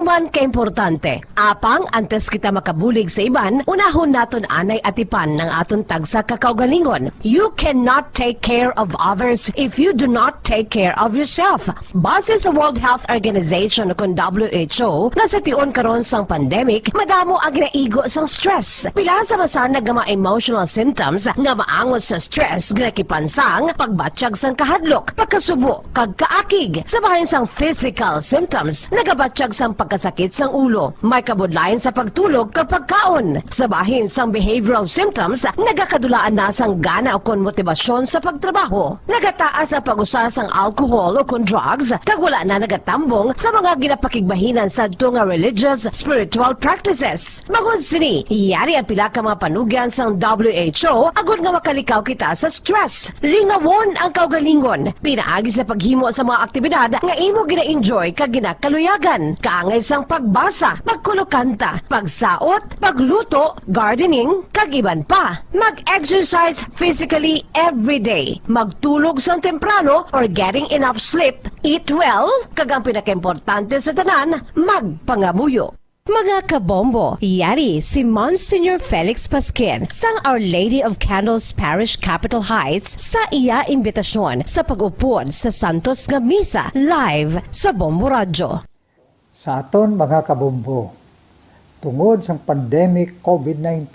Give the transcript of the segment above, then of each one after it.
man ka importante. Apang antes kita makabulig sa iban, unahon naton anay atipan ng aton tagsa kakaugalingon. You cannot take care of others if you do not take care of yourself. Base sa World Health Organization o WHO, na sa tion karon sang pandemic, madamo ang ginaigo sang stress. Pila sa masanag nga mga emotional symptoms nga maangot sa stress ginakipansang pagbatsyag sang kahadlok, pagkasubo, kag kaakig. Sa bahin sang physical symptoms, nagabatsyag sang pagkasakit sang ulo, may kabudlayan sa pagtulog kapag kaon. Sa bahin sang behavioral symptoms, nagakadulaan na sang gana o kon motibasyon sa pagtrabaho. Nagataas ang pag-usa sang alcohol o kon drugs, kag wala na nagatambong sa mga ginapakigbahinan sa nga religious, spiritual practices. Magun sini, iyari ang pila ka mga panugyan sang WHO agud nga makalikaw kita sa stress. Lingawon ang kaugalingon, pinaagi sa paghimo sa mga aktibidad nga imo gina-enjoy kag ginakaluyagan, kaangay sang pagbasa, pagkulokanta, pagsaot, pagluto, gardening, kag iban pa. Mag-exercise physically every day, magtulog sang temprano or getting enough sleep, eat well, kag ang pinakaimportante sa tanan, magpangamuyo. Mga kabombo, yari si Monsignor Felix Pasquin sang Our Lady of Candles Parish Capitol Heights sa iya imbitasyon sa pag-upod sa Santos nga Misa live sa Bombo Radio. Sa aton mga kabombo, tungod sang pandemic COVID-19,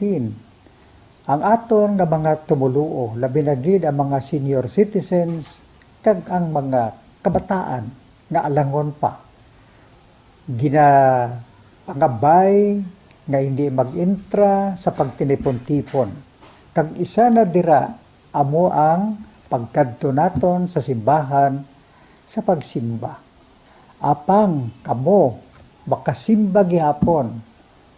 ang aton nga mga tumuluo, labi na gid ang mga senior citizens kag ang mga kabataan nga alangon pa, pangabay nga hindi mag-intra sa pagtinipon-tipon. Kag isa na dira amo ang pagkadto naton sa simbahan sa pagsimba. Apang kamo makasimba gihapon,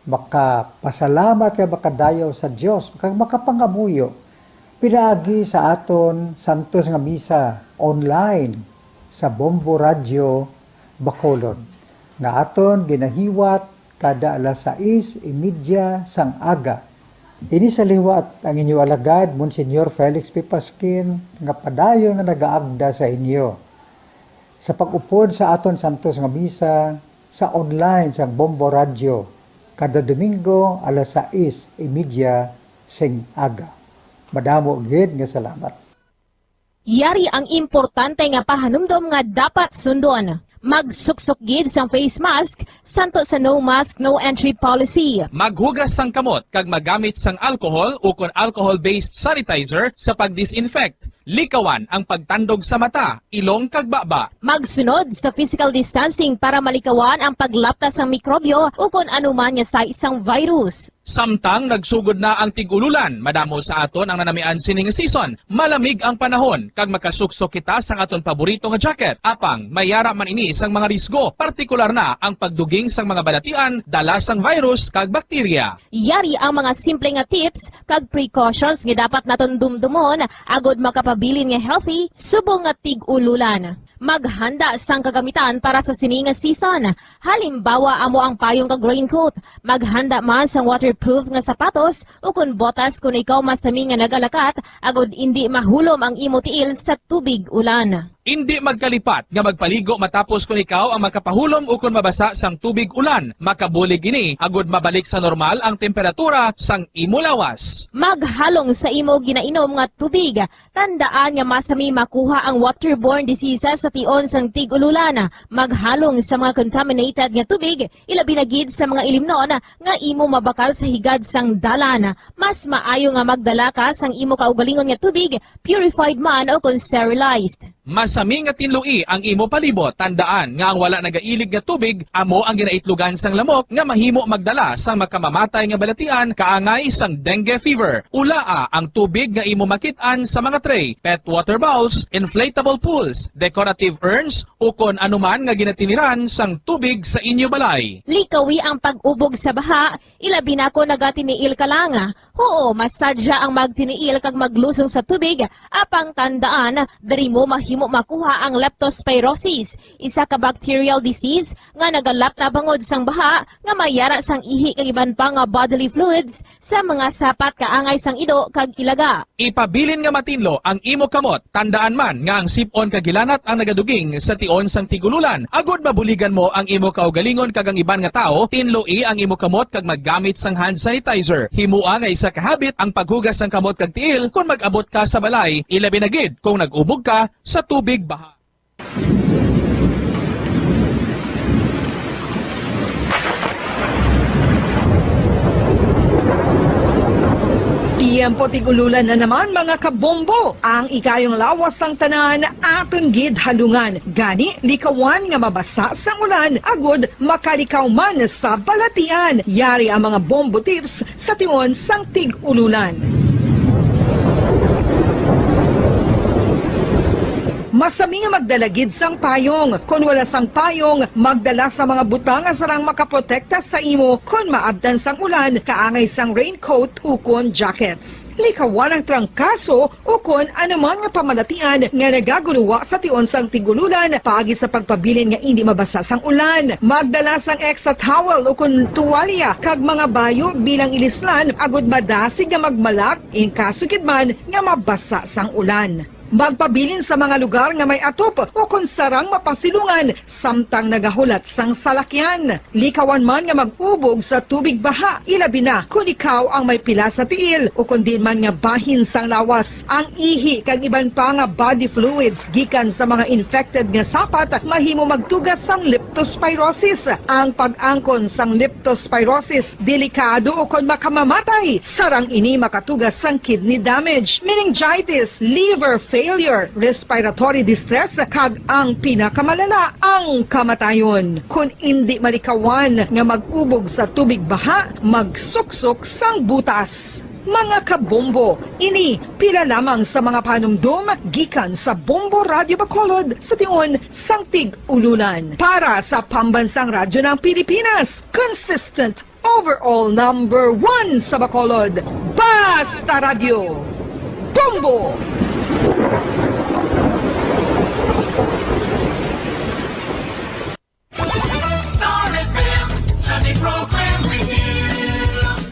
makapasalamat kay makadayaw sa Dios, kag makapangamuyo pinaagi sa aton Santos nga Misa online sa Bombo Radio Bacolod nga aton ginahiwat kada alas 6:30 sang aga. Ini sa liwat ang inyo alagad, Monsignor Felix P. Pasquin, nga padayon nga nagaagda sa inyo. Sa pag-upod sa aton Santos nga Misa, sa online sa Bombo Radio, kada Domingo alas 6:30 sing aga. Madamo gid nga salamat. Yari ang importante nga pahanumdom nga dapat sundon. Magsuksok gid sang face mask, santo sa no mask, no entry policy. Maghugas sang kamot kag magamit sang alcohol o kon alcohol-based sanitizer sa pag-disinfect. Likawan ang pagtandog sa mata, ilong kag baba. Magsunod sa physical distancing para malikawan ang paglaptas ng mikrobyo o kung anuman niya sa isang virus. Samtang nagsugod na ang tig-ululan, madamo sa aton ang nanamian sining season. Malamig ang panahon kag makasuksok kita sang aton paborito nga jacket. Apang mayara man ini sang mga risgo, partikular na ang pagduging sang mga balatian, dala sang virus kag bakterya. Yari ang mga simple nga tips kag precautions nga dapat naton dumdumon agod makapabilin nga healthy subong nga tig-ululan. Maghanda sang kagamitan para sa sini nga season. Halimbawa amo ang payong kag raincoat. Maghanda man sang waterproof nga sapatos o kun botas kung ikaw masami nga nagalakat agod hindi mahulom ang imo tiil sa tubig ulan. Hindi magkalipat nga magpaligo matapos kung ikaw ang makapahulom o kung mabasa sang tubig ulan. Makabulig ini agud mabalik sa normal ang temperatura sang imo lawas. Maghalong sa imo ginainom nga tubig. Tandaan nga masami makuha ang waterborne diseases sa tion sang tig-ululan. Maghalong sa mga contaminated nga tubig, ilabi na gid sa mga ilimnon nga imo mabakal sa higad sang dalan. Mas maayo nga magdala ka sang imo kaugalingon nga tubig, purified man o kung sterilized. Masami nga tinlui ang imo palibot. Tandaan nga ang wala nagailig nga tubig amo ang ginaitlugan sang lamok nga mahimo magdala sang makamamatay nga balatian kaangay sang dengue fever. Ulaa ang tubig nga imo makit-an sa mga tray, pet water bowls, inflatable pools, decorative urns o kon anuman nga ginatiniran sang tubig sa inyo balay. Likawi ang pag-ubog sa baha, ilabi na ko nagatiniil ka lang. Oo, masadya ang magtiniil kag maglusong sa tubig, apang tandaan, dari mo mahimo makuha ang leptospirosis, isa ka bacterial disease nga nagalap na bangod sang baha nga mayara sang ihi kag iban pa nga bodily fluids sa mga sapat kaangay sang ido kag ilaga. Ipabilin nga matinlo ang imo kamot, tandaan man nga ang sipon kagilanat ang nagaduging sa tion sang tigululan. Agod mabuligan mo ang imo kaugalingon kag ang iban nga tao, tinloi ang imo kamot kag maggamit sang hand sanitizer. Himua nga isa ka habit ang paghugas sang kamot kag tiil kung mag-abot ka sa balay, ilabi na gid kung nag-ubog ka sa tubig baha. Iyempo tigululan na naman mga kabombo. Ang ikayong lawas ng tanan aton gid halungan. Gani likawan nga mabasa sa ulan agud makalikaw man sa balatian. Yari ang mga bombo tips sa tion sang tig-ululan. Masami nga magdalagid sang payong. Kung wala sang payong, magdala sa mga butang nga sarang makaprotekta sa imo kung maabdan sang ulan, kaangay sang raincoat ukon jackets. Likawan ang trangkaso o kung anuman nga pamalatian nga nagaguluwa sa tion sang tigululan paagi sa pagpabilin nga hindi mabasa sang ulan. Magdala sang extra towel o kung tuwalya kag mga bayo bilang ilislan agud madasig nga magmalak in kaso gid man nga mabasa sang ulan. Magpabilin sa mga lugar nga may atop o kung sarang mapasilungan samtang nagahulat sang salakyan. Likawan man nga mag-ubog sa tubig baha, ilabi na kung ikaw ang may pila sa tiil o kung din man nga bahin sang lawas. Ang ihi kag iban pa nga body fluids gikan sa mga infected nga sapat mahimo magtugas sang leptospirosis. Ang pag-angkon sang leptospirosis delikado o kung makamamatay. Sarang ini makatugas sang kidney damage, meningitis, liver failure, respiratory distress, kag ang pinakamalala, ang kamatayon. Kung hindi malikawan nga mag-ubog sa tubig baha, magsuksok sang butas. Mga kabombo, ini pila lamang sa mga panumdum gikan sa Bombo Radio Bacolod sa tion sang tig-ululan. Para sa pambansang radyo ng Pilipinas, consistent overall number 1 sa Bacolod, Basta Radio. Bombo! Star FM Sunday Program Review.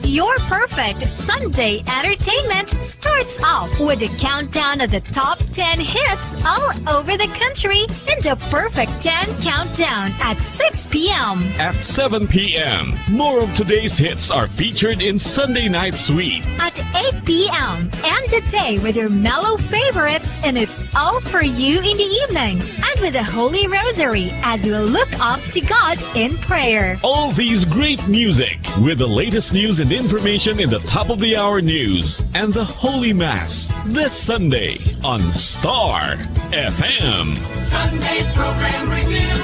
Your perfect Sunday entertainment starts off with a countdown of the top 10 hits all over the country in the Perfect 10 Countdown at 6 p.m. At 7 p.m., more of today's hits are featured in Sunday Night Sweet. At 8 p.m. and a day with your mellow favorites, and it's all for you in the evening. And with the Holy Rosary as you look up to God in prayer. All these great music with the latest news and information in the top of the hour news and the Holy Mass this Sunday on Star FM. Sunday Program Review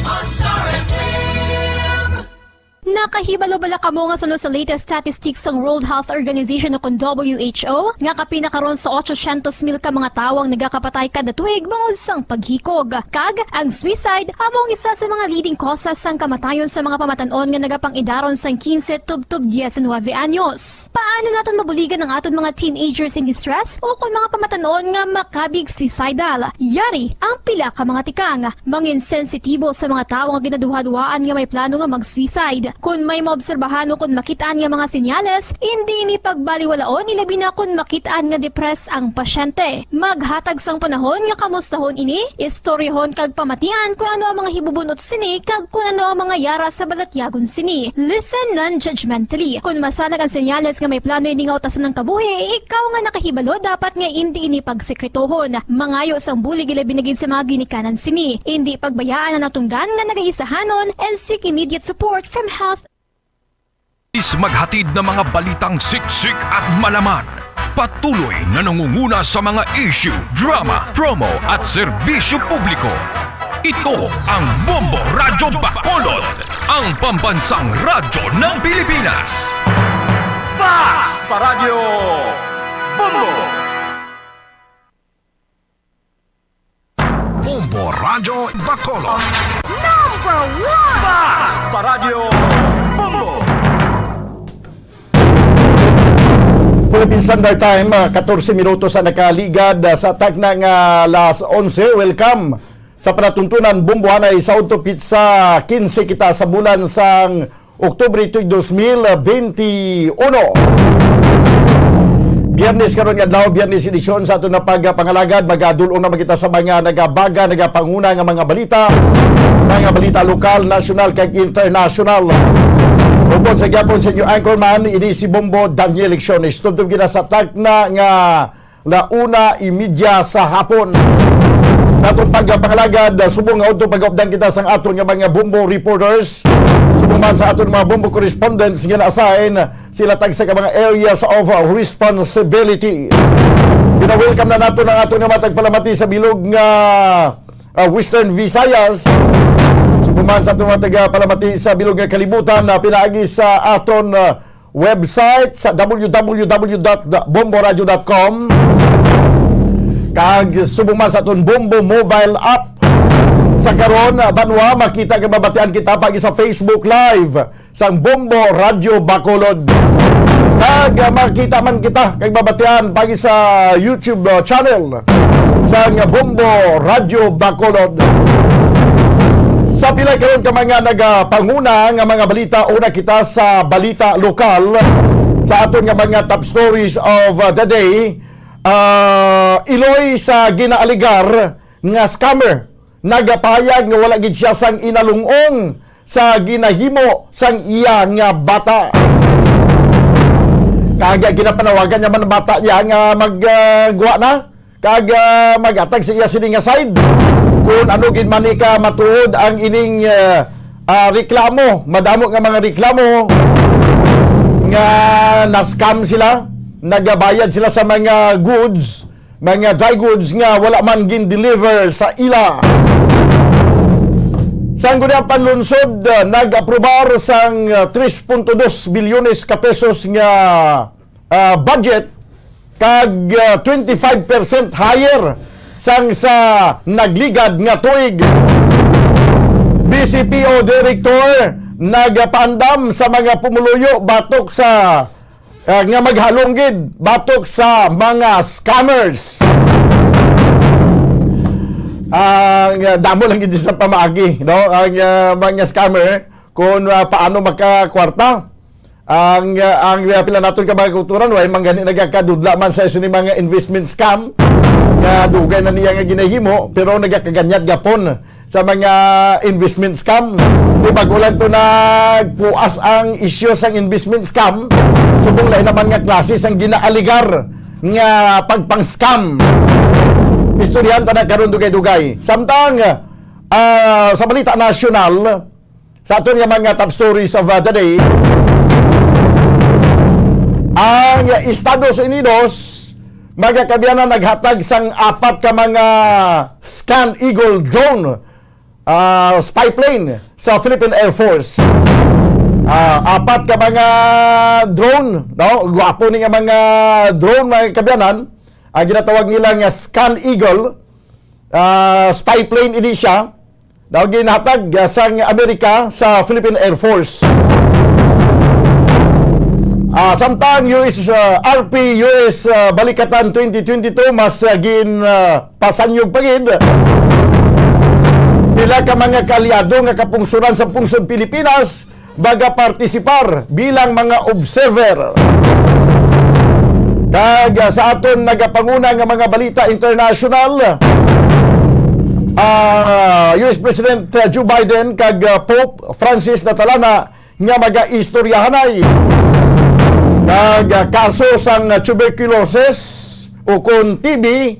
on Star FM. Nakahibalo-bala kamo nga sunod sa latest statistics ng World Health Organization o kung WHO nga kapinakaron sa 800,000 ka mga tawang nagakapatay kada tuig bangod sang paghikog. Kag ang suicide among isa sa mga leading causes sang kamatayon sa mga pamatanon nga nagapangidaron sang 15 tubtub 19 anyos. Paano naton mabuligan ang aton mga teenagers in distress o kung mga pamatanon nga makabig suicidal? Yari ang pila ka mga tikang mangin sensitibo sa mga tawo nga ginaduha-duhaan nga may plano nga mag-suicide. Kung may maobserbahan o kung makitaan nga mga senyales, hindi ni pagbaliwalaon ilabi na kung makitaan nga depress ang pasyente. Maghatag sang panahon nga kamustahon ini, istoryahon kag pamatian kung ano ang mga hibubunot sini kag kung ano ang mga yara sa balatyagon sini. Listen non-judgmentally. Kung masanag ang senyales nga may plano ini nga utason ng kabuhi, ikaw nga nakahibalo dapat nga hindi ini pagsekretohon. Mangayo sang bulig ilabi na gid sa mga ginikanan sini. Hindi pagbayaan na natunggan nga nagaisahanon and seek immediate support from health. Maghatid ng mga balitang siksik at malaman. Patuloy na nangunguna sa mga issue, drama, promo at serbisyo publiko. Ito ang Bombo Radyo Bacolod, ang pambansang radyo ng Pilipinas. Basta Radio Bombo! Bombo Radyo Bacolod. Number 1! Basta Radio Bombo! For Philippine Standard Time, 14 minutos sa nakaligad sa tagna nga alas 11. Welcome sa panatuntunan Bumbuhanay sa Auto Pizza 15 kita sa bulan sang Oktubre 2021. Biyernes karon nga adlaw, Biyernes edisyon sa aton na pagpangalagad, magadulong na kita sa mga nagabaga, nagapanguna nga mga balita lokal, national kag international. Upod sa gyapon sa inyo anchorman, ini si Bombo Daniel Lecciones. Tuntun kita sa tagna nga 1:30 sa hapon. Sa atong pagpangalagad, subong nga utong pag-updan kita sa aton nga mga Bombo reporters. Subong man sa aton mga Bombo correspondents nga na-assign sila tag sa mga areas of responsibility. Gina-welcome na nato ang aton nga matagpalamati sa bilog nga Western Visayas. Subuman sa itong mga palamati sa bilog nga kalibutan na pinaagi sa aton website sa www.bomboradio.com kag subuman sa aton Bombo mobile app. Sa karon banwa makita kag mabatian kita pagi sa Facebook Live sang Bombo Radio Bacolod. Kag makita man kita kag mabatian pagi sa YouTube channel sang Bombo Radio Bacolod. Sa pila karon ka mga nagapanguna nga mga balita, una kita sa balita lokal sa aton nga mga top stories of the day. Iloy sa ginaaligar nga scammer, nagapayag nga wala gid siya sang inalungong sa ginahimo sang iya nga bata. Kag ginapanawagan niya man ang bata niya nga magguwa na kag magatag sa iya sini nga side. Kung ano gid man ka matuod ang ining reklamo, madamo nga mga reklamo nga na-scam sila, nagabayad sila sa mga goods, mga dry goods nga wala man gin-deliver sa ila. Sang gudang panlunsod, nag-aprobar sang 3.2 bilyones ka pesos nga budget kag 25% higher sang sa nagligad nga tuig. BCPO Director nagapandam sa mga pumuluyo batok sa nga maghalonggid batok sa mga scammers. Ang damo lang gid sa pamaagi, no? Ang mga scammer kung paano makakwarta. Ang pila naton ka mga kulturan way manggani nagakadudla man sa sini mga investment scam nga dugay na niya nga ginahimo pero nagakaganyat gapon sa mga investment scam. Di bago lang to nagpuas ang isyu sang investment scam, subong lain naman nga klase sang ginaaligar nga pagpang-scam. Istoryan ta na karon dugay-dugay. Samtang sa balita nasyonal, sa aton nga mga top stories of the day, ang Estados Unidos magakabiyanan naghatag sang 4 ka mga Scan Eagle drone spy plane sa Philippine Air Force. 4 ka mga drone, no? Gwapo ni nga mga drone mga kabiyanan. Ang ginatawag nila nga Scan Eagle spy plane ini siya. Daw ginhatag sang Amerika sa Philippine Air Force. Samtang RP US Balikatan 2022 mas pasanyog pagid pila ka mga kalyado nga kapungsuran sa pungsod Pilipinas baga partisipar bilang mga observer. Kag sa aton nagapanguna nga mga balita international, US President Joe Biden kag Pope Francis natalana nga maga-istoryahanay kag kaso sang tuberculosis o kung TB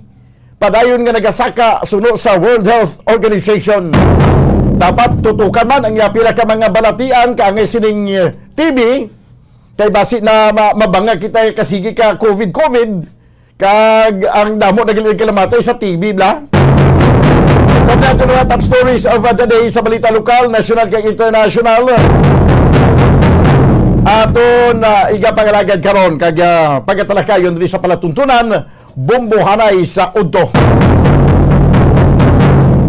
padayon nga nagasaka suno sa World Health Organization. Dapat tutukan man ang pila ka mga balatian kaangay sining TB kay basi na mabanga kita kasigi ka COVID kag ang damo nagilig kalamatay sa TB bla. Sa nato na top stories of the day sa balita lokal, national kag international. Aton igapangalagad karon kag pagatalakayon diri sa palatuntunan Bumbuhanay sa Udto.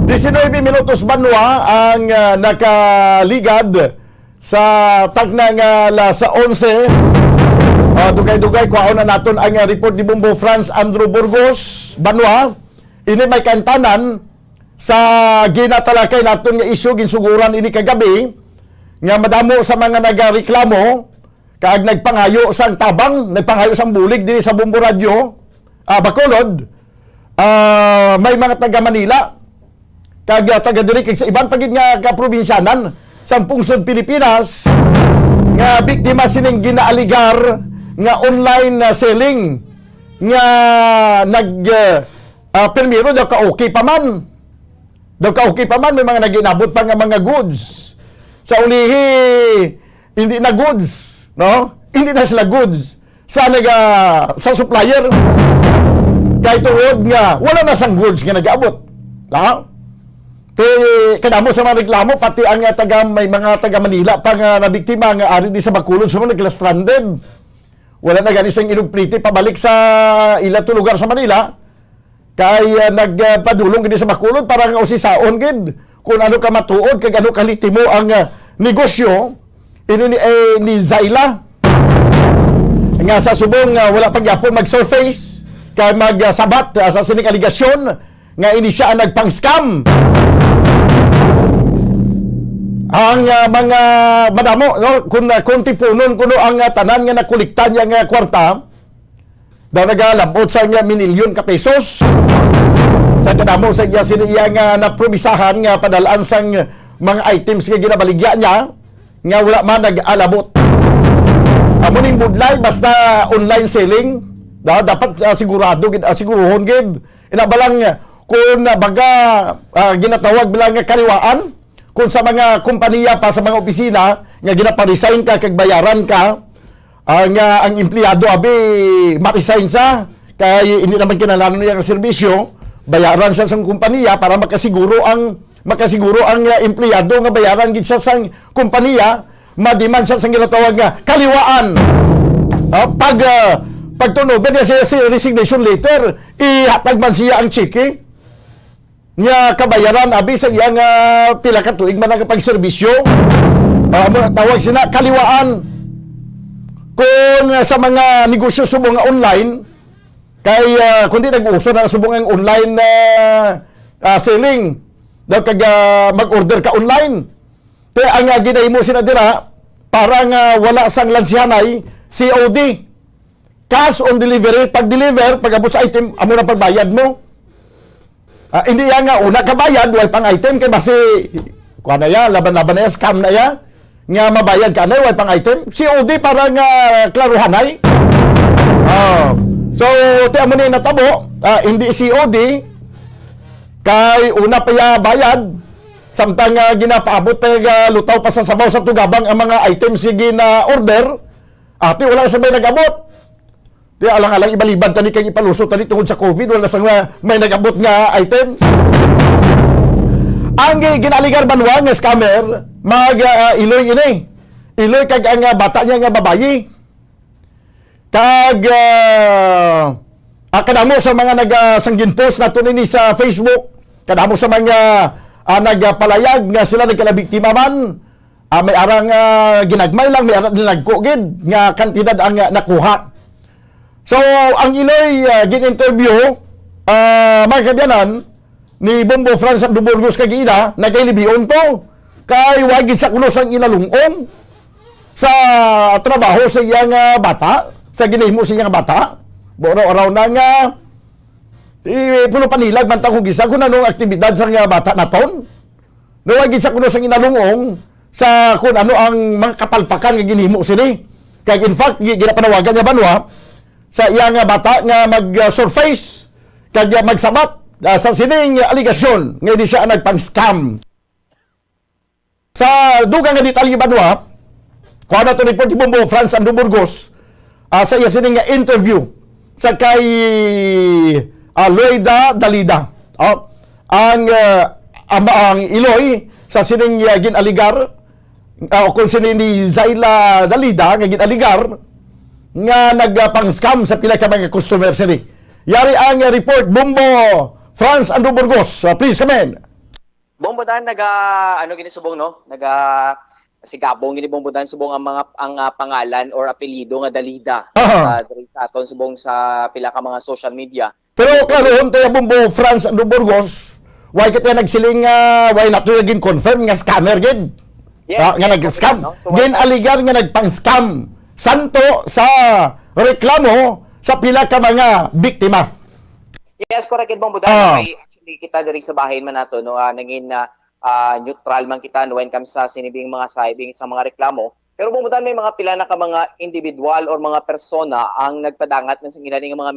19 minutos banwa ang nakaligad sa tagna nga alas 11 Dugay-dugay kuhaon na naton ang report ni Bombo Franz Andrew Burgos Banwa. Ini may kantanan sa ginatalakay naton nga isyu ginsuguran ini kagabi nga madamo sa mga nagareklamo kaag nagpangayo sang tabang, nagpangayo sang bulig diri sa Bombo Radio Bacolod. May mga taga Manila kag taga diri kay sa iban pagid nga kaprobinsyanan sa pungsod Pilipinas nga biktima sining ginaaligar nga online selling nga permiro daw ka okay pa man. Daw ka okay pa man, may mga naginabot pa nga mga goods. Sa ulihi hindi na goods, no? Hindi na sila goods. Sa supplier kay tuod nga wala na sang goods nga nag-abot. Ha? Kadamo sa mga reklamo pati ang may mga taga Manila pa nga nabiktima nga ari di sa Bacolod so nagla stranded. Wala na gani sang ilugpliti pabalik sa ila to lugar sa Manila kay nagpadulong gid sa Bacolod para nga usisaon gid kung ano ka matuod kag ano kalitimo ang negosyo ini ni Zayla nga sa subong wala pagyapon mag-surface kay magsabat sa sining aligasyon nga ini siya ang nagpang-scam. Ang mga madamo no kung tipunon kuno ang tanan nga nakolekta niya nga kwarta daw nagalabot sa nga minilyon ka pesos sa kadamo sa iya siniya nga napromisahan nga padalaan sang mga items nga ginabaligya niya nga wala man nag-alabot. Amo ning budlay basta online selling dapat sigurado gid siguruhon gid inabalang kung baga ginatawag bilang nga kaliwaan kung sa mga kompanya pa sa mga opisina nga ginaparesign ka kag bayaran ka ang empleyado abi ma-resign sa kay hindi naman kinahanglan niya ang serbisyo bayaran sa sang kompanya para makasiguro ang empleyado nga bayaran gid sa sang kompanya madiman siya sang ginatawag nga kaliwaan. Pagtunog niya sa resignation letter ihatag man siya ang cheque nga kabayaran abi sa iyang pila ka tuig man ang pagserbisyo. Tawag sina kaliwaan. Kung sa mga negosyo subong nga online kay kundi nag-uso na subong ang online selling daw kag mag-order ka online. Kaya ang ginahimo sina dira para nga wala sang lansihanay COD. Cash on delivery, pag-deliver, pag-abot sa item, amo na pagbayad mo. Hindi yan nga, una ka bayad, way pang item, kaya basi, kuha na yan, laban-laban na yan, scam na yan, nga mabayad ka na, way pang item. COD para nga klaruhanay. So, tiyan mo na yung natabo, hindi COD, kay una pa ya bayad, samtang ginapaabot pa lutaw pa sa sabaw sa tugabang ang mga items sige na order, ati wala sabay nag-abot. Di alang-alang ibalibad tani kay ipalusot tani tungod sa COVID wala sang may nagabot nga items. Ang ginaligar banwa nga scammer iloy ini. Iloy kag ang bata niya nga babayi. Kag kadamo sa mga nagasanggin post nato nini sa Facebook, kadamo sa mga nagpalayag nga sila nagkalabiktima man. May arang ginagmay lang, may arang nagkugid nga kantidad ang nakuha. So, ang Iloy gin-interview, mga kabyanan, ni Bombo Franz Andrew Burgos kagina, nagkailibiyon to. Kay wagid sa kulos ang inalungong sa trabaho sa iyang bata, sa ginahimo sa iyang bata. Boro-araw na nga, puno panilag, bantang kong gisa, kung anong aktibidad sa nga bata naton. Wagid sa kulos ang inalungong sa kung ano ang mga kapalpakan nga ginahimo sini. Kaya in fact, ginapanawagan niya banwa, sa iyang bata nga mag-surface kag magsabat sa sining aligasyon nga di siya nagpang-scam. Sa dugang nga detalye banwa, kuha na ito report ni Bombo Franz Andrew Burgos sa iya sining interview sa kay Loida Dalida. Ang Iloy sa sining ginaligar kung sining ni Zayla Dalida nga ginaligar nga nagpang-scam sa pila ka mga customer sini. Yari ang report Bombo Franz Andrew Burgos. Please come in. Bombo dan gini subong no, si Gabong gini bombudan subong ang pangalan or apelyido nga Dalida diri sa aton subong sa pila ka mga social media. Pero karon tayo Bombo France and Burgos, why kita nagsiling why nato naging confirm nga scammer gid. Yes, Nga nag-scam. no? So, Gin aligar nga nagpang-scam. Santo sa reklamo sa pila ka mga biktima. Yes, correct it bombudan. Okay, actually kita diri sa bahin man nato no nangin neutral man kita when comes sa sinibing mga saibing sa mga reklamo. Pero bumutan may mga pila na ka mga individual or mga persona ang nagpadangat man sa ginani nga mga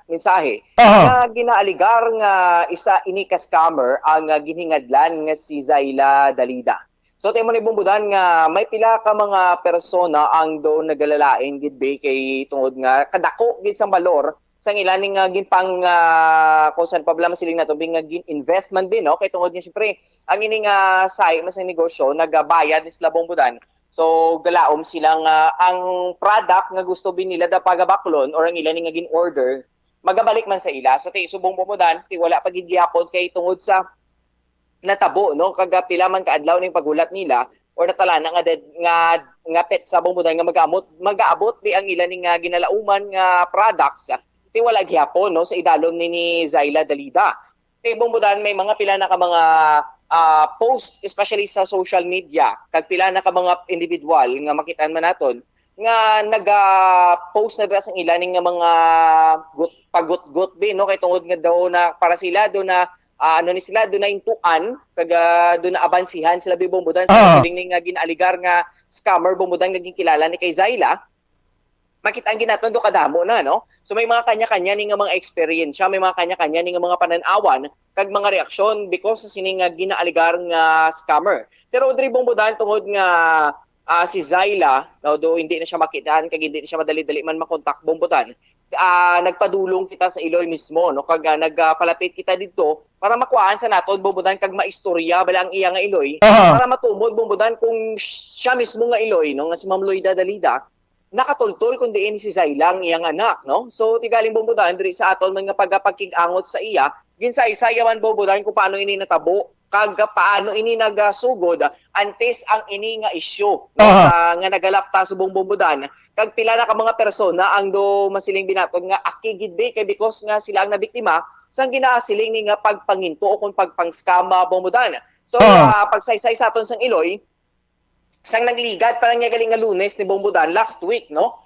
mensahe na ginaaligar nga isa ini ka scammer ang ginhingadlan nga si Zayla Dalida. So tayo mo ni bumbudan nga may pila ka mga persona ang do nagalalain gid be kay tungod nga kadako gid sa balor sa ilaning ginpang kung saan problema siling nato bing investment din no kay tungod nga siyempre ang ini nga say mas negosyo nagabayad ni sila bumbudan. So galaom silang ang product nga gusto bin nila da pagabaklon or ang ilaning nga gin-order magabalik man sa ila. So tayo subong bumbudan ti wala pa gid gyapon kay tungod sa natabo no kaga pila man kaadlaw ning pagulat nila or natala na nga pet sa bumbudan nga mag-aabot di ang ilaning nga ginalauman nga products ti wala gyapon no sa idalom ni Zayla Dalida. Ti bumbudan may mga pila na ka mga post especially sa social media kag pila na ka mga individual nga makitaan man naton nga naga-post na sa ilaning nga mga pagut-gut bi no kay tungod nga daw na para sila do na ano ni sila doon na intuan kaga doon na abansihan sila bumbudan sa siling nga ginaaligar nga scammer bumbudan naging kilala ni kay Zayla makita ang ginaton do kadamo na no so may mga kanya-kanya ni nga mga experience may mga kanya-kanya ni nga mga pananawan kag mga reaksyon because sa sining nga ginaaligar nga scammer pero diri bumbudan tungod nga si Zayla no do hindi na siya makitaan kag hindi na siya madali-dali man makontak bumbudan nagpadulong kita sa Iloy mismo no kag nagpalapit kita dito para makuhaan sa naton bumbudan kag maistorya bala ang iya nga Iloy para matumod bumbudan kung siya mismo nga Iloy no nga si Ma'am Loida Dalida nakatultol kun diin si Zayla ang iyang anak no so tigaling bumbudan diri sa aton mga pagpakig-angot sa iya ginsay-saya man bumbudan kung paano ini natabo kag paano ini nagasugod antes ang ini nga isyu no, nga nagalapta sa bumbudan kag pila na ka mga persona ang do masiling binaton nga akigid be kay because nga sila ang nabiktima sang ginasiling ni nga pagpanginto o kung pagpang-scam bumbudan. So pagsaysay sa aton sang Iloy sang nagligat pa lang nga galing nga Lunes ni bumbudan last week no.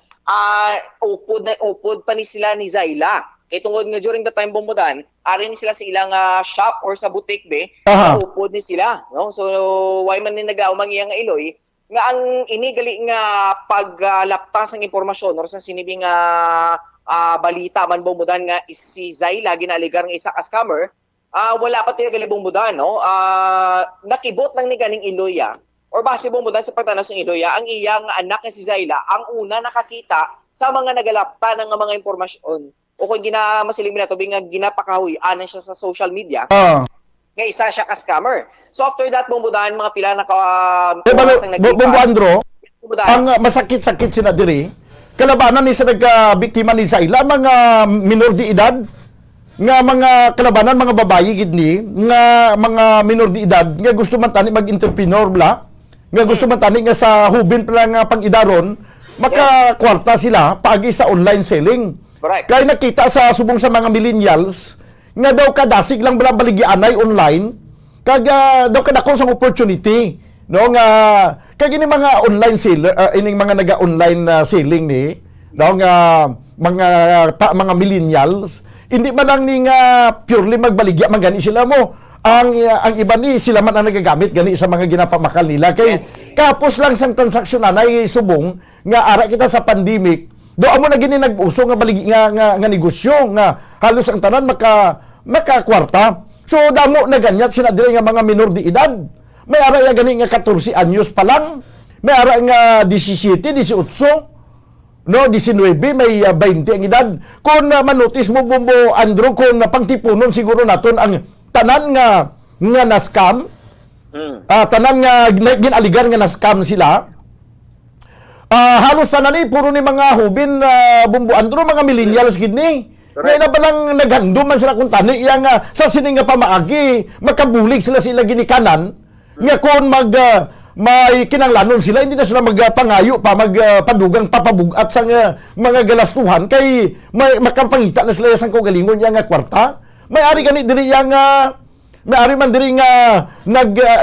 Upod pa ni sila ni Zayla. Kay tungod nga during the time bumbudan, ari ni sila sa ilang shop or sa boutique be, upod ni sila no. So why man ni nagaumang iya nga Iloy nga ang inigali nga paglaptas ng impormasyon or sa sinibing balita man bumbudan nga si Zayla ginaaligar nga isa ka scammer wala pa tayo gali bumbudan no nakibot lang ni ganing Iloya or base bumbudan sa pagtanaw sa Iloya ang iyang anak nga si Zayla ang una nakakita sa mga nagalapta ng mga impormasyon o kung ginamasiling na to nga ginapakahoy anan siya sa social media nga isa siya ka scammer. So after that bumbudan mga pila na Bombo Andro, ang masakit-sakit sina diri kalabanan ni sa nagka-biktima ni Zayla mga minor de edad nga mga kalabanan mga babayi gid ni nga mga minor de edad nga gusto man tani mag-entrepreneur bla nga gusto man tani nga sa hubin pala nga pang-idaron makakwarta sila pagi sa online selling. Correct. Kaya nakita sa subong sa mga millennials nga daw kadasig lang bala baligyanay online kag daw kadako sang opportunity no nga kag ini mga online seller ining mga naga-online selling ni no nga mga millennials hindi man lang ni nga purely magbaligya man gani sila mo ang iba ni sila man ang nagagamit gani sa mga ginapamakal nila kay kapos lang sang transaksyon anay subong nga ara kita sa pandemic do amo na gini nag-uso nga baligi nga negosyo nga halos ang tanan makakwarta. So damo na ganyan sina diri nga mga minor de edad. May ara nga gani nga 14 anyos pa lang. May ara nga 17, 18, no 19, may 20 ang edad. Kung manotis mo Bombo Andro kung pangtipunon siguro naton ang tanan nga na-scam. Tanan nga ginaligar nga na-scam sila. Halos tanan ni puro ni mga hubin Bombo Andro mga millennials gid ni. Ngayon na ba lang naghandom man sila kung tani iya nga sa sining nga pamaagi makabulig sila ginikanan nga kung may kinanglanon sila, hindi na sila magpangayo pa, magpadugang papabugat sa mga galastuhan, kay may makapangita na sila sa kaugalingon yang kwarta. May-ari gani diri yang may-ari man diri nga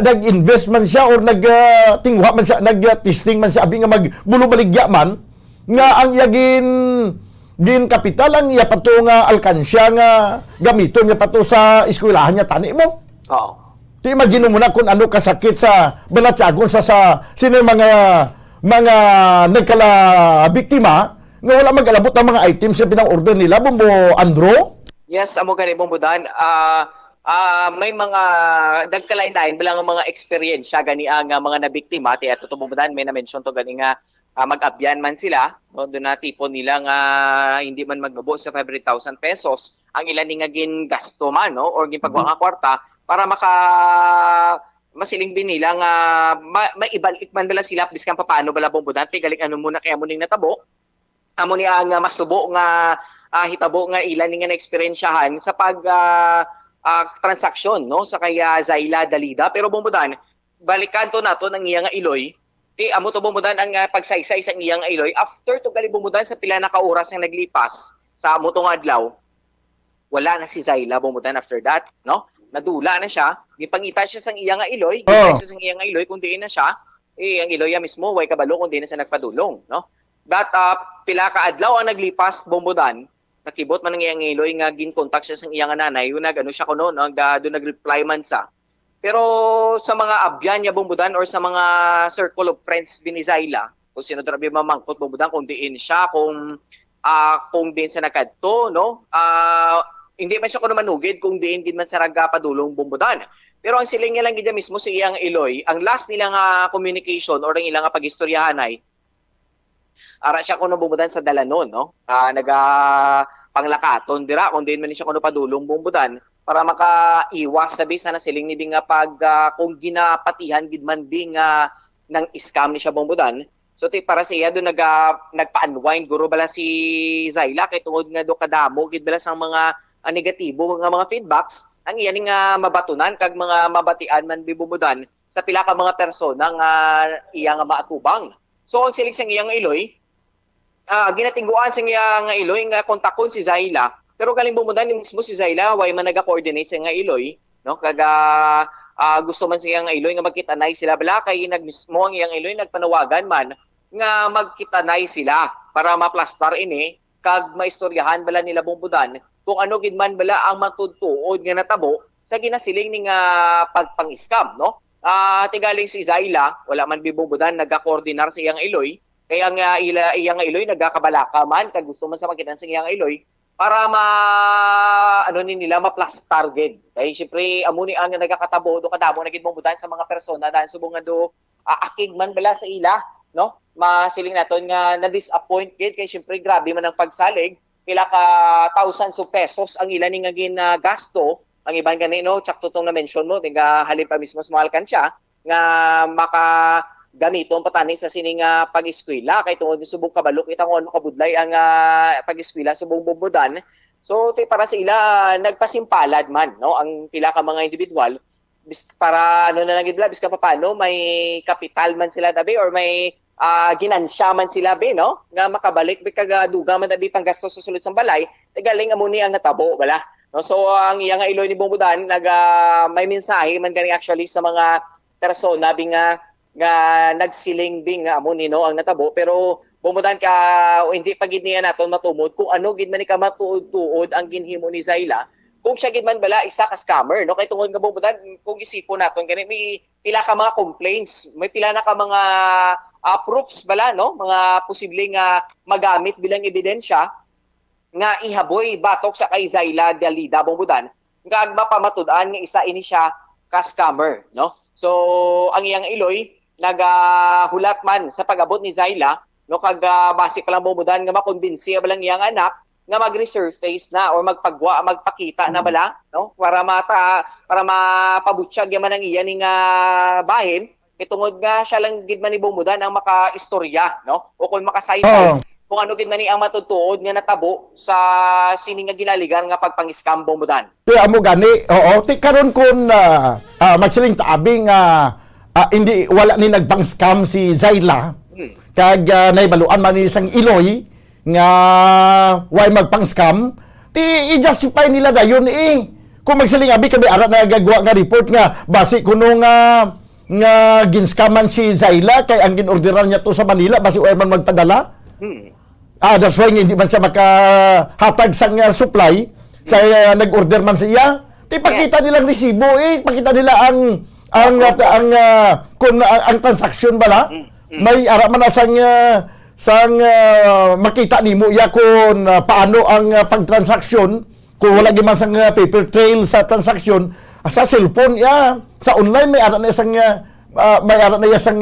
nag-invest man siya or nagtingwa man siya, nag-testing man siya abi nga magbulubaligya man nga ang iyagin gin kapital ang iya pato nga alkansya nga gamiton nga pato sa eskwelahan niya tani mo. Oo. Ti imagine mo na kung ano kasakit sa balatyagon sa sino yung mga nagkala biktima nga wala mag-alabot ng mga items sa pinang-order nila, Bombo Andro? Yes, amo gani Bombudan. May mga nagkalain-lain bilang mga experience gani ang mga nabiktima ti ato to Bombudan, may na-mention to gani nga mag-abyan man sila, no, doon na tipo nila nga hindi man magnubo sa 500,000 pesos ang ilan ni nga gin gasto man, no, or gin pagwa nga kwarta para masiling bin nila nga maibalik man bala sila biskan paano bala Bombudan, tigaling ano muna kaya mo ning natabo amo ni ang masubo nga hitabo nga ilan ni nga na-experiensyahan sa pag transaksyon, no, sa kaya Zaila Dalida. Pero Bombudan, balikan to nato ng iya nga Iloy, ti amo to Bombudan ang pagsaysay sa iya nga Iloy after to gali Bombudan sa pila na ka oras nga naglipas sa amo tong adlaw, wala na si Zaila Bombudan after that, no, nadula na siya, gipangita siya sang iya nga Iloy, gipangita siya sang iya nga Iloy kung diin na siya, ang Iloy mismo way kabalo kung diin na siya nagpadulong, no. But pila ka adlaw ang naglipas Bombudan, nakibot man ang iyang Iloy nga gin-contact siya sang iyang nanay, yung nag-ano siya kuno, no, nag-reply man sa. Pero sa mga abyan niya Bombudan or sa mga circle of friends ni Zaila, kung sino drabi mamangkot Bombudan kung diin siya, kung diin sa nakadto, no, hindi man siya kuno manugid kung diin gid man sa padulong Bombudan. Pero ang siling niya lang gid mismo si iyang Iloy, ang last nila nga communication or ang ilang nga pagistoryahan ay ara siya kuno Bombudan sa Dalanon, no? Panglakaton dira kung diin man siya kuno padulong Bombudan para makaiwas sabi sana siling ni nga pag kung ginapatihan gid man bing nang scam ni siya Bombudan. So para sa iya do nagpa-unwind guro bala si Zaila kay tungod nga do kadamo gid bala sang mga negatibo nga mga feedbacks ang iya nga mabatunan kag mga mabatian man Bombudan sa pila ka mga persona nga iya nga maatubang. So ang siling sang iyang Iloy, ginatingguan sang iyang Iloy nga kontakon si Zaila, pero galing Bombudan mismo si Zaila way man naga-coordinate sa nga Iloy, no, kaga gusto man siya nga Iloy nga magkitanay sila bala kay nagmismo ang iyang Iloy nagpanawagan man nga magkitanay sila para maplastar ini kag maistoryahan bala nila Bombudan kung ano gid man bala ang matudtuod nga natabo sa ginasiling ni nga pagpang-scam, no. Tigaling si Zaila wala man Bombudan naga-coordinar sa iyang Iloy kaya nga iyang Iloy nagakabalaka man kag gusto man sa makitan sa iyang Iloy para nila ma-plus target. Kaya syempre amo ni ang nagakatabo do kadamo na gid Bombudan sa mga persona dahil subong nga do akig man bala sa ila, no? Masiling naton nga na-disappoint gid kay syempre grabe man ang pagsalig, pila ka thousands of pesos ang ilan ni nga ginagasto. Ang iban ganino tsakto tong na-mention mo, nga halip pa mismo sa mga alkansya nga gamiton patani sa sining pag-eskwela kay tungod ni subong kabalo kita kung ano kabudlay ang pag-eskwela subong Bombudan. So para sa ila nagpasimpalad man, no, ang pila ka mga individual para na lang gid bis ka paano may kapital man sila dabi or may ginansya man sila be, no, nga makabalik kag duga man dabi panggasto sa sulod sang balay tigaling amo ni ang natabo bala, no. So ang iyang Iloy ni Bombudan may mensahe man gani actually sa mga persona nga nagsiling bing amo ni no ang natabo, pero Bombudan ka hindi pa gid niya naton matumod kung ano gid man ka matuod-tuod ang ginhimo ni Zaila kung siya gid man bala isa ka scammer, no, kay tungod nga Bombudan kung isipon naton gani may pila ka mga complaints, may pila na ka mga proofs bala, no, mga posibleng magamit bilang ebidensya nga ihaboy batok sa kay Zaila Dalida Bombudan nga mapamatud-an nga isa ini siya ka scammer, no. So ang iyang Iloy nagahulat man sa pag-abot ni Zaila, no, kag base pa lang Bombudan nga makonbinsi balang iyang anak nga mag-resurface na or magpakita na bala, no, para mapabutyag yaman ang iya ning bahin itungod nga siya lang gid man ni Bombudan ang makaistorya, no, o kung makasaysay kung ano gid man ni ang matutuod nga natabo sa sining nga ginaligan nga pagpang-scam Bombudan. Ti amo gani, oo, ti karon kun magsiling taabing hindi wala ni nagpang-scam si Zayla kag naibaluan man ni isang Iloy nga why magpang-scam ti i-justify nila dayon kung magsilingabi kami ara na gagawa nga report nga basi kuno nga ginscaman si Zayla kay ang ginorderan niya to sa Manila basi wala man magpadala. That's why hindi man siya makahatag sang supply sa nag-order man siya. Ti pakita nilang resibo pakita nila ang kung ang transaksyon bala may ara man na sang makita nimo ya kung paano ang pagtransaksyon kung wala gyud sang paper trail sa transaksyon sa cellphone sa online may ara na isang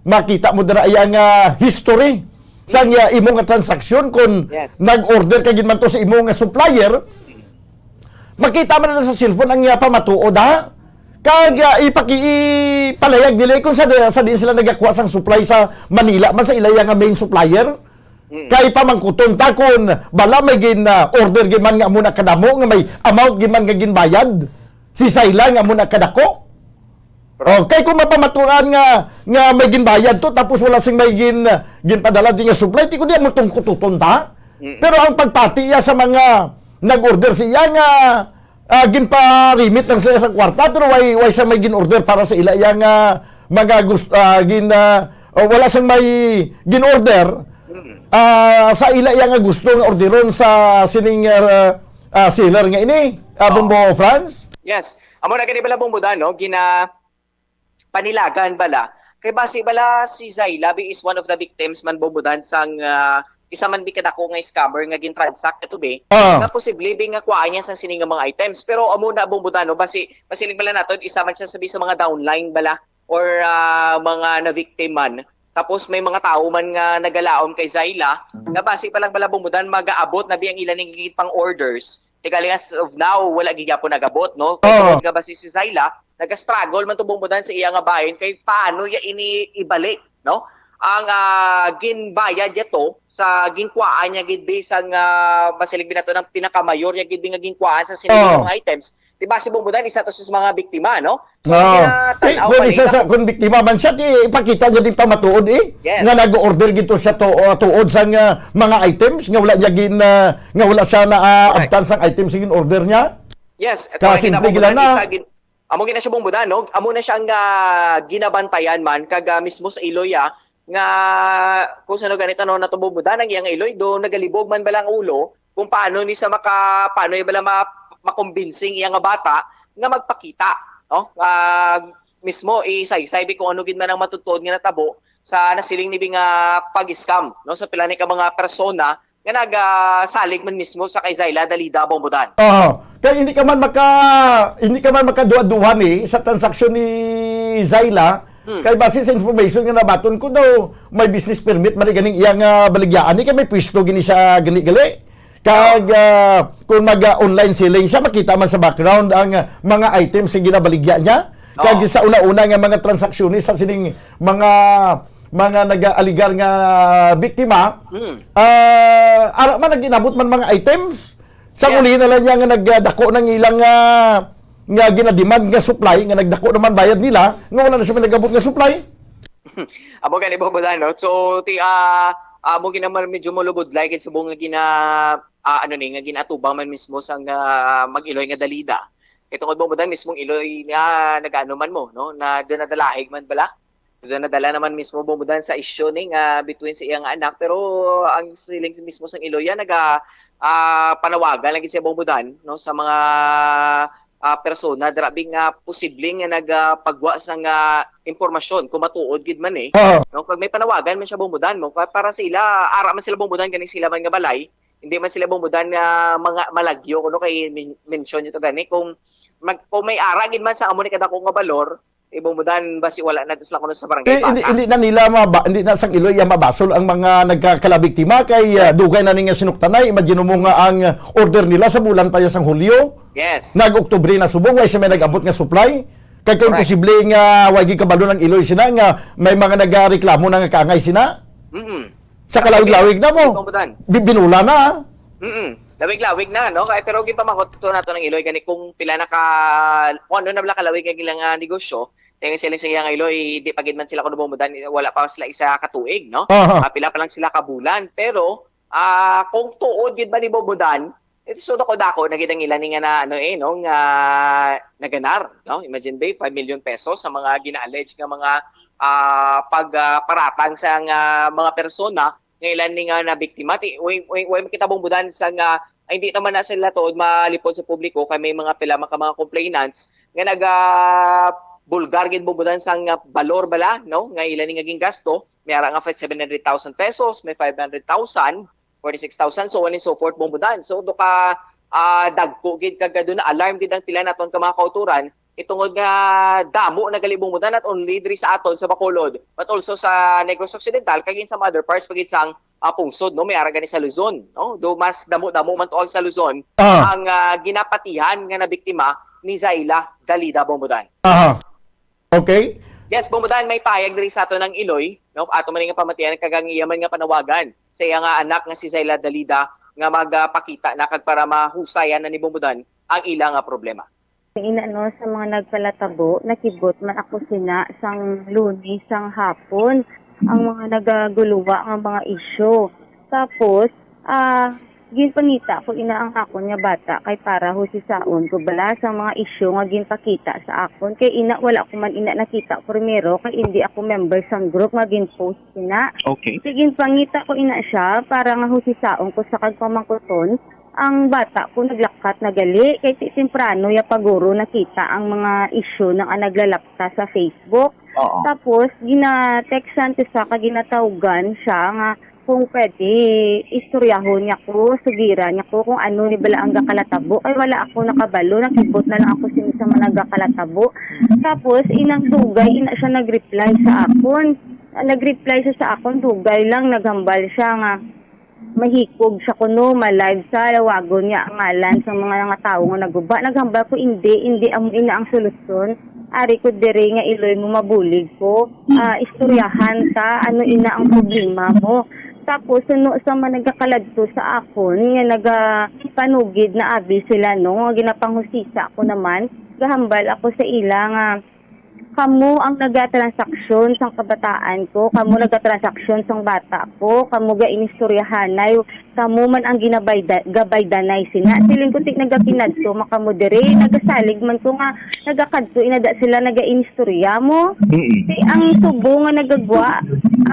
makita mo dira yang history sa imong nga transaksyon kung nag-order ka gid man to sa imong nga supplier makita man na sa cellphone ang pamatuod kag ipalayag nila kung sa din sila nagakuha sang supply sa Manila man sa ilaya nga main supplier kay pamangkuton ta kun bala may order gid man nga muna kadamo nga may amount gid man nga ginbayad si Zayla nga muna kadako. Kay kung mapamaturan nga may ginbayad to tapos wala sing may ginpadala di nga supply ti ko di mo tungkututon ta. Pero ang pagpati sa mga nag-order siya nga ginpa-remit lang sila sa kwarta pero why siya may gin-order para sa ila yang mga gusto wala siyang may gin-order sa ila yang gusto nga orderon sa sining seller nga ini Bombo France. Yes. Amo na gani bala bumbudan no panilagan bala kay basi bala si Zayla is one of the victims man bumbudan sang isa man bi kadako nga scammer nga gintransact ito nga posible nga kuhaan niya sa sining nga mga items pero amo na bumbudan no basi bala naton isa man siya sabi sa mga downline bala or mga na victim man tapos may mga tao man nga nagalaom kay Zayla nga basi pa lang bala bumbudan magaabot na biyang ilan ng pang orders tigali as of now wala gigapon nagabot no kay nga basi si Zayla naga-struggle man to bumbudan sa iya nga bahin kay paano ya ini ibalik no ang ginbayad yato sa ginkwaan niya gid bisang basilig binato ng pinakamayor niya gid nga ginkwaan sa sinilang mga items diba si bumbudan isa to sa mga biktima no kung isa sa kung biktima man siya ipakita niya din pamatuod nga nag-order gito siya tuod sa mga items nga wala niya nga wala siya na abtan sang items sa order niya. Yes, kasi simple gila na amo gina siya bumbudan no amo na siya nga ginabantayan man kag mismo sa Iloya nga kung sano ganito no natubumbudan ang iyang Iloy do nagalibog man balang ulo kung paano ni sa paano bala makombinsing iyang bata nga magpakita no mismo isaysay kung ano gid man ang matutuod nga natabo sa nasiling ni nga pag-scam no sa pila ni ka mga persona nga nagasalig man mismo sa kay Zayla Dalida bumbudan. Kaya hindi ka man makaduwa-duwa sa transaksyon ni Zayla. Kay base sa information nga nabaton ko daw may business permit man ganing iyang baligyaan ni kay may pwesto gini siya gali. Kag kung mag-online selling siya makita man sa background ang mga items nga ginabaligya niya. Kag sa una-una nga mga transaksyon sa sining mga nag-aligar nga biktima ara man naginabot man mga items sa uli na lang niya nga nagdako ng ilang nga ginademand nga supply nga nagdako naman bayad nila nga wala na siya nagabot nga supply. Amo gani bumbudan no so amo ginaman medyo molubod like subong nga nga ginatubang man mismo sang mag-Iloy nga Dalida itong bumbudan mismong Iloy nga nagaano man mo no na nadalahig man bala nadala naman mismo bumbudan sa issue ning between sa iyang anak pero ang siling mismo sang Iloya panawagan lagi siya bumbudan no sa mga persona drabing posibleng nga nagpagwa sang impormasyon kung matuod gid man no pag may panawagan man siya bumbudan mo para sila ara man sila bumbudan ganing sila man nga balay hindi man sila bumbudan nga mga malagyo kuno kay mention nito gani kung may ara gid man sa amo ni kadako nga balor bumbudan basi wala na sila kuno sa barangay hindi na sang Iloy mabasol ang mga nagkakalabiktima kay dugay na ning sinuktanay imagine mo nga ang order nila sa bulan pa sang Hulyo. Yes. Nag-Oktubre na subong way sa may nag-abot nga supply. Kay kung posible nga wagi kabalo ng Iloy sina nga may mga nagareklamo na nga kaangay sina. Sa kalawig-lawig na mo. Binula na. Lawig-lawig na no kay pero gid pa makoto nato ng Iloy gani kung pila na kung ano na bala kalawig ang ilang negosyo Tingin sila siya nga Iloy, hindi pa gid man sila kuno bumudan, wala pa sila isa katuig, no? Pila pa lang sila kabulan. Pero kung tuod gid ba ni bumudan, ito so dako nagidang ilan nga na nga naganar, no? Imagine ba 5 million pesos sa mga gina-allege nga mga pagparatang sa mga persona nga ilan nga na biktima. Way kita bumudan sa nga ay hindi naman na sila tuod malipod sa publiko kay may mga pila mga complainants nga bulgar gid bumudan sang balor bala, no, nga ilan nga ging gasto, may ara nga 700,000 pesos, may 500,000, 46,000, so on and so forth bumudan. So do ka dagko gid kagado na alarm gid ang pila naton ka mga kauturan itungod nga damo nagali bumudan not only diri sa aton sa Bacolod but also sa Negros Occidental kag sa other parts pagit sang pungsod, no, may ara gani sa Luzon, no, do mas damo man tuol sa Luzon ang ginapatihan nga na biktima ni Zayla Dalida bumudan. Okay? Yes, bumudan may payag diri sa ato ng Iloy, no, ato man nga pamatian kagang iyaman nga panawagan sa iya nga anak nga si Zayla Dalida nga magpakita na kag para mahusayan na ni bumudan ang ilang problema. Inano sa mga nagpalatabo, nakibot man ako sina sang Lunes sang hapon ang mga nagaguluwa ang mga isyu. Tapos ginpangita ko ina ang akon nga bata kay para husisaon ko bala sa mga isyu nga ginpakita sa akon kay ina wala ko man ina nakita primero kay hindi ako member sang group nga ginpost sina. Okay. Sige ginpangita ko ina siya para nga husisaon ko sa kagpamangkuton ang bata ko naglakat na gali kay temprano ya paguro nakita ang mga isyu nang naglalapta sa Facebook. Tapos gina-textan ko sa kaginatawgan siya nga kung pwede istoryahon niya ko, sugiran niya ko kung ano ni bala ang gakalatabo. Ay wala ako nakabalo, nakibot na lang ako sa mga nagakalatabo. Tapos inang dugay, ina siya nag-reply sa akon. Nag-reply siya sa akon, dugay lang, naghambal siya nga mahikog siya kuno ma-live sa lawagon niya ang ngalan sa mga tao nga naguba. Naghambal ko hindi amo ina ang solusyon. Ari ko dire nga Iloy mo mabulig ko. Istoryahan ta ano ina ang problema mo. Tapos suno sa mga nagakaladto sa akon nga nagapanugid na abi sila no, nga ginapanghusisa ako naman. Gahambal ako sa ila nga kamo ang nagatransaksyon sang kabataan ko, kamo nagatransaksyon sang bata ko, kamo ga inistoryahanay, kamo man ang gabaydanay sina. Siling ko tik nagakinadto makamo diri, nagasalig man ko nga nagakadto inada sila nagainistorya mo. Ang subo nga nagagwa,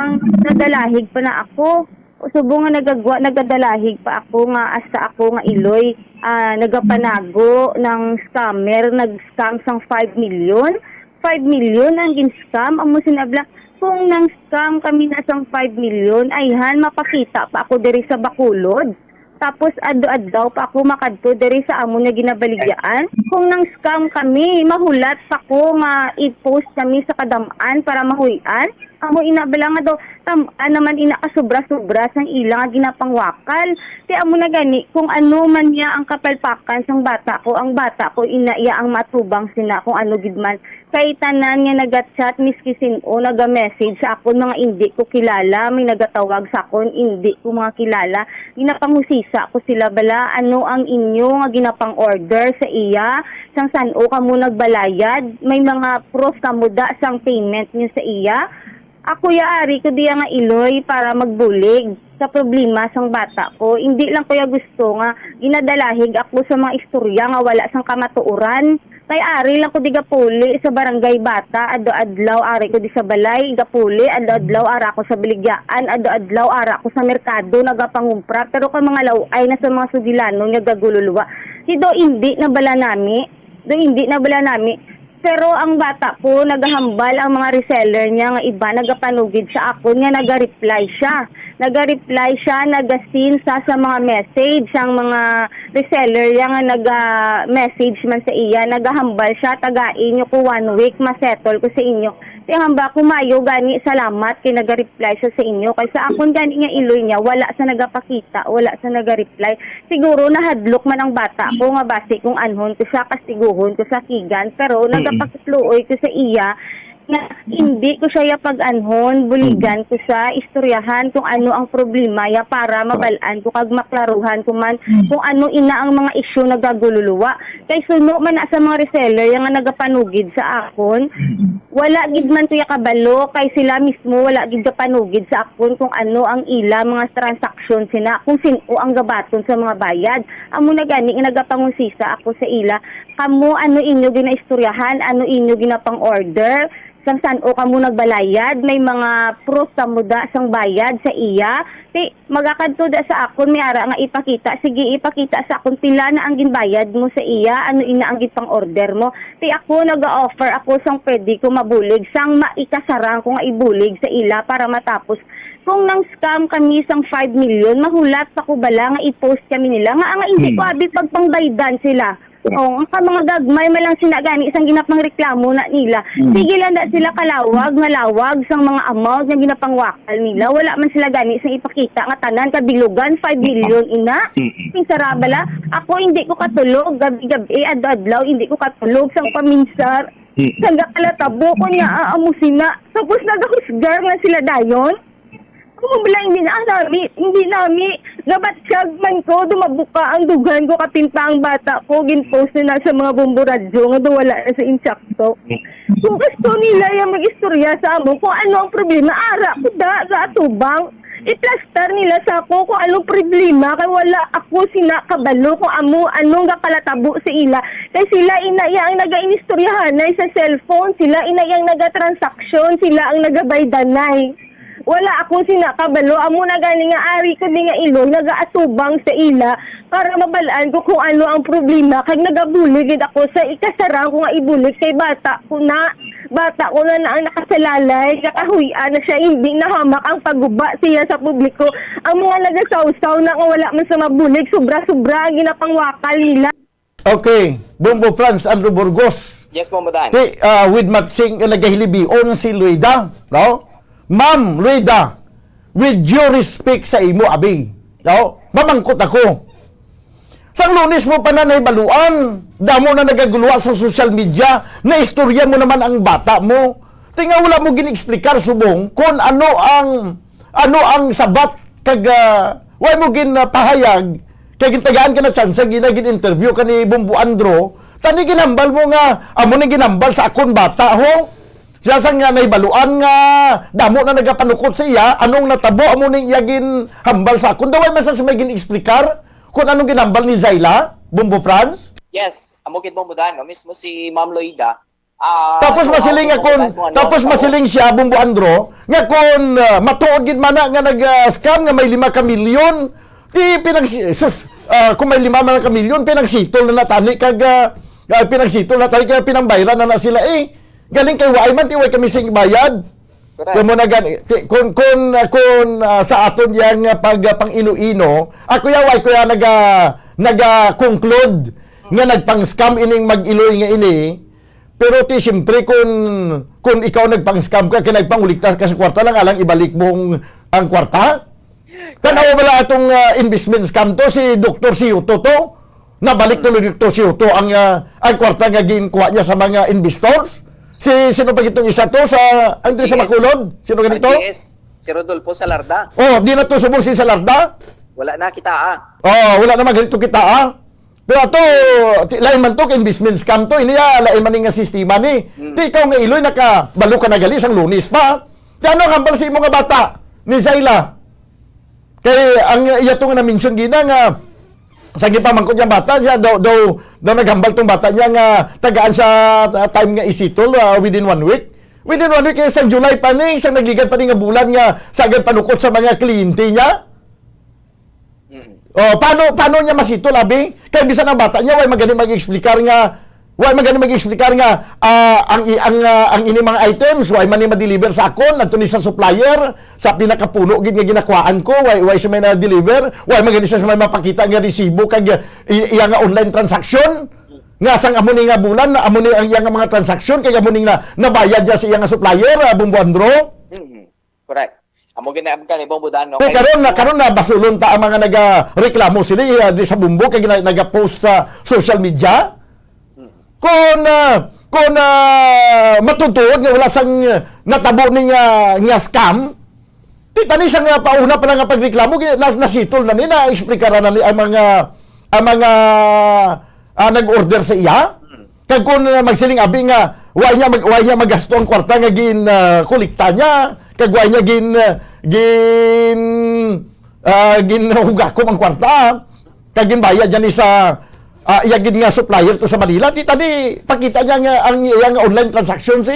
ang nadalahig pa na ako. Subo nga nagagwa, nagadalahig pa ako nga asa ako nga Iloy, nagapanago ng scammer, nag-scam sang 5 million. 5 million ang gin-scam. Amo sinabla, kung nang-scam kami na sang 5 million, ayhan, mapakita pa ako diri sa Bacolod. Tapos ado-adaw pa ako makadto diri sa amo na ginabaligyan. Kung nang-scam kami, mahulat pa ko ma-i-post kami sa kadamaan para mahuyan. Amo inabala nga daw, naman ina kasubra-subra sang ilang nga ginapangwakal. Kaya amo na gani, kung ano man niya ang kapalpakan sang bata ko, ang bata ko inaiya ang matubang sina kung ano gidman. Kay tanan nga nagat-chat miski sino naga-message sa akon mga hindi ko kilala, may nagatawag sa akon hindi ko mga kilala. Ginapanghusisa ko sila bala ano ang inyo nga ginapang-order sa iya, sang sano kamo nagbalayad, may mga proof kamo da sang payment niyo sa iya. Ako yaari ko diya nga Iloy para magbulig sa problema sang bata ko. Hindi lang kuya gusto nga ginadalahig ako sa mga istorya nga wala sang kamatuoran. Kay ari lang ko di gapuli sa barangay bata, ado-adlaw ari ko di sa balay, gapuli, ado-adlaw ara ko sa biligyaan, ado-adlaw ara ko sa merkado nagapangumpra. Pero kay mga laway na sa mga sugilano nga gagululuwa. Do hindi na bala nami. Pero ang bata po, naghahambal ang mga reseller niya nga iba, nagapanugid sa ako nga naga-reply siya. Nagasin sa mga message, ang mga reseller niya nga naga-message man sa iya, nagahambal siya, tagain nyo ko 1 week, masettle ko sa inyo. Kaya hamba ko mayo, gani, salamat, kay naga-reply siya sa inyo. Kaysa akon gani nga Iloy niya, wala sa nagapakita, wala sa naga-reply. Siguro nahadlok man ang bata ko nga base kung anhon ko siya, kastiguhon ko sa kigan, pero nagapakitluoy ko sa iya, na hindi ko siya pag-anhon, buligan ko siya, istoryahan kung ano ang problema ya para mabalaan ko kag maklaruhan ko man kung ano ina ang mga isyu nagagululuwa. Kay suno man na sa mga reseller yung nga nagapanugid sa akon, wala gid man tuya kabalo kay sila mismo wala gid kapanugid sa akon kung ano ang ila mga transaksyon sina kung sino ang gabaton sa mga bayad. Amo na gani nagapangusisa ako sa ila, kamo ano inyo ginaistoryahan, ano inyo ginapang order, sang saan o kamo nagbalayad, may mga proof kamo da sang bayad sa iya. Kay magakadto da sa akon may ara nga ipakita, sige ipakita sa akon pila na ang ginbayad mo sa iya, ano ina ang gitang order mo. Kay ako naga-offer ako sang pwede ko mabulig, sang maikasarang ko nga ibulig sa ila para matapos. Kung nang scam kami sang 5 million, mahulat pa ko bala nga i-post kami nila nga nga hindi ko abi pagpangbaydan sila. O, ang mga gagmay malang sinagani isang ginapang reklamo na nila. Sige lang na sila kalawag, nga lawag sang mga amount nga ginapangwakal nila. Wala man sila gani isang ipakita nga tanan kabilugan 5 million ina. Pinsarabala, ako hindi ko katulog gabi-gabi adlaw hindi ko katulog sang paminsar. Sang kalatabo ko niya aamusina. Tapos nagahusgar nga sila dayon. Kung bala hindi nami, nabatsyag man ko, dumabuka ang dugan ko, kapinta ang bata ko, ginpost na sa mga bumburadyo, nga wala na sa insakto. Kung gusto nila yung mag-istorya sa amo, kung ano ang problema, ara ko da, sa atubang, i-plaster nila sa ako kung anong problema, kaya wala ako sinakabalo kung anong kalatabo sa ila. Kaya sila inayang naga-inistoryahan na sa cellphone, sila inayang naga-transaksyon, sila ang nagabaydanay. Wala akong sinakabalo, amo na gani nga ari ko di nga ilong nagaatubang sa ila para mabalaan ko kung ano ang problema. Kag nagabulig ako sa ikasarang ko nga ibulig kay bata ko na ang nakasalalay, kakahuyan na siya, hindi nahamak ang pagguba siya sa publiko. Ang mga nagasawsaw na nga wala man sa mabulig, sobra-sobra ang ginapangwakal nila. Okay, Bombo Franz Andrew Burgos. Yes, Bombodan. With matching nagahilibi on si Luida, no? Ma'am Luida, with due respect sa imo abi, no? Mamangkot ako. Sang Lunes mo pa na naibaluan, damo na nagaguluwa sa social media, na istorya mo naman ang bata mo. Tinga wala mo gini-explikar subong kung ano ang sabat kag why mo ginapahayag kay gintagaan ka na chance ginagin interview ka ni Bombo Andro, tani ginambal mo nga amo ni ginambal sa akon bata ho. Siya sang nga naibaluan nga damo na nagapanukot sa iya, anong natabo amo ning iyagin hambal sa akon. Daway man sa may gin-explikar kung anong ginambal ni Zayla, Bombo Franz? Yes, amukit Bombodan, no? Mismo si Ma'am Loida. Tapos masiling siya, Bombo Andro, nga kung matuod gid man nga nag-scam nga may 5 ka milyon, di kung may 5 man ka milyon, pinagsitol na natani kag pinangbayran na sila galing kay waay man tiway kami sing bayad. Kung mo na kung sa aton yang pang Iloilo, ako yaway ko ya naga-conclude nga nagpang-scam ining mag-Iloy nga ini. Pero siyempre kung ikaw nagpang-scam ka, nagpanguligtas ka sa kwarta lang, alang ibalik mo ang kwarta. Tanaw wala atong investment scam to, si Dr. Siuto to. Nabalik to ni Dr. Siuto ang kwarta nga ginkuha niya sa mga investors. Sino pa itong isa to sa Bacolod? Sino ganito? RGS, si Rodolfo Salarda. Di na to subong si Salarda? Wala na kita wala na ganito kita Pero ato, lain man to, investment scam to, iniya, lain man nga sistema ni. Di ikaw nga Iloy, nakabalo ka na galis ang Lunes pa. Di ano ang hambal sa imo nga bata ni Zayla? Kaya ang iya to nga na-mention gina nga, sa gipamangkot niya bata niya, daw naghambal tong bata niya nga tagaan sa time nga isitol within 1 week. Within 1 week, isang July pa ni, isang nagligan pa ni nga bulan nga sagad panukot sa mga kliyente niya. Paano niya masitol, abi? Kaya bisan ang bata niya, way magaling mag-explicar nga, ang ini mga items, way man ni ma-deliver sa akon, adto ni sa supplier, sa pinakapuno gid nga ginakuhaan ko, way sa may na-deliver, way magaling sa may mapakita nga resibo kag iya nga online transaction. Nga sang amo ni nga bulan, amo ni ang iya nga mga transaction kay amo ni nga nabayad niya sa iya nga supplier, Bombo Andro. Correct. Amo ginabot ka ni Bombodan, no? Karon na basulon ta ang mga nagareklamo sila di sa Bumbo kay naga-post sa social media. Kung kung matutuod nga wala sang natabo ning nga scam, di tani sang pauna pa lang nga pagreklamo nasitol na ni na explicaran na ni ang mga nag-order sa iya. Kag kung magsiling abi nga wa niya magasto ang kwarta nga kolekta niya, kag wa niya ginhugakom ang kwarta, kag ginbayad niya ni sa iyagin nga supplier to sa Manila, di tani pakita niya nga ang iyang online transactions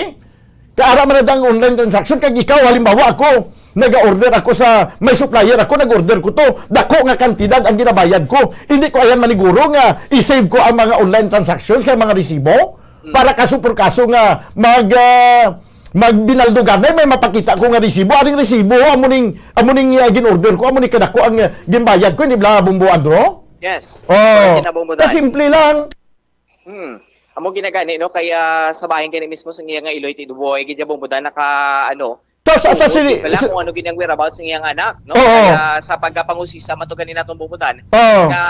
kaara man na ang online transaction, kag ikaw halimbawa ako nag-order ako sa may supplier ako, nag-order ko to, dako nga kantidad ang ginabayad ko, hindi ko ayan maniguro nga i-save ko ang mga online transactions kay mga resibo para kaso por kaso nga magbinaldugan na may mapakita ko nga resibo, aring resibo amuning ginorder ko, amuning kadako ang ginbayad ko, hindi bla Bombo Andro. Yes. Oh, Kinabumbudaan. simple lang. Amo ginagani no kaya sa bahin kani mismo sa nga Iloy Tiduboy gidya bombudan naka Sa sini wala kung ano ginang whereabouts ng iyang anak no Oo. kaya sa pagpangusisa matugan ni naton bombudan Oo. na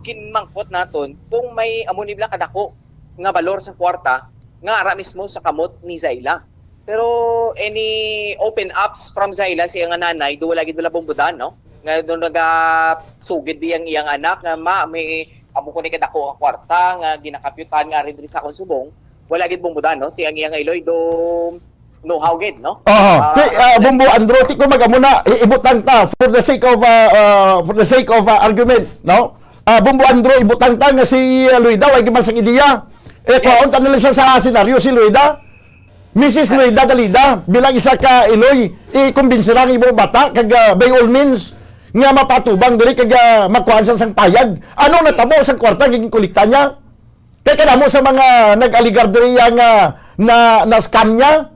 kinmangkot naton kung may amo ni bla kadako nga balor sa kwarta nga ara mismo sa kamot ni Zayla. Pero any open ups from Zayla siya nga nanay do wala gid wala bombudan no nga doon sugid biyang iyang anak nga may amo ko ni kadako ang kwarta nga ginakapyutan nga rin diri sa akong subong wala gid bombudan no ti ang iyang Iloy do know-how gid no. Bombo Andro, ti ko magamuna ibutang ta for the sake of argument, no? Bombo Andro ibutang ta nga si Luida way giman sang ideya. Kaon ta nila siya sa senaryo si Luida. Mrs. Luida Dalida bilang isa ka Iloy, i-convince lang imo bata kag by all means nga mapatubang diri kag makuhaan sa sang payag. Ano natabo sa kwarta giging kolekta niya? Kay kadamo sa mga nag-aligar diri nga na scam niya.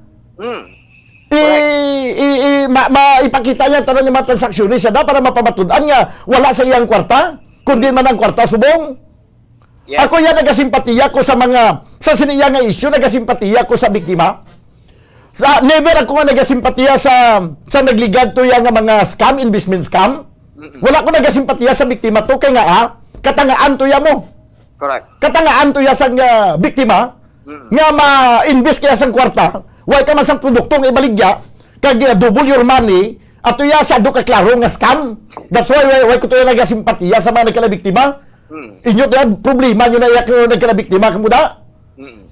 Ipakita niya tanan yung mga transaksyonis siya para mapamatudan nga wala sa iyang kwarta, kundi man ang kwarta subong. Yes. Ako yan nagasimpatiya ko sa siniya nga issue, nagasimpatiya ko sa biktima. Never ako nga nagasimpatiya sa nagligad to yang mga scam, investment scam. Wala ko nagasimpatiya sa biktima to kay nga katangaan to ya mo. Correct. Katangaan to ya sang biktima nga ma-invest kaya sang kwarta. Why ka man sang produkto nga ibaligya kag double your money ato ya sa do ka klaro nga scam. That's why ko to nagasimpatiya sa mga nagkalabiktima. Inyo ta problema nyo na yak nagkalabiktima kamuda.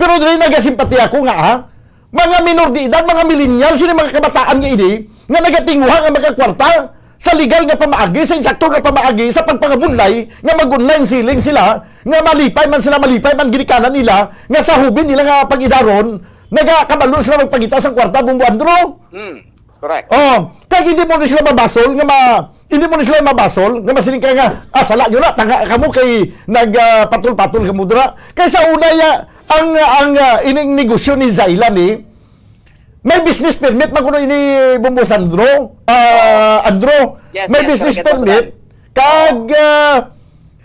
Pero dili nagasimpatiya ko nga mga minor de edad, mga millennial, sino mga kabataan nga ini nga nagatinguha nga magkakwarta sa legal nga pamaagi, sa insakto nga pamaagi, sa pagpangabunlay nga mag-online selling sila, nga malipay man ginikanan nila, nga sa hubin nila nga pag-idaron, nagakabalo sila magpagita sa kwarta, Bombo Andro. Correct. Kaya hindi mo na sila mabasol, nga masiling kaya nga, sala nyo na, tanga ka mo kay nagpatol-patol ka mo dira. Kaya sa una ang ining negosyo ni Zayla may business permit man kuno ini Bombo Sandro. Andro, Yes, may yes, business correct, permit kag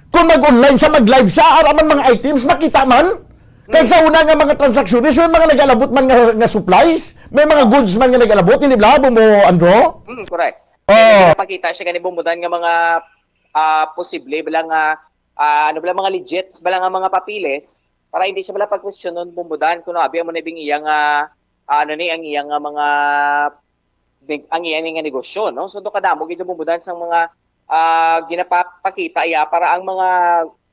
kung mag-online siya, mag-live siya, araman mga items makita man. Kaya sa una nga mga transactionist, may mga nag-alabot man nga supplies, may mga goods man nga nag-alabot, hindi ba, Bombo Andro? Correct. Pakita siya gani bumudan nga mga posible bilang mga legits bilang nga mga papiles para hindi siya bala pag-question nun bumudan kuno abi mo na bing iyang ang iyang mga ang iyang nga negosyo no so do kadamo gid bumudan sang mga ginapakita iya para ang mga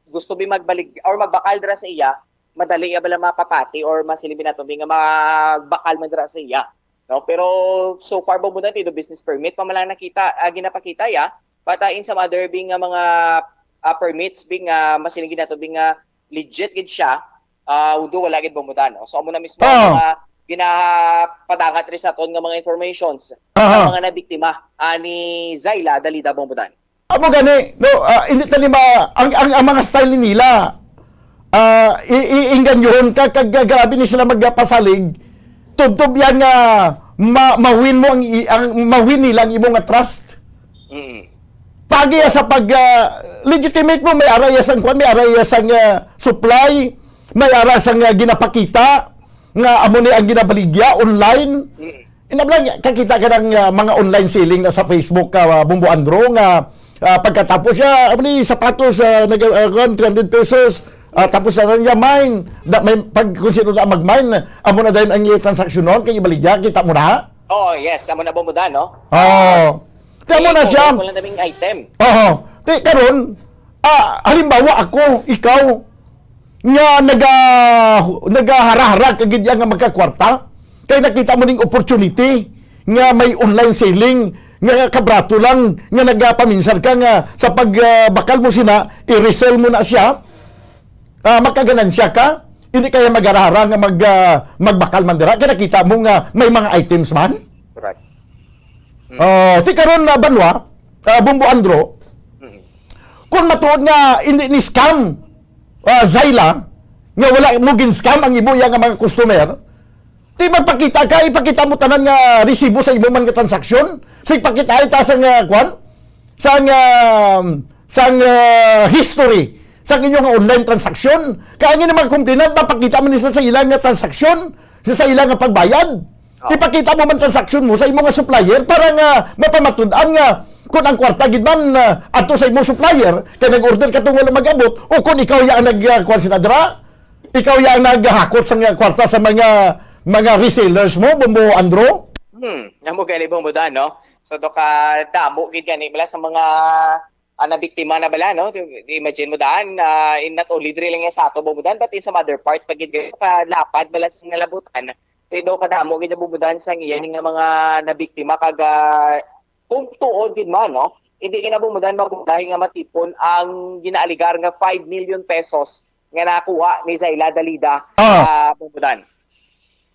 gusto bi magbalig or magbakal dira sa iya madali iya bala mapapati or masilbi nato nga magbakal man dira sa iya. No, pero so far bumudan ito business permit pamalang nakita ginapakita ya but in some other being mga permits being masiling ginato being legit gid siya udo wala gid bumudan no? So amo na mismo mga ginapadangat rin sa aton nga mga informations sa mga nabiktima ni Zayla Dalida bumudan. Amo gani no hindi tani ang mga style nila iinganyon ka kag grabe ni sila magpasalig tubtob yan nga mawin mo mawin nila ang imong trust. Pagi sa pag legitimate mo may araya sang may araya sang supply, may araya sang ginapakita nga amo ni ang ginabaligya online. Inablang kakita ka ng mga online selling na sa Facebook ka Bombo Andro nga pagkatapos siya amo ni sapatos 300 pesos Tapos sa niya mine, may pag kung sino na mag-mine, amo na dayon ang transaksyonon kay ibaligya, kita mo na. Oh, yes, amo na bumudan, no? Tiyan mo na siya. Wala naming item. Ti karon, halimbawa ako, ikaw, nga nagahara-hara kagid nga magkakwarta, kay nakita mo ning opportunity nga may online selling, nga kabrato lang, nga nagapaminsan ka nga sa pagbakal mo sina, i-resell mo na siya, magkaganansya ka, hindi kaya mag-arara nga magbakal man dira, kaya nakita mo nga may mga items man. Correct. Ti karon na banwa, Bumbo Andro, kung matuod nga hindi ni scam Zayla, nga wala mo gin-scam ang ibuya nga mga customer, ti magpakita ka, ipakita mo tanan nga resibo sa imo man nga transaksyon, sa ipakita ita sang history sa inyong online transaksyon. Kaya nga naman kumpinan, mapakita mo nisa sa ilang nga transaksyon, sa ilang nga pagbayad. Ipakita mo man transaksyon mo sa imo nga supplier para nga mapamatud-an nga kung ang kwarta gid man ato sa imong supplier kay nag-order ka tungod mag-abot o kung ikaw ya ang nagkuan sinadra, ikaw ya ang naghakot sa kwarta sa mga resellers mo, Bumbo Andro. Namo gani bumudan, no? So do ka damo gid gani bala sa mga na biktima na bala, no? Imagine mo daan, in not only drilling sa ato bumudan but in some other parts pag gid ka lapad bala sa ngalabutan. Do ka damo gid bumudan sa iyan nga mga nabiktima kag kung tuod gid man, no? Hindi kinabumudan magbudahi nga matipon ang ginaaligar nga 5 million pesos nga nakuha ni Zayla Dalida bumudan.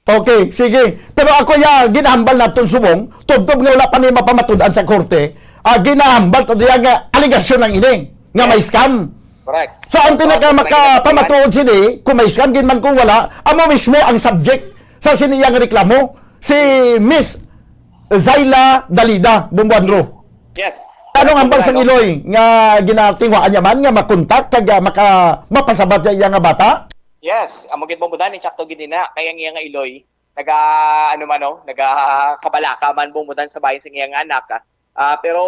Okay, sige. Pero ako ginahambal naton subong, tubtob nga wala pa ni mapamatud-an sa korte, ginahambal ta diya nga aligasyon ng ini nga may scam. Correct. So ang pinaka makapamatuod sini, kung may scam gin man kung wala, amo mismo ang subject sa siniyang reklamo, si Miss Zayla Dalida, Bumbo Andro. Yes. Anong ambal sa Iloy nga ginatingwaan niya man nga makontak kag mapasabat niya nga bata? Yes, amo gid bumudan ni Chakto gid na kaya nga Iloy nagakabalaka man bumudan sa bayan sa iyang anak. Pero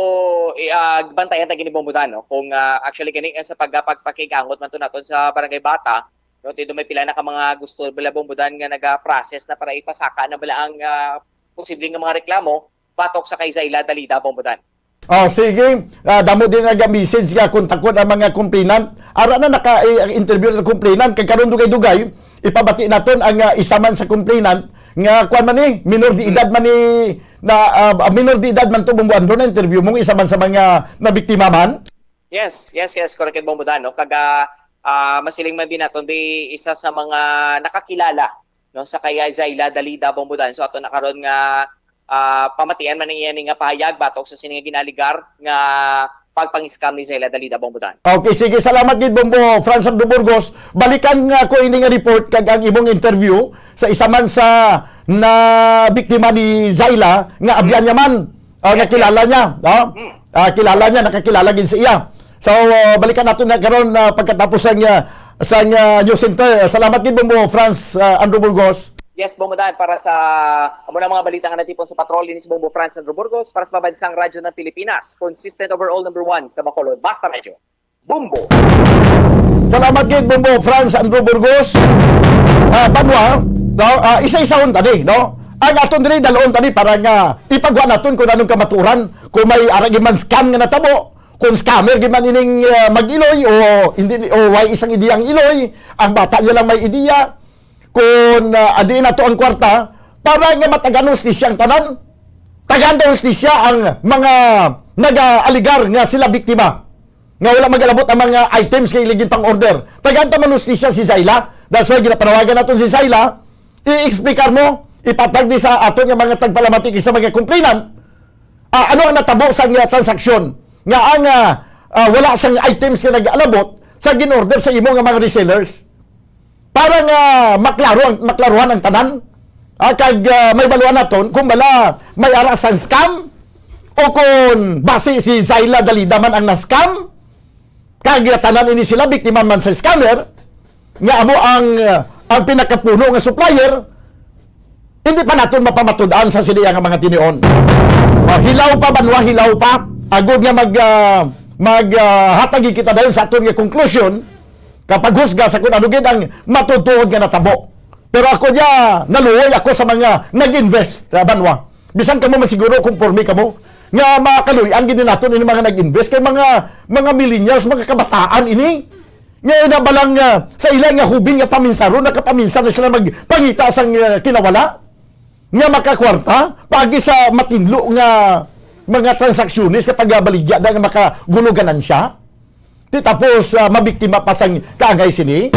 bantayan ta gini bumudan, no? Kung actually gani sa pagpakigangot man to naton sa barangay bata, no, tido may pila na ka mga gusto bala bumudan nga naga-process na para ipasaka na bala ang posibleng nga mga reklamo patok sa kay Zayla Dalida bumudan. Sige. Damo din nag-message nga kontakon ang mga complainant. Ara na naka-interview na complainant kay karon dugay-dugay ipabati naton ang isa man sa complainant nga kuan man ni minor di edad man ni minor di edad man to Bumbo Andro na interview mong isa man sa mga nabiktima man. Yes, correct bumudan, no? Kaga masiling man din naton di isa sa mga nakakilala, no, sa kay Zayla Dalida bumudan. So ato na karon nga pamatian man niya nga pahayag batok sa sining ginaligar nga pagpang-scam ni Zayla Dalida bumudan. Okay, sige, salamat gid Bumbo Franz Andro Burgos. Balikan nga ko ini nga report kag ang imong interview sa isa man sa na biktima ni Zayla nga abyan niya man nakilala niya, kilala niya, nakakilala gid sa iya. So balikan naton na karon pagkatapos sa news center. Salamat gid Bumbo Franz Andro Burgos. Yes, bumudan para sa mga balita nga natipon sa patrolin ni Bumbo Franz Andro Burgos para sa Pambansang Radyo ng Pilipinas. Consistent overall number 1 sa Bacolod. Basta Radyo. Bumbo! Salamat gid Bumbo Franz Andro Burgos. Banwa, isa-isahon tani, no? Ang aton diri dalon tani para nga ipagwa naton kung anong kamaturan, kung may aragi man scam nga natabo, kung scammer gid man ining mag-iloy o hindi o way isang ideyang iloy, ang bata niya lang may ideya. Kung adiin na to ang kwarta, para nga matagan hustisya ang tanan, tagaan daw hustisya ang mga nag-aligar nga sila biktima. Nga wala mag-alabot ang mga items kay iligin pang order. Tagaan taman hustisya si Zayla. That's why ginapanawagan natin si Zayla, i-explicar mo, ipatag di sa aton nga mga tagpalamati sa mga complainant, ano ang natabo sa nga transaksyon. Nga ang wala sang items nga nag-alabot sa gin-order sa imo nga mga resellers. Para nga maklaruhan ang tanan, kag may baluan naton kung bala may aras ang scam o kung base si Zayla Dalida man ang na-scam, kag tanan ini sila biktima man sa scammer, nga amo ang pinakapuno nga supplier, hindi pa naton mapamatud-an sa sila nga mga tinion. Hilaw pa banwa, hilaw pa. Agod nga maghatagi kita dayon sa aton nga conclusion Kapag husga sa kung ano gid ang matutuod nga natabo. Pero ako niya, naluoy ako sa mga nag-invest, banwa. Bisan kamo masiguro conforme kamo nga makaluy ang gini naton ini mga nag-invest kay mga millennials, mga kabataan ini. Ngayon na balang sa ilang nga hubing nga paminsaro, nakapaminsan na sila magpangita sang kinawala nga makakwarta pagi sa matinlo nga mga transaksyones kapag baligya na nga makaguluganan siya. Tapos mabiktima pa sang kaangay sini.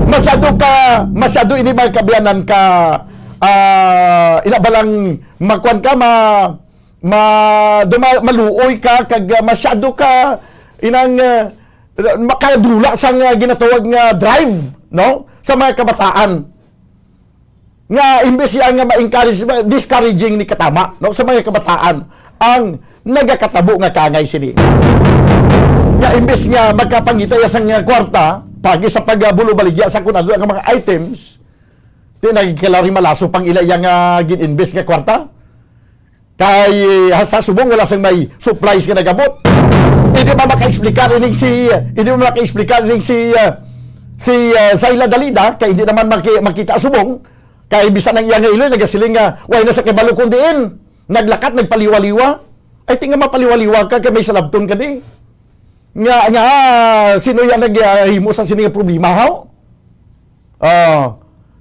Masyado ini mga kabiyanan ka inabalang magkuan ka maluoy ka kag masyado ka inang makadula sang ginatawag nga drive no sa mga kabataan nga imbes yang ma-encourage discouraging ni katama no sa mga kabataan ang nagakatabo nga kaangay sini nga imbes nga magkapangita ya sang kwarta pagi sa pagbulo-baligya sa kunado ang mga items di nagkalari malaso pang ila yang gin-invest nga kwarta kay hasta subong wala sang may supplies nga nagamot. Hindi ba maka-explicar si Zayla Dalida kay hindi naman makita subong kay bisan ang iyang iloy nagasiling nga way na sa kibalo kundiin naglakat nagpaliwaliwa ay tinga mapaliwaliwa ka kay may salabton ka di nga sino yan naghimo sa sini nga problema haw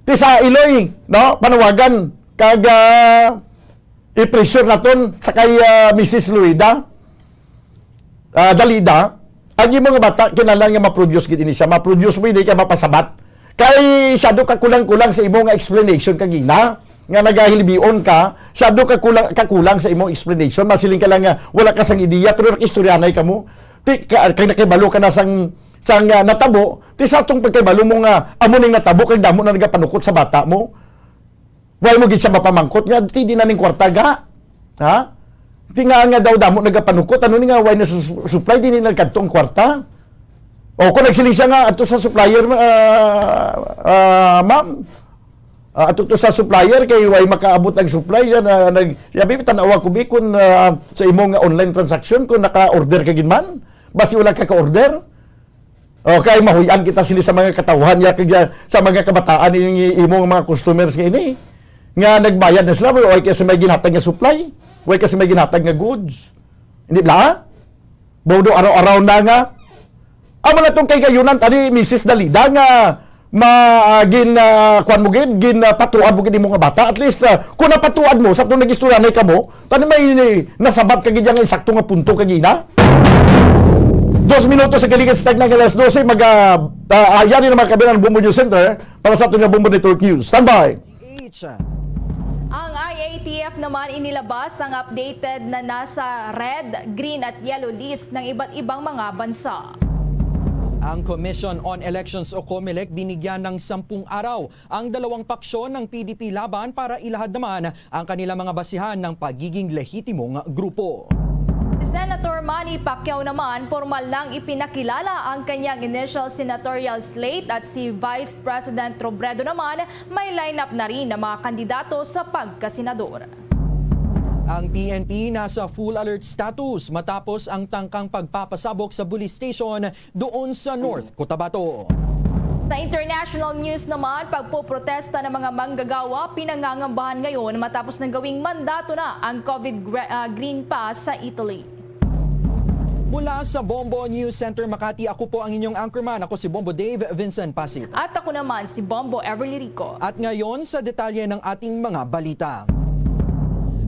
ti sa iloy no panawagan kag i-pressure naton sa kay Mrs. Luida Dalida, ang mga bata kinahanglan nga ma-produce gid ini siya, ma-produce mo hindi ka mapasabat. Kay syado ka kulang-kulang sa imong explanation kagina nga nagahilbion ka, syado ka kulang sa imong explanation, masiling ka lang nga wala ka sang ideya pero nakistoryanay ka mo. Kay nakibalo ka na sang natabo, ti sa atong pagkibalo mo nga amo ning natabo kay damo na nagapanukot sa bata mo. Why mo gid siya mapamangkot nga di na ning kwarta ga. Ha? Tinga nga daw damo nagapanukot ano ni nga why na sa supply din ni nagkadtong kwarta. O kung nagsiling siya nga ato sa supplier ma'am. Ato to sa supplier kay why makaabot ang supply siya na sabi tanawa ko bikon sa imong online transaction kung naka-order ka gid man. Basi wala ka ka-order. Okay, mahuyan kita sila sa mga katawhan ya sa mga kabataan yung imong mga customers nga ini. Nga nagbayad na sila o kasi may ginhatag nga supply. Way kasi may ginhatag nga goods. Hindi ba? Bodo araw-araw na nga. Amo na itong kay kayunan, tani Mrs. Dalida nga gin patuad mo gid mga bata. At least, kung napatuad mo, sa itong nag-istoryanay ka mo, tani may nasabat ka gid nga insakto nga punto kagina. 2 minutos sa kaligan sa tag ng alas 12, ayan din naman kabilang Bombo News Center para sa itong nga Bombo Network News. Standby! Ang IATF naman inilabas ang updated na nasa red, green at yellow list ng iba't ibang mga bansa. Ang Commission on Elections o COMELEC binigyan ng 10 araw ang dalawang paksyon ng PDP laban para ilahad naman ang kanilang mga basihan ng pagiging lehitimong grupo. Senator Manny Pacquiao naman formal nang ipinakilala ang kanyang initial senatorial slate at si Vice President Robredo naman may lineup na rin ng mga kandidato sa pagkasenador. Ang PNP nasa full alert status matapos ang tangkang pagpapasabog sa police station doon sa North Cotabato. Sa international news naman, pagpoprotesta ng mga manggagawa pinangangambahan ngayon matapos ng gawing mandato na ang COVID Green Pass sa Italy. Mula sa Bombo News Center Makati, ako po ang inyong anchorman. Ako si Bombo Dave Vincent Pasit. At ako naman si Bombo Everly Rico. At ngayon sa detalye ng ating mga balita.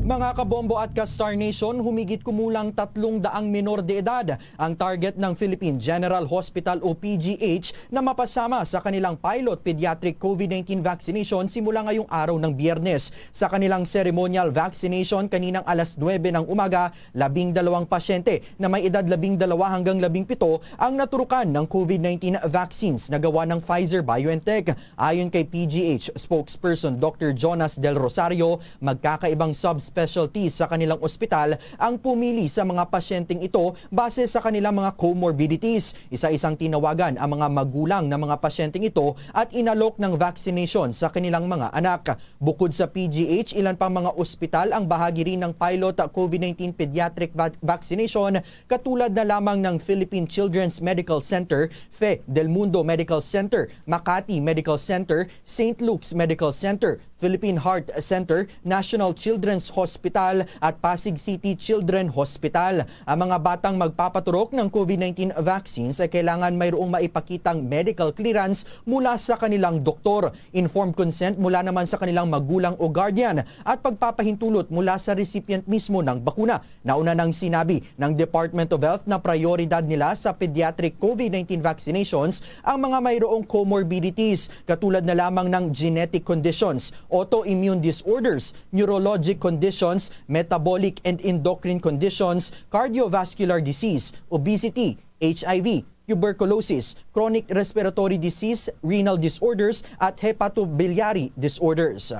Mga kabombo at ka-Star Nation, humigit kumulang 300 menor de edad ang target ng Philippine General Hospital o PGH na mapasama sa kanilang pilot pediatric COVID-19 vaccination simula ngayong araw ng Biyernes. Sa kanilang ceremonial vaccination kaninang alas 9 ng umaga, 12 pasyente na may edad 12 hanggang 17 ang naturukan ng COVID-19 vaccines na gawa ng Pfizer-BioNTech. Ayon kay PGH spokesperson Dr. Jonas Del Rosario, magkakaibang subspecialty specialties sa kanilang ospital ang pumili sa mga pasyenteng ito base sa kanilang mga comorbidities. Isa-isang tinawagan ang mga magulang ng mga pasyenteng ito at inalok ng vaccination sa kanilang mga anak. Bukod sa PGH, ilan pang mga ospital ang bahagi rin ng pilot COVID-19 pediatric vaccination katulad na lamang ng Philippine Children's Medical Center, Fe Del Mundo Medical Center, Makati Medical Center, St. Luke's Medical Center, Philippine Heart Center, National Children's Hospital at Pasig City Children Hospital. Ang mga batang magpapaturok ng COVID-19 vaccines ay kailangan mayroong maipakitang medical clearance mula sa kanilang doktor, informed consent mula naman sa kanilang magulang o guardian at pagpapahintulot mula sa recipient mismo ng bakuna. Nauna nang sinabi ng Department of Health na prioridad nila sa pediatric COVID-19 vaccinations ang mga mayroong comorbidities katulad na lamang ng genetic conditions, autoimmune disorders, neurologic conditions, metabolic and endocrine conditions, cardiovascular disease, obesity, HIV, tuberculosis, chronic respiratory disease, renal disorders at hepatobiliary disorders.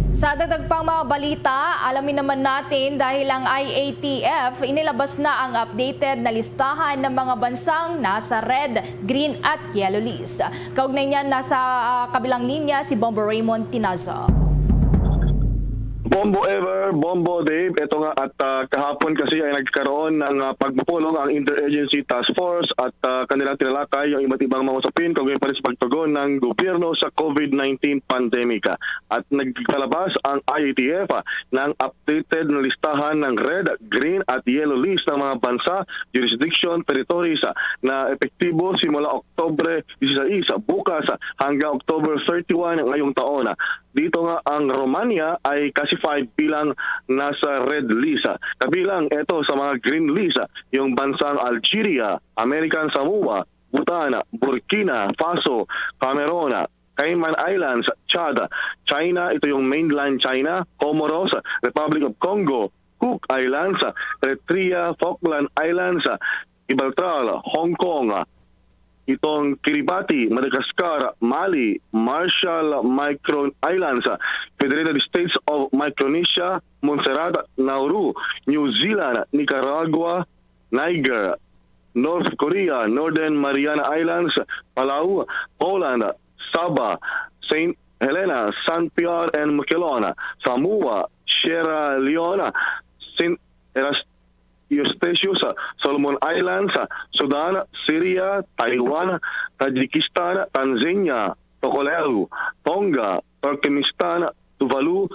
Sa dagdag pang mga balita, alamin naman natin dahil ang IATF inilabas na ang updated na listahan ng mga bansang nasa red, green at yellow list. Kaugnay niyan, nasa kabilang linya si Bombo Raymond Tinazo. Bombo Ever, Bombo Dave, ito nga at kahapon kasi ay nagkaroon ng pagpupulong ang Interagency Task Force at kanilang tinalakay yung iba't ibang mga usapin kaugnay pa rin sa pagtugon ng gobyerno sa COVID-19 pandemic. At nagpalabas ang IATF ng updated na listahan ng red, green at yellow list ng mga bansa, jurisdiction, territories na epektibo simula Oktubre 16 bukas hanggang October 31 ngayong taon. Dito nga ang Romania ay classified bilang nasa red list. Kabilang ito sa mga green list, yung bansang Algeria, American Samoa, Bhutan, Burkina Faso, Cameroon, Cayman Islands, Chad, China, ito yung mainland China, Comoros, Republic of Congo, Cook Islands, Eritrea, Falkland Islands, Gibraltar, Hong Kong, itong Kiribati, Madagascar, Mali, Marshall Micro Islands, Federated States of Micronesia, Montserrat, Nauru, New Zealand, Nicaragua, Niger, North Korea, Northern Mariana Islands, Palau, Poland, Sabah, St. Helena, St. Pierre and Miquelon, Samoa, Sierra Leone, St. Eustatius, Solomon Islands, Sudan, Syria, Taiwan, Tajikistan, Tanzania, Tokelau, Tonga, Turkmenistan, Tuvalu,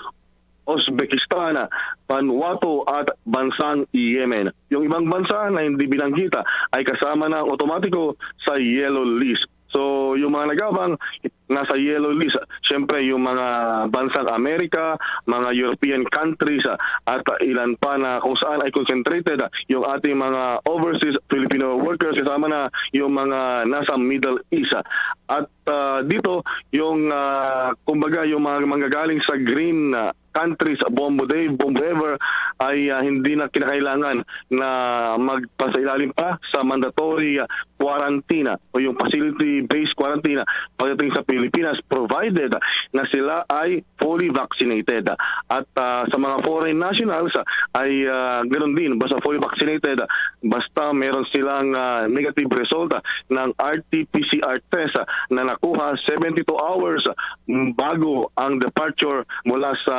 Uzbekistan, Vanuatu at bansang Yemen. Yung ibang bansa na hindi binanggita ay kasama na otomatiko sa yellow list. So, yung mga nagabang nasa yellow list, syempre yung mga bansang Amerika, mga European countries at ilan pa na kung saan ay concentrated yung ating mga overseas Filipino workers, kasama na yung mga nasa Middle East. At dito, yung kumbaga yung mga manggagaling sa green countries, Bombo Dave, Bombo Ever, ay hindi na kinakailangan na magpasailalim pa sa mandatory quarantine o yung facility-based quarantine pagdating sa Pilipinas, provided na sila ay fully vaccinated. At sa mga foreign nationals ay ganoon din, basta fully vaccinated, basta meron silang negative result ng RT-PCR test na nakuha 72 hours bago ang departure mula sa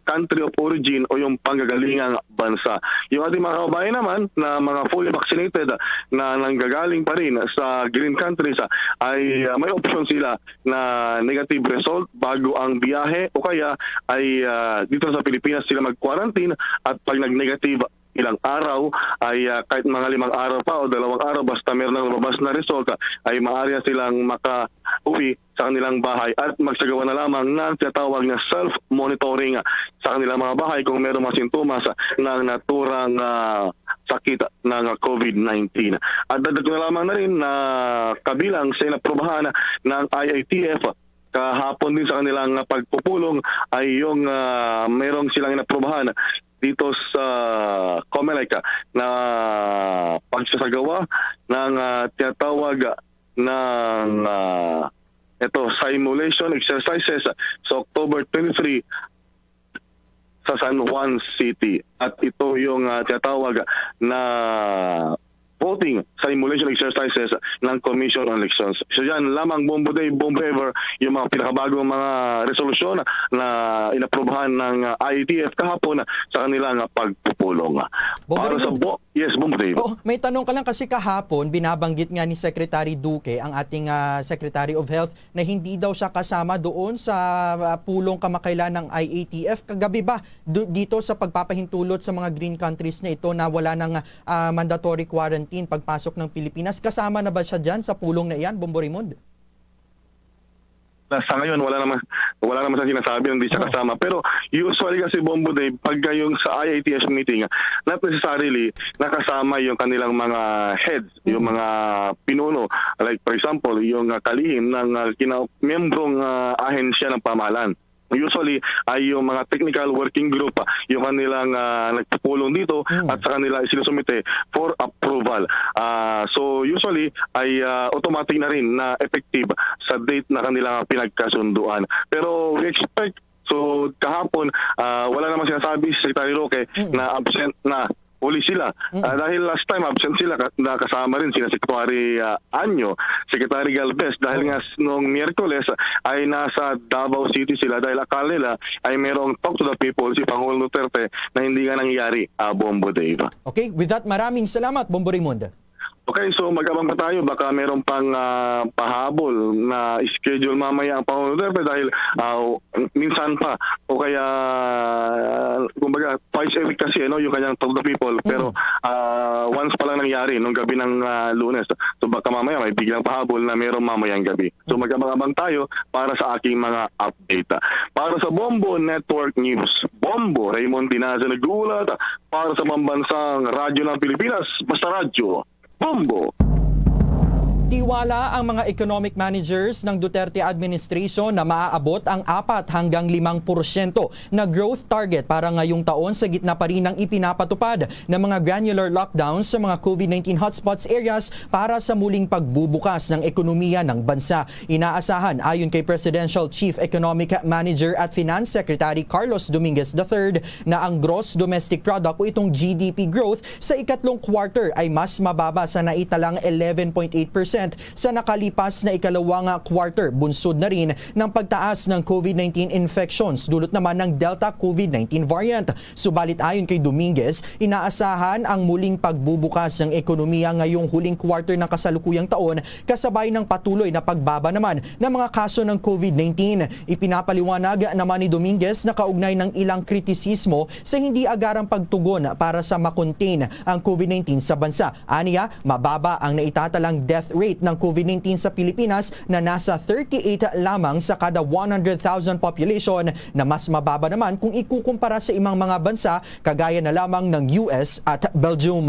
country of origin o yung panggagalingang bansa. Yung ating mga kababayan naman na mga fully vaccinated na nanggagaling pa rin sa green countries ay may option sila na negative result bago ang biyahe o kaya ay dito sa Pilipinas sila mag-quarantine at pag nag-negative ilang araw ay kahit mga 5 araw pa o 2 araw basta meron ng lumabas na result ay maaari silang maka-uwi sa kanilang bahay at magsagawa na lamang ng tinatawag na self-monitoring sa kanilang mga bahay kung meron mga sintomas ng naturang sakit ng COVID-19. At dagdag ko na lamang na rin na kabilang sa inaprubahan ng IATF kahapon din sa kanilang pagpupulong ay yung merong silang inaprubahan dito sa COMELEC na pagsasagawa ng tinatawag ng ito simulation exercises sa October 23 sa San Juan City. At ito yung tinatawag na voting simulation exercises ng Commission on Elections. So yan lamang Bombo Day, Bombo Ever, yung mga pinakabagong mga resolusyon na inaprubahan ng IATF kahapon sa kanilang pagpupulong. Para sa yes, Bombo Day. Oh, may tanong ka lang kasi kahapon binabanggit nga ni Secretary Duque, ang ating Secretary of Health, na hindi daw siya kasama doon sa pulong kamakailan ng IATF. Kagabi ba dito sa pagpapahintulot sa mga green countries na ito na wala ng mandatory quarantine pagpasok ng Pilipinas, kasama na ba siya dyan sa pulong na iyan, Bombo Raymond? Sa ngayon, wala naman sa sinasabi na hindi siya kasama. Pero usually kasi Bombo Day, pag yung sa IATF meeting, not necessarily nakasama yung kanilang mga heads, yung mga pinuno. Like for example, yung kalihim ng membrong ahensya ng pamahalaan. Usually ay yung mga technical working group yung kanilang nagpupulong dito at sa kanila sinusumite for approval. So usually ay automatic na rin na effective sa date na kanilang pinagkasunduan. Pero we expect, so kahapon wala namang sinasabi si Secretary Roque na absent na uli sila. Dahil last time absent sila, nakasama rin sina Secretary Anyo, Secretary Galvez, dahil nga noong Miyerkules ay nasa Davao City sila dahil akala nila ay merong talk to the people si Pangulong Duterte na hindi nga nangyayari, Bombo Dave. Okay, with that, maraming salamat, Bombo Raymond. Okay, so mag-abang pa tayo. Baka meron pang pahabol na schedule mamaya ang Pangulong Duterte dahil minsan pa o kaya kumbaga twice a week kasi yung kanyang talk to the people, pero once pa lang nangyari nung gabi ng Lunes. So baka mamaya may biglang pahabol na meron mamayang gabi. So mag-abang tayo para sa aking mga update. Para sa Bombo Network News, Bombo Raymond Dinaza nag-uulat para sa pambansang radyo ng Pilipinas, basta radyo Bombo. Tiwala ang mga economic managers ng Duterte administration na maaabot ang 4 hanggang 5% na growth target para ngayong taon sa gitna pa rin ng ipinapatupad ng mga granular lockdowns sa mga COVID-19 hotspots areas para sa muling pagbubukas ng ekonomiya ng bansa. Inaasahan ayon kay Presidential Chief Economic Manager at Finance Secretary Carlos Dominguez III na ang gross domestic product o itong GDP growth sa ikatlong quarter ay mas mababa sa naitalang 11.8% sa nakalipas na ikalawang quarter, bunsod na rin ng pagtaas ng COVID-19 infections dulot naman ng Delta COVID-19 variant. Subalit ayon kay Dominguez, inaasahan ang muling pagbubukas ng ekonomiya ngayong huling quarter ng kasalukuyang taon kasabay ng patuloy na pagbaba naman ng mga kaso ng COVID-19. Ipinapaliwanag naman ni Dominguez na kaugnay ng ilang kritisismo sa hindi agarang pagtugon para sa makontain ang COVID-19 sa bansa. Aniya, mababa ang naitatalang death rate ng COVID-19 sa Pilipinas na nasa 38 lamang sa kada 100,000 population, na mas mababa naman kung ikukumpara sa ibang mga bansa kagaya na lamang ng US at Belgium.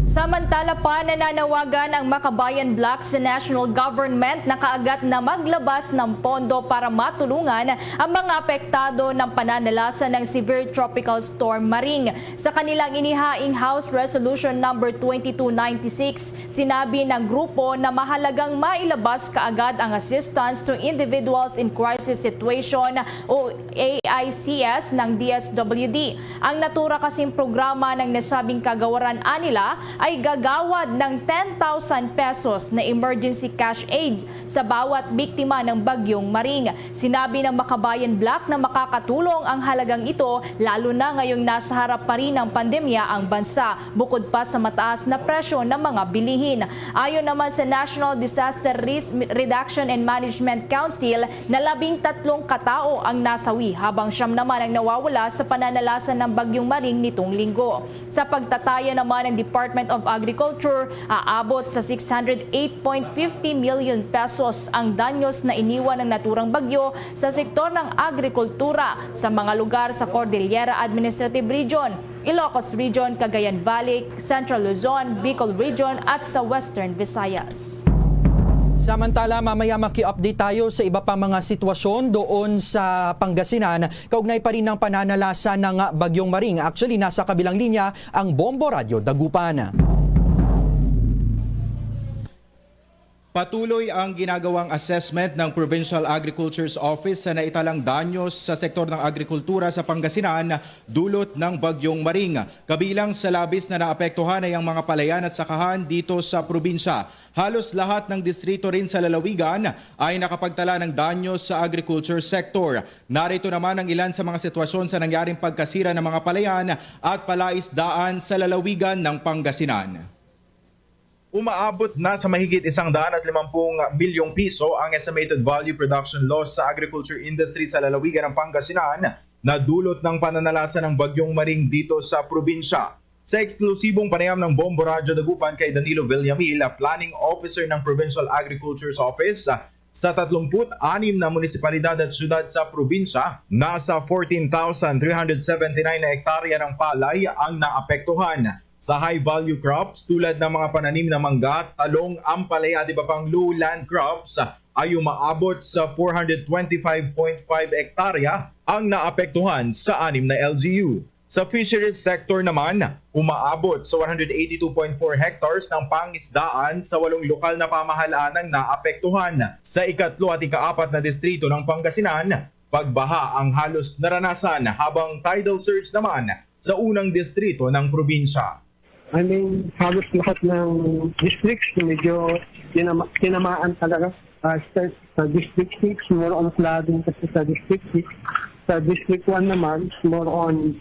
Samantala pa, nananawagan ang Makabayan Bloc sa national government na kaagad na maglabas ng pondo para matulungan ang mga apektado ng pananalasa ng severe tropical storm Maring. Sa kanilang inihaing House Resolution number 2296, sinabi ng grupo na mahalagang mailabas kaagad ang Assistance to Individuals in Crisis Situation o AICS ng DSWD. Ang natura kasing programa ng nasabing kagawaran nila ay gagawad ng 10,000 pesos na emergency cash aid sa bawat biktima ng bagyong Maring. Sinabi ng Makabayan Bloc na makakatulong ang halagang ito lalo na ngayong nasa harap pa rin ng pandemya ang bansa, bukod pa sa mataas na presyo ng mga bilihin. Ayon naman sa National Disaster Risk Reduction and Management Council na 13 katao ang nasawi habang 9 naman ang nawawala sa pananalasa ng bagyong Maring nitong linggo. Sa pagtataya naman ng Department of Agriculture, aabot sa 608.50 million pesos ang danyos na iniwan ng naturang bagyo sa sektor ng agrikultura sa mga lugar sa Cordillera Administrative Region, Ilocos Region, Cagayan Valley, Central Luzon, Bicol Region at sa Western Visayas. Samantala, mamaya maki-update tayo sa iba pang mga sitwasyon doon sa Pangasinan. Kaugnay pa rin ng pananalasa ng Bagyong Maring. Actually, nasa kabilang linya ang Bombo Radio Dagupan. Patuloy ang ginagawang assessment ng Provincial Agriculture's Office sa naitalang danyos sa sektor ng agrikultura sa Pangasinan dulot ng Bagyong Maring. Kabilang sa labis na naapektuhan ay ang mga palayan at sakahan dito sa probinsya. Halos lahat ng distrito rin sa lalawigan ay nakapagtala ng danyos sa agriculture sector. Narito naman ang ilan sa mga sitwasyon sa nangyaring pagkasira ng mga palayan at palaisdaan sa lalawigan ng Pangasinan. Umaabot na sa mahigit 150 milyong piso ang estimated value production loss sa agriculture industry sa lalawigan ng Pangasinan na dulot ng pananalasa ng Bagyong Maring dito sa probinsya. Sa eksklusibong panayam ng Bombo Radyo Dagupan kay Danilo Villamil, Planning Officer ng Provincial Agriculture's Office, sa 36 na munisipalidad at syudad sa probinsya, nasa 14,379 na hektarya ng palay ang naapektuhan. Sa high-value crops tulad ng mga pananim na mangga, talong, ampalaya at iba pang lowland crops ay umaabot sa 425.5 hektarya ang naapektuhan sa 6 na LGU. Sa fisheries sector naman, umaabot sa 182.4 hectares ng pangisdaan sa 8 lokal na pamahalaan ang naapektuhan. Sa ikatlo at ika-4 na distrito ng Pangasinan, pagbaha ang halos naranasan habang tidal surge naman sa unang distrito ng probinsya. I mean, halos lahat ng districts medyo tinamaan talaga. Sa District 6, more on flooding kasi sa District 6. Sa District 1 naman, it's more on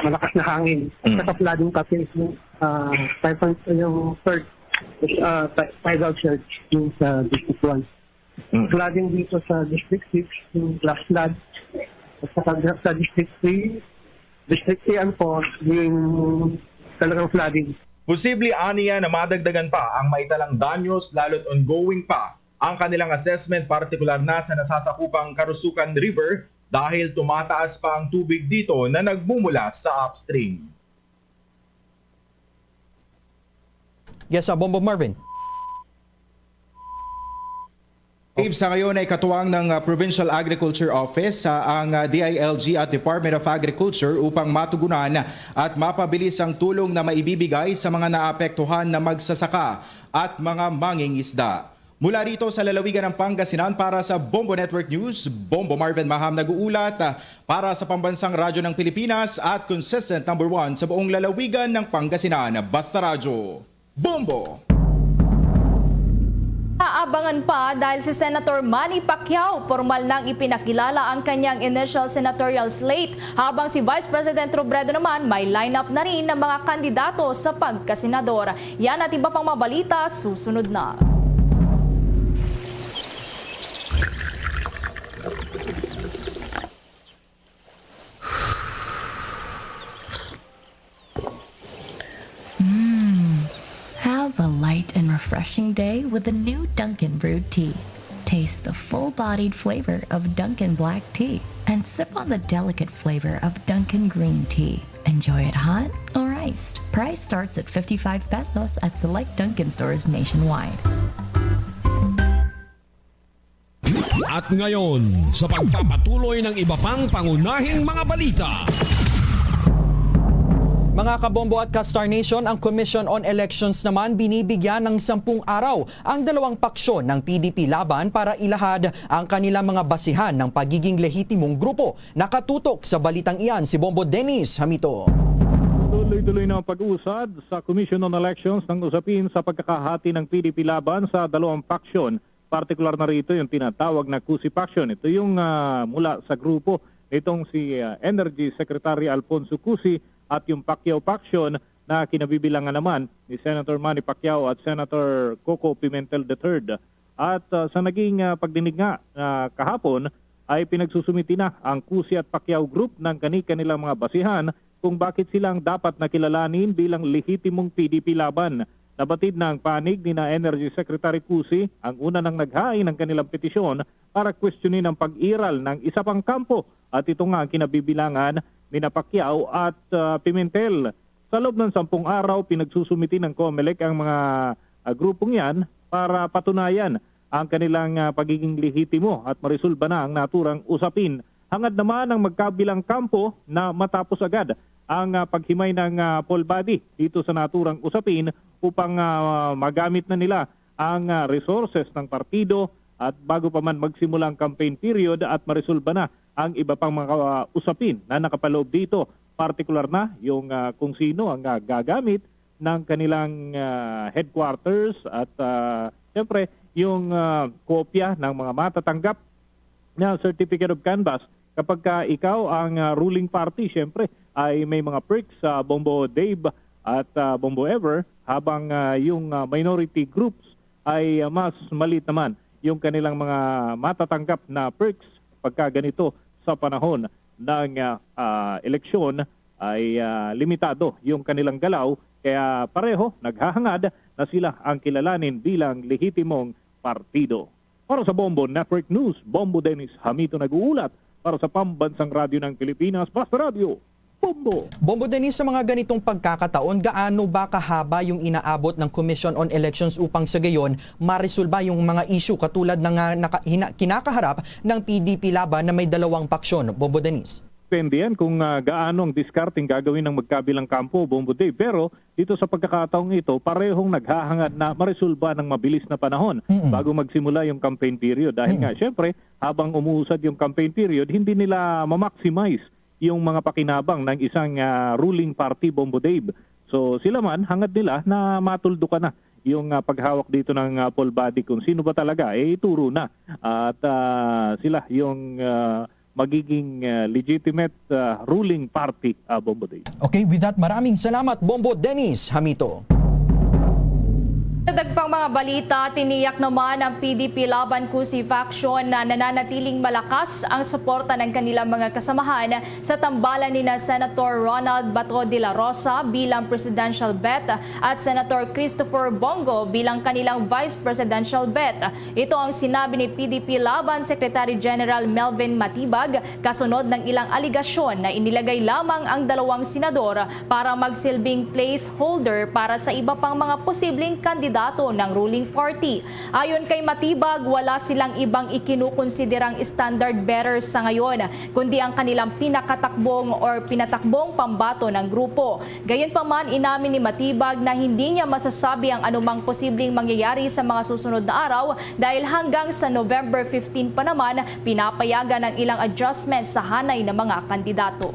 malakas na hangin. At saka flooding kasi yung third tidal surge yung sa District 1. Flooding dito sa District 6, yung flash flood. At saka sa District 3, District 3 and 4, yung talagang flooding. Posible aniya na madagdagan pa ang maitalang danyos lalo't ongoing pa ang kanilang assessment, partikular na sa nasasakupang Karusukan River dahil tumataas pa ang tubig dito na nagmumula sa upstream. Yes, Bombo Marvin. Sa ngayon ay katuwang ng Provincial Agriculture Office ang DILG at Department of Agriculture upang matugunan at mapabilis ang tulong na maibibigay sa mga naapektuhan na magsasaka at mga mangingisda. Mula rito sa lalawigan ng Pangasinan para sa Bombo Network News, Bombo Marvin Maham naguulat para sa Pambansang Radyo ng Pilipinas at consistent number 1 sa buong lalawigan ng Pangasinan. Basta Radyo, Bombo! Aabangan pa dahil si Senator Manny Pacquiao formal nang ipinakilala ang kanyang initial senatorial slate habang si Vice President Robredo naman may lineup na rin ng mga kandidato sa pagkasenador. Yan at iba pang mabalita susunod na. Have a light and refreshing day with the new Dunkin' Brewed Tea. Taste the full-bodied flavor of Dunkin' Black Tea and sip on the delicate flavor of Dunkin' Green Tea. Enjoy it hot or iced. Price starts at 55 pesos at select Dunkin' stores nationwide. At ngayon, sa pagpapatuloy ng iba pang pangunahing mga balita. Mga kabombo at ka-Star Nation, ang Commission on Elections naman binibigyan ng 10 araw ang dalawang paksyon ng PDP laban para ilahad ang kanilang mga basihan ng pagiging lehitimong grupo. Nakatutok sa balitang iyan si Bombo Dennis Hamito. Tuloy-tuloy na ang pag-usad sa Commission on Elections ng usapin sa pagkakahati ng PDP laban sa dalawang paksyon. Partikular na rito yung tinatawag na Kusi Faction. Ito yung mula sa grupo nitong si Energy Secretary Alfonso Cusi at yung Pacquiao Faction na kinabibilangan naman ni Senator Manny Pacquiao at Senator Coco Pimentel III. At sa naging pagdinig nga kahapon ay pinagsusumiti na ang Cusi at Pacquiao Group ng kanilang mga basihan kung bakit silang dapat nakilalanin bilang lehitimong PDP laban. Nabatid na ang panig ni na Energy Secretary Cusi ang una nang naghain ng kanilang petisyon para questionin ang pag-iral ng isa pang kampo at ito nga ang kinabibilangan ni Pacquiao at Pimentel. Sa loob ng 10 araw, pinagsusumiti ng COMELEC ang mga grupong yan para patunayan ang kanilang pagiging lehitimo at marisolba na ang naturang usapin. Hangad naman ang magkabilang kampo na matapos agad ang paghimay ng poll body dito sa naturang usapin upang magamit na nila ang resources ng partido at bago pa man magsimula ang campaign period at maresolba na ang iba pang mga usapin na nakapaloob dito. Partikular na yung kung sino ang gagamit ng kanilang headquarters at siyempre yung kopya ng mga matatanggap na certificate of canvass. Kapag ikaw ang ruling party, siyempre ay may mga perks sa Bombo Dave at Bombo Ever, habang yung minority groups ay mas maliit naman yung kanilang mga matatanggap na perks pagka ganito sa panahon ng eleksyon ay limitado yung kanilang galaw, kaya pareho naghahangad na sila ang kilalanin bilang lehitimong partido. Para sa Bombo Network News, Bombo Dennis Hamito nag-uulat para sa Pambansang Radyo ng Pilipinas, Basta Radio, Bombo. Bombo Dennis, sa mga ganitong pagkakataon, gaano ba kahaba yung inaabot ng Commission on Elections upang sa gayon maresolba yung mga issue katulad ng kinakaharap ng PDP laban na may dalawang paksyon? Bombo Dennis. Depende yan kung gaano ang discarding gagawin ng magkabilang kampo, Bombo Day. Pero dito sa pagkakataong ito, parehong naghahangad na maresolba ng mabilis na panahon bago magsimula yung campaign period. Dahil nga, syempre, habang umuusad yung campaign period, hindi nila ma-maximize yung mga pakinabang ng isang ruling party, Bombo Dave. So sila man, hangad nila na matuldukan na yung paghawak dito ng poll body kung sino ba talaga, ituro na. At sila yung magiging legitimate ruling party, Bombo Dave. Okay, with that, maraming salamat, Bombo Dennis Hamito. Dagpang mga balita, tiniyak naman ng PDP Laban Kusi faction na nananatiling malakas ang suporta ng kanilang mga kasamahan sa tambalan ni Senator Ronald Bato de la Rosa bilang presidential bet at Senator Christopher Bongo bilang kanilang vice presidential bet. Ito ang sinabi ni PDP Laban Secretary General Melvin Matibag kasunod ng ilang aligasyon na inilagay lamang ang dalawang senador para magsilbing placeholder para sa iba pang mga posibleng kandidato ng ruling party. Ayon kay Matibag, wala silang ibang ikinukonsiderang standard bearers sa ngayon, kundi ang kanilang pinatakbong pambato ng grupo. Gayunpaman, inamin ni Matibag na hindi niya masasabi ang anumang posibleng mangyayari sa mga susunod na araw dahil hanggang sa November 15 pa naman pinapayagan ng ilang adjustments sa hanay ng mga kandidato.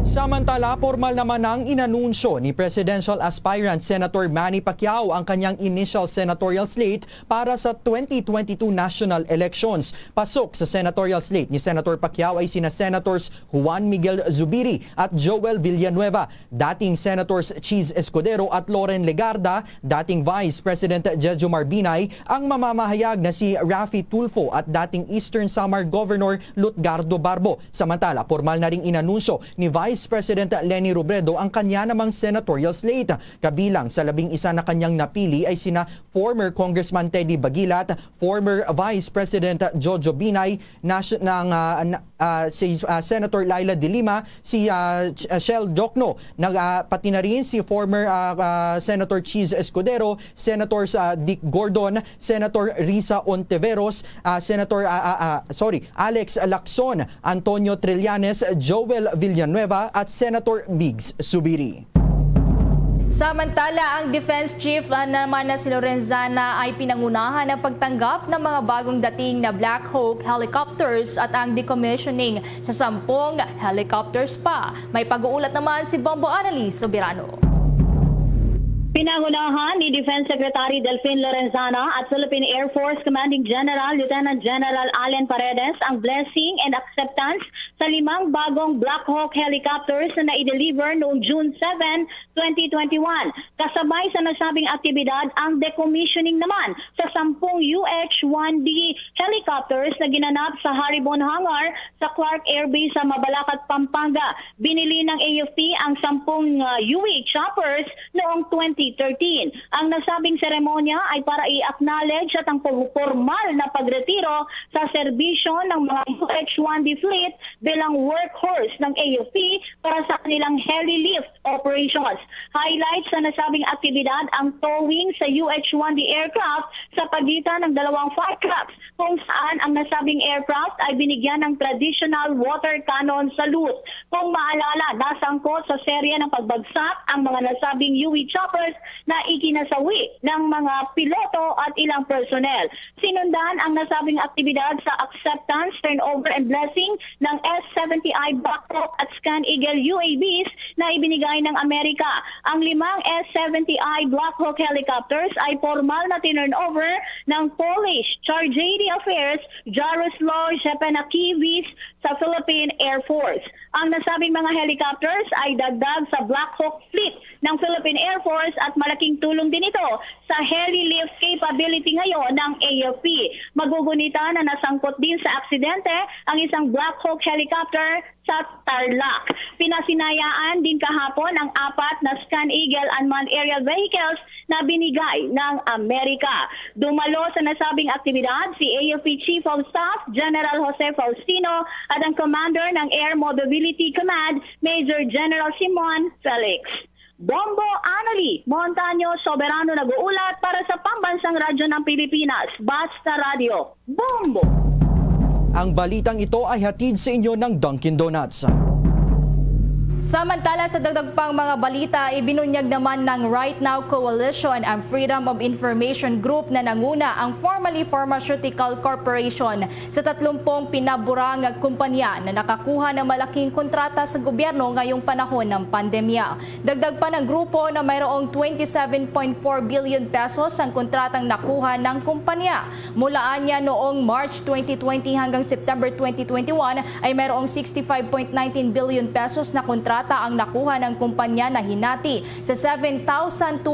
Samantala, formal naman ang inanunsyo ni Presidential Aspirant Senator Manny Pacquiao ang kanyang initial senatorial slate para sa 2022 national elections. Pasok sa senatorial slate ni Senator Pacquiao ay sina Senators Juan Miguel Zubiri at Joel Villanueva, dating Senators Cheese Escudero at Loren Legarda, dating Vice President Jejo Marbinay, ang mamamahayag na si Raffy Tulfo at dating Eastern Samar Governor Lutgardo Barbo. Samantala, formal na ring inanunsyo ni Vice President Leni Robredo ang kanya namang senatorial slate. Kabilang sa 11 na kanyang napili ay sina former Congressman Teddy Bagilat, former Vice President Jojo Binay, si Senator Laila De Lima, si Shell Jokno, pati na rin si former Senator Cheese Escudero, Senators Dick Gordon, Senator Risa Ontiveros, Senator Alex Lacson, Antonio Trillanes, Joel Villanueva at Senator Biggs Subiri. Samantala, ang Defense Chief naman na si Lorenzana ay pinangunahan ng pagtanggap ng mga bagong dating na Black Hawk helicopters at ang decommissioning sa 10 helicopters pa. May pag-uulat naman si Bombo Annalise Soberano. Pinangunahan ni Defense Secretary Delfin Lorenzana at Philippine Air Force Commanding General Lieutenant General Allen Paredes ang blessing and acceptance sa 5 bagong Black Hawk helicopters na i-deliver noong June 7, 2021. Kasabay sa nasabing aktibidad ang decommissioning naman sa 10 UH-1D helicopters na ginanap sa Haribon Hangar sa Clark Air Base sa Mabalacat, Pampanga. Binili ng AFP ang 10 UH choppers noong 2013. Ang nasabing seremonya ay para i-acknowledge at ang formal na pagretiro sa serbisyo ng mga UH-1D fleet bilang workhorse ng AFP para sa kanilang heli lift operations. Highlights sa nasabing aktibidad ang towing sa UH-1D aircraft sa pagitan ng dalawang firecraft kung saan ang nasabing aircraft ay binigyan ng traditional water cannon salute. Kung maalala, nasangkot sa serye ng pagbagsak ang mga nasabing UE choppers na ikinasawi ng mga piloto at ilang personnel. Sinundan ang nasabing aktibidad sa acceptance, turnover and blessing ng S-70I Black Hawk at Scan Eagle UAVs na ibinigay ng Amerika. Ang 5 S-70I Black Hawk helicopters ay formal na tinurnover ng Polish Charjady Affairs Jaroslaw Shepenakiewicz sa Philippine Air Force. Ang nasabing mga helicopters ay dagdag sa Black Hawk fleet ng Philippine Air Force at malaking tulong din ito sa heli-lift capability ngayon ng AFP. Magugunita na nasangkot din sa aksidente ang isang Black Hawk helicopter sa Tarlac. Pinasinayaan din kahapon ang 4 na Scan Eagle unmanned aerial vehicles na binigay ng Amerika. Dumalo sa nasabing aktibidad si AFP Chief of Staff General Jose Faustino at ang Commander ng Air Mobility Command Major General Simon Felix. Bombo Anali, Montaño Soberano nag-uulat para sa Pambansang Radyo ng Pilipinas, Basta Radio. Bombo! Ang balitang ito ay hatid sa inyo ng Dunkin Donuts. Samantala sa dagdag pang mga balita, ibinunyag naman ng Right Now Coalition ang Freedom of Information Group na nanguna ang Formerly Pharmaceutical Corporation sa 30 pinaburang kumpanya na nakakuha ng malaking kontrata sa gobyerno ngayong panahon ng pandemya. Dagdag pa ng grupo na mayroong 27.4 billion pesos ang kontratang nakuha ng kumpanya. Mulaan niya noong March 2020 hanggang September 2021 ay mayroong 65.19 billion pesos na kontrata ang nakuha ng kumpanya na hinati sa 7,267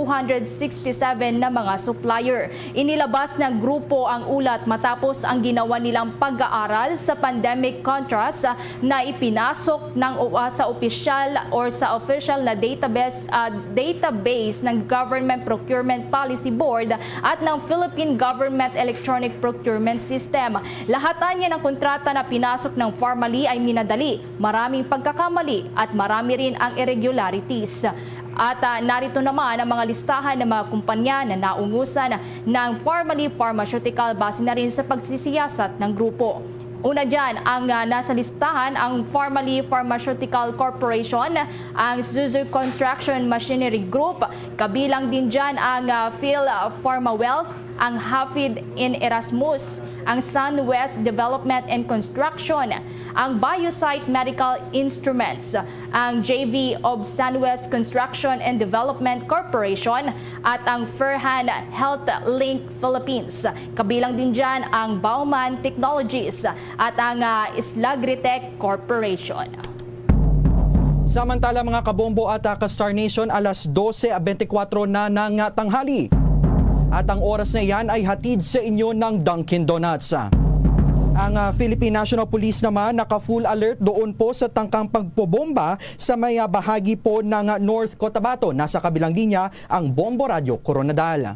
na mga supplier. Inilabas ng grupo ang ulat matapos ang ginawa nilang pag-aaral sa pandemic contracts na ipinasok ng sa official na database ng Government Procurement Policy Board at ng Philippine Government Electronic Procurement System. Lahat niya ng kontrata na pinasok ng formally ay minadali, maraming pagkakamali at marami rin ang irregularities. At narito naman ang mga listahan ng mga kumpanya na naungusan ng Formerly Pharmaceutical base na rin sa pagsisiyasat ng grupo. Una dyan, ang nasa listahan, ang Formerly Pharmaceutical Corporation, ang Suzu Construction Machinery Group, kabilang din dyan ang Phil Pharma Wealth, ang Hafid in Erasmus, ang SunWest Development and Construction, ang Biosite Medical Instruments, ang JV of SunWest Construction and Development Corporation at ang Fairhand Health Link Philippines. Kabilang din dyan ang Bauman Technologies at ang Islagritech Corporation. Samantala mga kabombo at ka-Star Nation, alas 12:24 na ng tanghali. At ang oras na yan ay hatid sa inyo ng Dunkin Donuts. Ang Philippine National Police naman naka-full alert doon po sa tangkang pagpobomba sa may bahagi po ng North Cotabato. Nasa kabilang linya ang Bombo Radio Coronadal.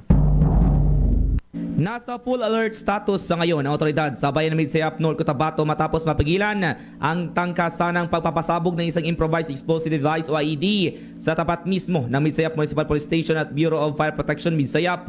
Nasa full alert status sa ngayon ang otoridad sa bayan ng Midsayap, North Cotabato matapos mapigilan ang tangkasanang pagpapasabog ng isang improvised explosive device o IED sa tapat mismo ng Midsayap Municipal Police Station at Bureau of Fire Protection Midsayap.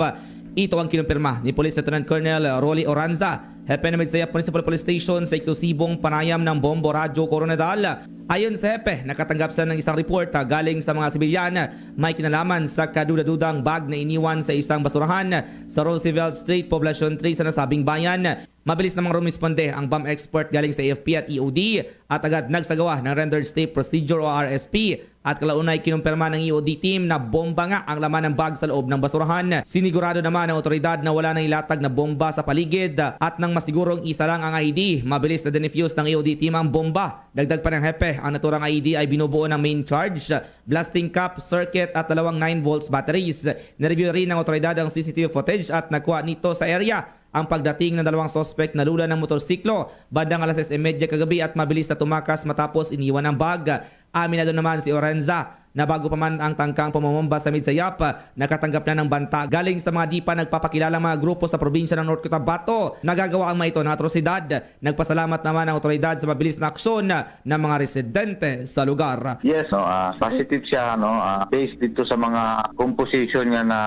Ito ang kinumpirma ni Police Lieutenant Colonel Rolly Oranza, Hepe ng Midsayap Municipal Police Station sa eksklusibong panayam ng Bombo Radio Coronadal. Ayon sa Hepe, nakatanggap sa ng isang report galing sa mga sibilyan may kinalaman sa kaduda-dudang bag na iniwan sa isang basurahan sa Roosevelt Street, Poblacion 3 sa nasabing bayan. Mabilis namang rumisponde ang bomb expert galing sa AFP at EOD at agad nagsagawa ng Rendered State Procedure o RSP at kalaunay kinumpirma ng EOD team na bomba nga ang laman ng bag sa loob ng basurahan. Sinigurado naman ng otoridad na wala nang ilatag na bomba sa paligid at nang masigurong isa lang ang IED, mabilis na dinefuse ng EOD team ang bomba. Dagdag pa ng Hepe, ang naturang IED ay binubuo ng main charge, blasting cap, circuit at dalawang 9 volts batteries. Nireview rin ng otoridad ang CCTV footage at nakuha nito sa area ang pagdating ng dalawang suspect na lula ng motorsiklo bandang alas 6:30 kagabi at mabilis na tumakas matapos iniwan ang bag. Aminado naman si Orenza na bago pa man ang tangkang pamamamba sa midsayap, nakatanggap na ng banta galing sa mga di pa nagpapakilalang mga grupo sa probinsya ng North Cotabato. Nagagawa ang mga ito na atrosidad. Nagpasalamat naman ang otoridad sa mabilis na aksyon ng mga residente sa lugar. Yes, positive siya based dito sa mga composition nga na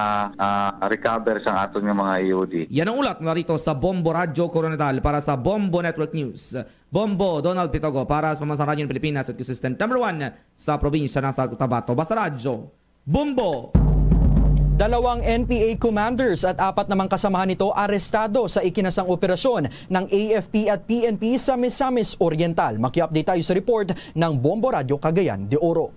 recover sa aton nga mga EOD. Yan ang ulat na rito sa Bombo Radyo Coronadal para sa Bombo Network News. Bombo Donald Pitogo para sa Pambansang Radyo ng Pilipinas at Consistent number 1 sa probinsya ng South Cotabato. Basta Radyo, Bombo! 2 NPA commanders at 4 namang kasamahan nito arestado sa ikinasang operasyon ng AFP at PNP sa Misamis Oriental. Maki-update tayo sa report ng Bombo Radyo Cagayan de Oro.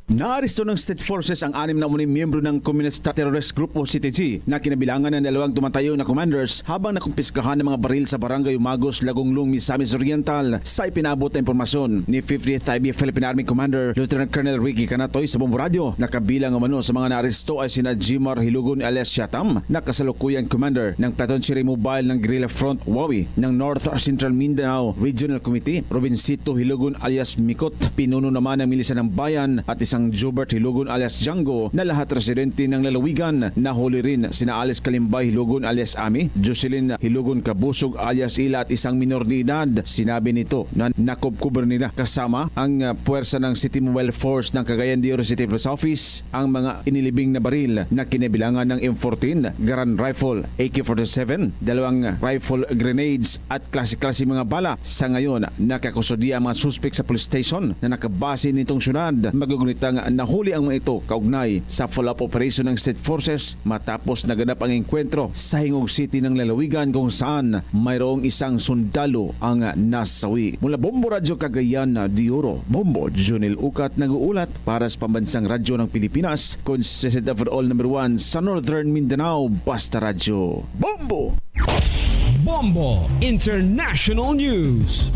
Naaresto ng State Forces ang 6 na umunang miyembro ng Communist Terrorist Group o CTG na kinabilangan ng 2 tumatayo na commanders habang nakumpiskahan ng mga baril sa Barangay Umagos, Lagonglong, Misamis Oriental. Sa ipinabot na impormasyon ni 50th IB Philippine Army Commander Lieutenant Colonel Ricky Canatoy sa Bombo Radio, nakabilang umano sa mga naaresto ay sina Jimar Hilugon alias Shatam, na kasalukuyang commander ng Platoon Cherry Mobile ng Guerrilla Front Wawi ng North Central Mindanao Regional Committee, Robincito Hilugon alias Mikot, pinuno naman ng Milisan ng Bayan, at isang Jobert Hilugon alias Django na lahat residente ng lalawigan. Nahuli rin sina Alice Kalimbay Hilugon alias Ami, Jocelyn Hilugon Kabusog alias Ila at isang minor de edad. Sinabi nito na nakubkuber nila kasama ang puwersa ng City Mobile Force ng Cagayan de Oro City Police Office ang mga inilibing na baril na kinabilangan ng M14, Garand Rifle, AK-47, 2 rifle grenades at klase-klase mga bala. Sa ngayon, nakakusodi ang mga suspect sa police station na nakabase nitong syudad. Magugunitang nahuli ang mga ito kaugnay sa follow-up operation ng State Forces matapos naganap ang engkwentro sa Hingog City ng lalawigan kung saan mayroong isang sundalo ang nasawi. Mula Bombo Radyo Cagayan de Oro, Bombo Junel Ukat nag-uulat para sa Pambansang Radyo ng Pilipinas, consistent overall number 1 sa Northern Mindanao, Basta Radyo. Bombo! Bombo International News.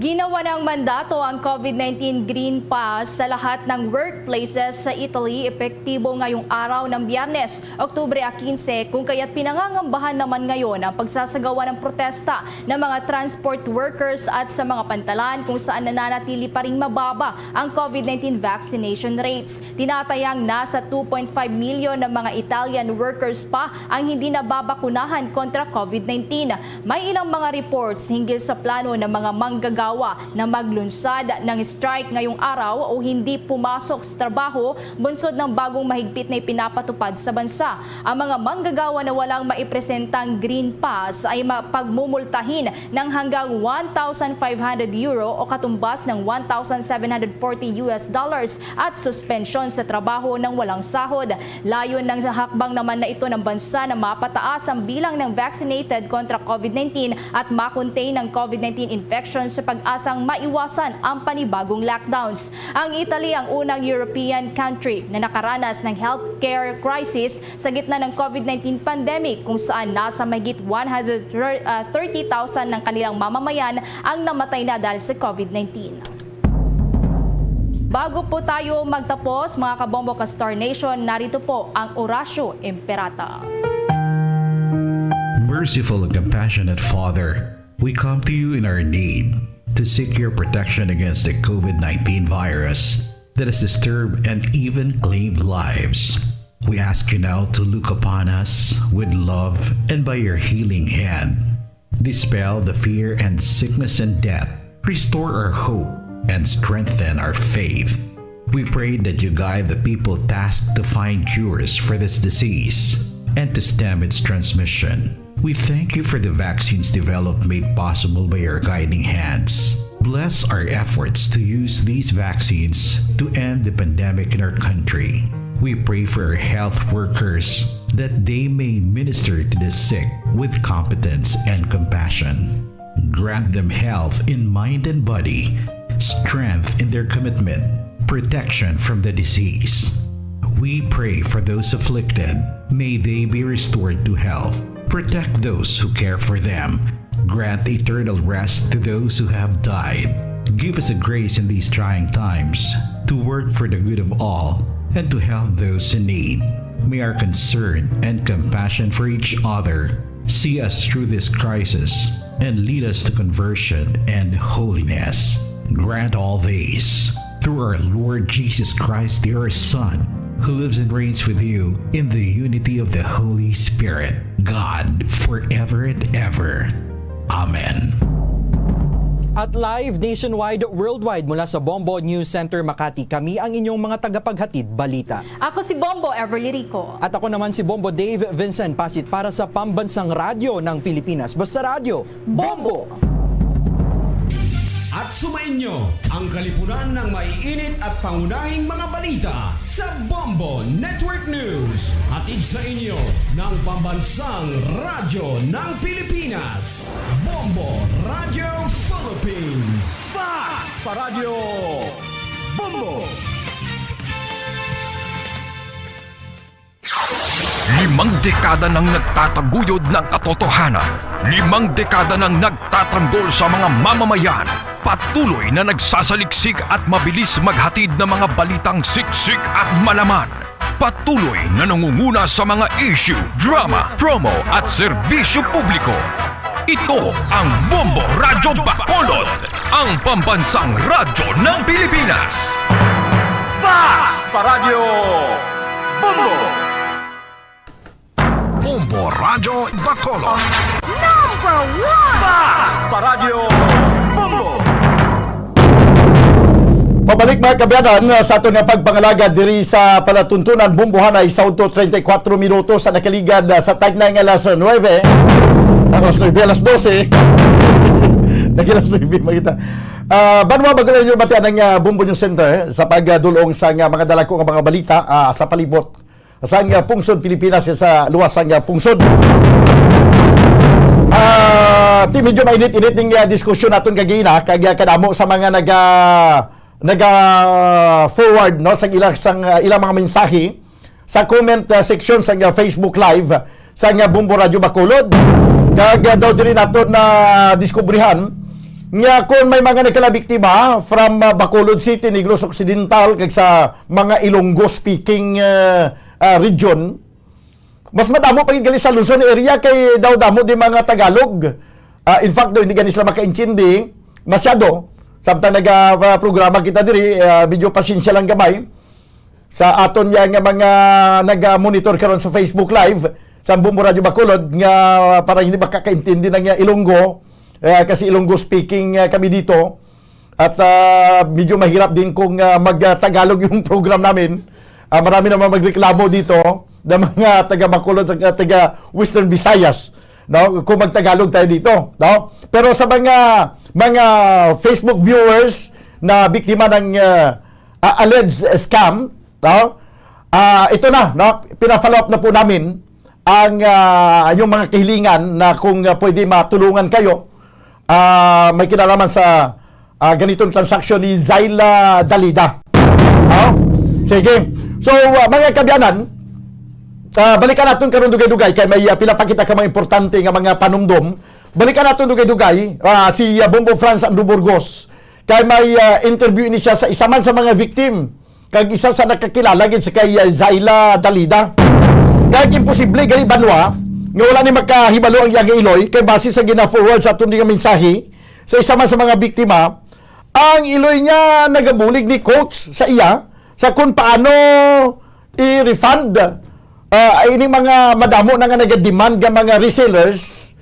Ginawa ng mandato ang COVID-19 Green Pass sa lahat ng workplaces sa Italy epektibo ngayong araw ng Biyernes, Oktubre 15, kung kaya't pinangangambahan naman ngayon ang pagsasagawa ng protesta ng mga transport workers at sa mga pantalan kung saan nananatili pa ring mababa ang COVID-19 vaccination rates. Tinatayang nasa 2.5 milyon ng mga Italian workers pa ang hindi nababakunahan kontra COVID-19. May ilang mga reports hinggil sa plano ng mga manggagawa na maglunsad ng strike ngayong araw o hindi pumasok sa trabaho bunsod ng bagong mahigpit na ipinapatupad sa bansa. Ang mga manggagawa na walang maipresentang Green Pass ay mapagmumultahin ng hanggang 1,500 euro o katumbas ng $1,740 at suspensyon sa trabaho ng walang sahod. Layon ng hakbang naman na ito ng bansa na mapataas ang bilang ng vaccinated kontra COVID-19 at makontain ang COVID-19 infection sa pag-asang maiwasan ang panibagong lockdowns. Ang Italy ang unang European country na nakaranas ng healthcare crisis sa gitna ng COVID-19 pandemic kung saan nasa mahigit 130,000 ng kanilang mamamayan ang namatay na dahil sa COVID-19. Bago po tayo magtapos, mga kabombo ka Star Nation, narito po ang Orasyo Imperata. Merciful and compassionate Father, we come to you in our need to seek your protection against the COVID-19 virus that has disturbed and even claimed lives. We ask you now to look upon us with love and by your healing hand, dispel the fear and sickness and death, restore our hope and strengthen our faith. We pray that you guide the people tasked to find cures for this disease and to stem its transmission. We thank you for the vaccines developed made possible by your guiding hands. Bless our efforts to use these vaccines to end the pandemic in our country. We pray for our health workers that they may minister to the sick with competence and compassion. Grant them health in mind and body, strength in their commitment, protection from the disease. We pray for those afflicted. May they be restored to health. Protect those who care for them. Grant eternal rest to those who have died. Give us a grace in these trying times to work for the good of all and to help those in need. May our concern and compassion for each other see us through this crisis and lead us to conversion and holiness. grant all these through our Lord Jesus Christ, your Son, who lives and reigns with you in the unity of the Holy Spirit, God, forever and ever. Amen. At live nationwide, worldwide mula sa Bombo News Center Makati, kami ang inyong mga tagapaghatid balita. Ako si Bombo Everly Rico. At ako naman si Bombo Dave Vincent Pasit para sa Pambansang Radyo ng Pilipinas. Basta Radyo, Bombo! At sumainyo ang kalipunan ng maiinit at pangunahing mga balita sa Bombo Network News. Hatid sa inyo ng Pambansang Radyo ng Pilipinas, Bombo Radio Philippines. Radyo Bombo! 5 dekada nang nagtataguyod ng katotohanan. 5 dekada nang nagtatanggol sa mga mamamayan. Patuloy na nagsasaliksik at mabilis maghatid ng mga balitang siksik at malaman. Patuloy na nangunguna sa mga issue, drama, promo at serbisyo publiko. Ito ang Bombo Radyo Bacolod, ang pambansang radyo ng Pilipinas. Radyo Bombo! Bombo Radyo Bacolod. Number 1! Radyo Bombo! Pabalik mga kabyanan sa ato nga pagpangalaga diri sa palatuntunan Bumbuhanay sa 34 minutos sa nakaligad sa tagnay nga alas 9. Alas 12. Alas 9 makita. Banwa bagulan nyo batian ng Bumbo News Center sa pagdulong sa mga dalako nga mga balita sa palibot sa pungsod Pilipinas sa luwas sang pungsod. Medyo mainit-init ning diskusyon naton kagina kag kadamo sa mga forward no sa ilang mga mensahe sa comment section sa Facebook Live sa Bombo Radio Bacolod. Kag daw diri naton na diskubrihan nga kung may mga nagkalabiktima from Bacolod City, Negros Occidental kag sa mga Ilonggo speaking region, mas madamo pa gali sa Luzon area kay daw damo di mga Tagalog. In fact, daw hindi gani sila makaintindi masyado. Samtang nag-programa kita diri, medyo pasensya lang gamay sa aton yang mga nag-monitor karon sa Facebook Live sa Bombo Radio Bacolod nga parang hindi makakaintindi ng Ilonggo kasi Ilonggo speaking kami dito at medyo mahirap din kung mag-Tagalog yung program namin. Marami naman magreklamo dito ng mga taga Bacolod at taga Western Visayas, no, kung magtagalog tayo dito, no. Pero sa mga Facebook viewers na biktima ng alleged scam, no, ito na, no, pina-follow up na po namin ang yung mga kahilingan na kung pwede matulungan kayo. May kinalaman sa ganitong transaksyon ni Zyla Dalida. No? Sige. So, mga kabyanan, balikan natin karon dugay-dugay kay may pinapakita ka mga importante nga mga panumdom. Balikan natin dugay-dugay si Bombo Franz Andrew Burgos kay may interview ni siya sa isa man sa mga victim kag isa sa nakakilala gid sa kay Zyla Dalida. Kag imposible gali banwa nga wala ni makahibalo ang iyang Iloy kay base sa gina-forward sa atong nga mensahe sa isa man sa mga biktima, ang Iloy niya nagabulig ni coach sa iya sa kung paano i-refund ini mga madamo na nga naga-demand nga mga resellers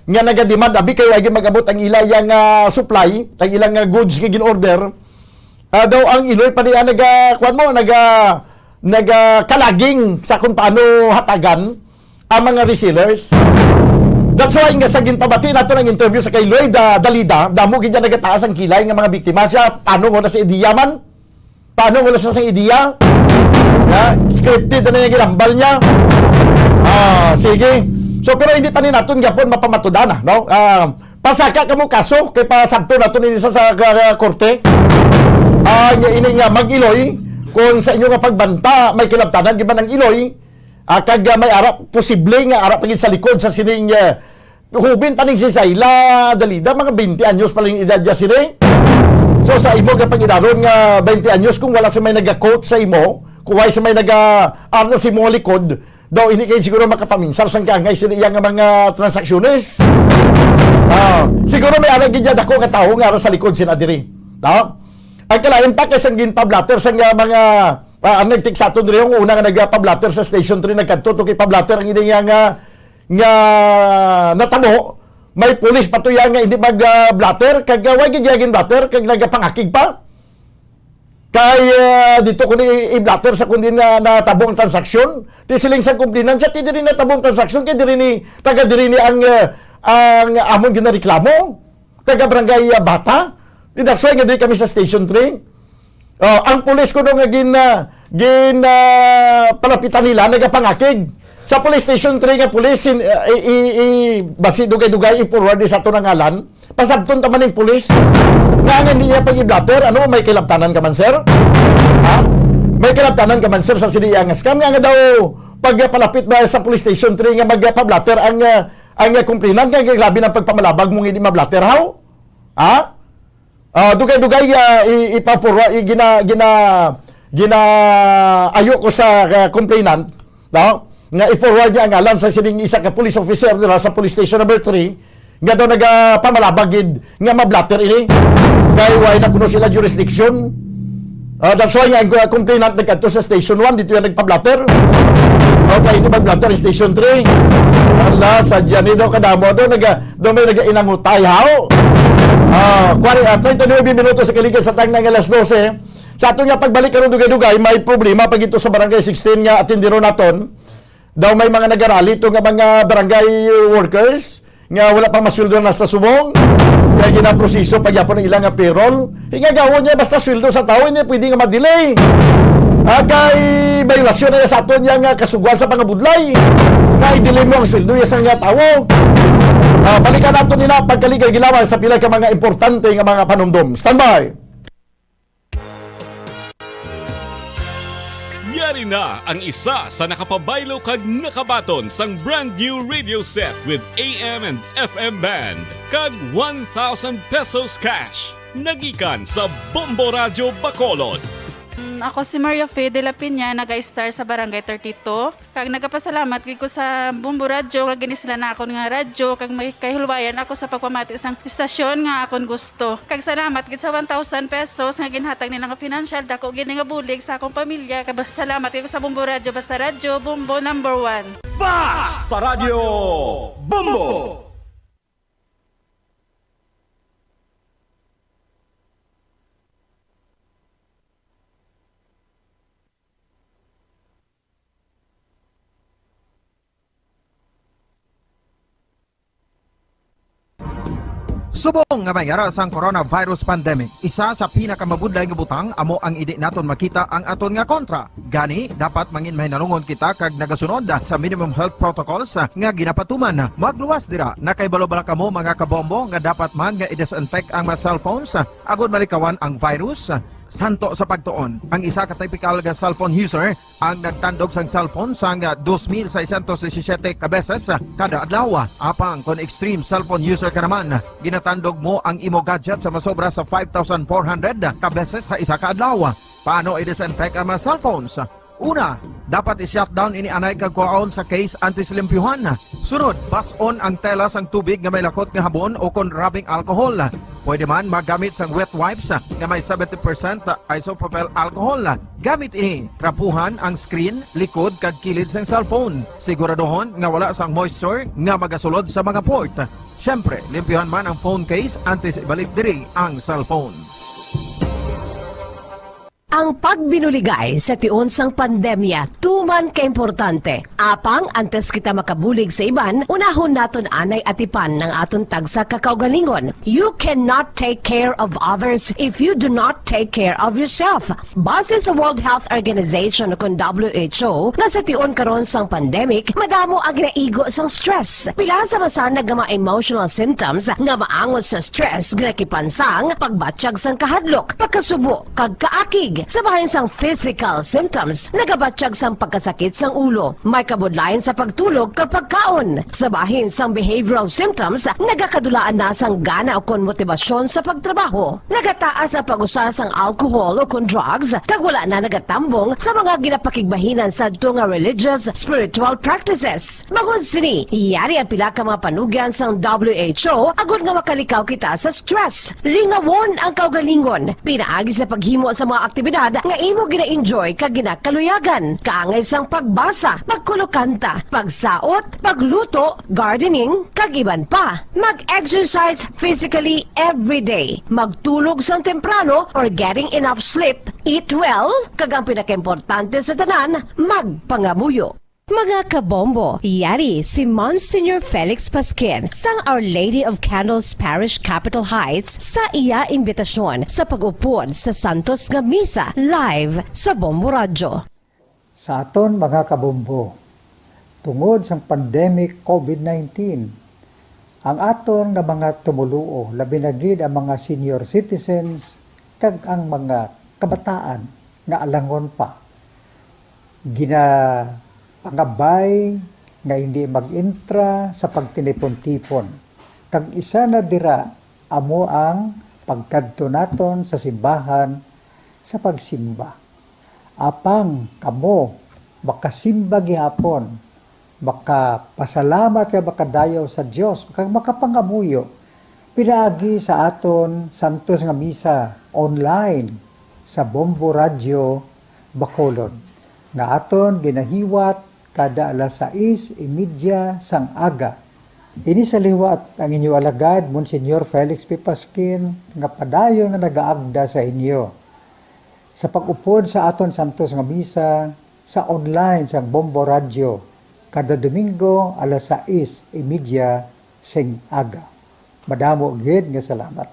nga naga-demand abi kayo ay mag-abot ang ilayang supply, ang ilang goods nga gin-order. Daw ang Iloy pa niya nagakalaging sa kung paano hatagan ang mga resellers. That's why nga sa ginpabati nato ng interview sa kay Lloyd Dalida, damo gid niya nagataas ang kilay nga mga biktima siya. Paano wala sa ideya man? Paano wala sa ideya? Scripted na yung ginambal niya. Sige. So pero hindi pa ni naton gapon mapamatudan no? Pasaka kamo kaso kay pasagto naton ini sa korte. Ini nga mag-Iloy kung sa inyo nga pagbanta may kilabtanan giban ang Iloy. Kag may arap posible nga arap pagid sa likod sa sining hubin taning si Zyla Dalida mga 20 anyos pa lang edad niya sini. So sa imo nga pag-inaron nga 20 anyos kung wala sa may naga-coach sa imo, kung wala sa may naga-arap sa imo likod, daw hindi kayo siguro makapaminsar sang kangay sa iyang mga transaksyones. Siguro may arap gid dako ka tawo nga ara sa likod sina diri. No? Ang kalain pa kasang ginpablatter sa mga nagtik sa aton yung una nga nagpablatter sa Station 3 nagkadto kay pablatter ang hindi nga natamo may pulis patuya nga hindi mag-blatter kag way gigagin blatter kag nagapangakig pa kay dito ko ni i-blatter sa kundi na natabong transaksyon ti siling sa kumplinan siya ti diri natabong transaksyon kay diri ni taga diri ni ang amon ginareklamo taga barangay Bata ti that's why nga diri kami sa Station 3. Ang pulis ko nung palapitan nila nagapangakig sa police station 3 nga pulis basi dugay-dugay i-forward sa ato ng ngalan pasabton taman ng pulis nga hindi niya pag-i-blatter ano may kilabtanan ka man sir ha may kilabtanan ka man sir sa siniya nga scam nga daw pagpalapit ba sa police station 3 nga magpa-blatter ang kumplinan nga grabe ng pagpamalabag mong hindi ma-blatter how ha dugay-dugay ipa-forward ayo ko sa complainant no nga i-forward niya ang alam sa sining isa ka police officer dira sa police station number 3 nga daw nagapamalabagid nga ma-blatter ini kay way na kuno sila jurisdiction that's why ang complainant nagkadto sa station 1 dito yung nagpa-blatter okay ito mag-blatter station 3 ala sadya ni daw kadamo daw may nag-inangutay how 39 minutos sa kaligid sa tang ng alas 12 sa ato nga pagbalik karon dugay-dugay may problema pag ito sa barangay 16 nga atindero naton daw may mga nagarali to nga mga barangay workers nga wala pang masweldo na sa subong kaya ginaproseso pagyapon ng ilang nga payroll hingagawon niya basta sweldo sa tao hindi pwede nga ma-delay kay violasyon na sa aton nga kasugwan sa pangabudlay nga i-delay mo ang sweldo sa nga tao balikan nato nila pagkaligay gilawan sa pila ka mga importante nga mga panumdum. Standby! Yari na ang isa sa nakapabaylo kag nakabaton sang brand new radio set with AM and FM band kag 1,000 pesos cash nagikan sa Bombo Radio Bacolod. Ako si Maria Fe de la Piña, naga-star sa Barangay 32. Kag nagapasalamat ko sa Bombo Radio, kag ginisla na ako nga radyo, kag may kahilwayan ako sa pagpamati sang istasyon nga akong gusto. Kag salamat gid sa 1,000 pesos nga ginhatag nila nga financial dako gini nga bulig sa akong pamilya. Kag salamat ko sa Bombo Radio, basta radyo Bombo number 1. Basta Radio Bombo! Subong nga mayara sang coronavirus pandemic, isa sa pinakamabudlay nga butang amo ang idi naton makita ang aton nga kontra. Gani dapat mangin mahinalungon kita kag nagasunod sa minimum health protocols nga ginapatuman. Magluwas dira na kay balo-bala kamo mga kabombo nga dapat man nga i-disinfect ang mga cellphones agud malikawan ang virus. Santo sa pagtuon, ang isa ka typical nga cellphone user ang nagtandog sang cellphone sang 2,617 ka beses kada adlaw. Apang kon extreme cellphone user ka naman, ginatandog mo ang imo gadget sa masobra sa 5,400 ka beses sa isa ka adlaw. Paano i-disinfect ang mga cellphones? Una, dapat i-shutdown ini anay kagkuhaon sa case anti-slimpyuhan. Sunod, bason ang tela sang tubig nga may lakot nga habon o kon rubbing alcohol. Pwede man magamit sang wet wipes nga may 70% isopropyl alcohol. Gamit ini, trapuhan ang screen, likod kag kilid sang cellphone. Siguraduhon nga wala sang moisture nga magasulod sa mga port. Syempre, limpyuhan man ang phone case antes ibalik diri ang cellphone. Ang pagbinuligay sa tiun sang pandemya tuman ka importante. Apang antes kita makabulig sa iban, unahon naton anay atipan ng aton tagsa kakaugalingon. You cannot take care of others if you do not take care of yourself. Base sa World Health Organization o WHO, na sa tiun karon sang pandemic, madamo ang naigo sang stress. Pila sa masanag nga mga emotional symptoms nga maangot sa stress, gnakipansang, pagbatsyag sang kahadlok, pagkasubo, kag kaakig, sa bahin sang physical symptoms, nagabatsyag sang pagkasakit sang ulo, may kabudlayan sa pagtulog kapag kaon. Sa bahin sang behavioral symptoms, nagakadulaan na sang gana o kon motibasyon sa pagtrabaho. Nagataas ang pag-usa sang alcohol o kon drugs, kag wala na nagatambong sa mga ginapakigbahinan sa nga religious, spiritual practices. Magun sini, iyari ang pila ka mga panugyan sang WHO agud nga makalikaw kita sa stress. Lingawon ang kaugalingon, pinaagi sa paghimo sa mga aktibidad nga imo gina-enjoy kag ginakaluyagan, kaangay sang pagbasa, pagkulokanta, pagsaot, pagluto, gardening, kag iban pa. Mag-exercise physically every day, magtulog sang temprano or getting enough sleep, eat well, kag ang pinakaimportante sa tanan, magpangamuyo. Mga kabombo, yari si Monsignor Felix Pasquin sang Our Lady of Candles Parish Capitol Heights sa iya imbitasyon sa pag-upod sa Santos nga Misa live sa Bombo Radio. Sa aton mga kabombo, tungod sang pandemic COVID-19, ang aton nga mga tumuluo, labi na gid ang mga senior citizens kag ang mga kabataan nga alangon pa, pangabay nga hindi mag-intra sa pagtinipon-tipon. Kag isa na dira amo ang pagkadto naton sa simbahan sa pagsimba. Apang kamo makasimba gihapon, makapasalamat kay makadayaw sa Dios, kag makapangamuyo pinaagi sa aton Santos nga Misa online sa Bombo Radio Bacolod nga aton ginahiwat kada alas 6:30 sang aga. Ini sa liwat ang inyo alagad, Monsignor Felix P. Pasquin, nga padayon nga nagaagda sa inyo. Sa pag-upod sa aton Santos nga Misa, sa online sang Bombo Radio, kada Domingo alas 6:30 sing aga. Madamo gid nga salamat.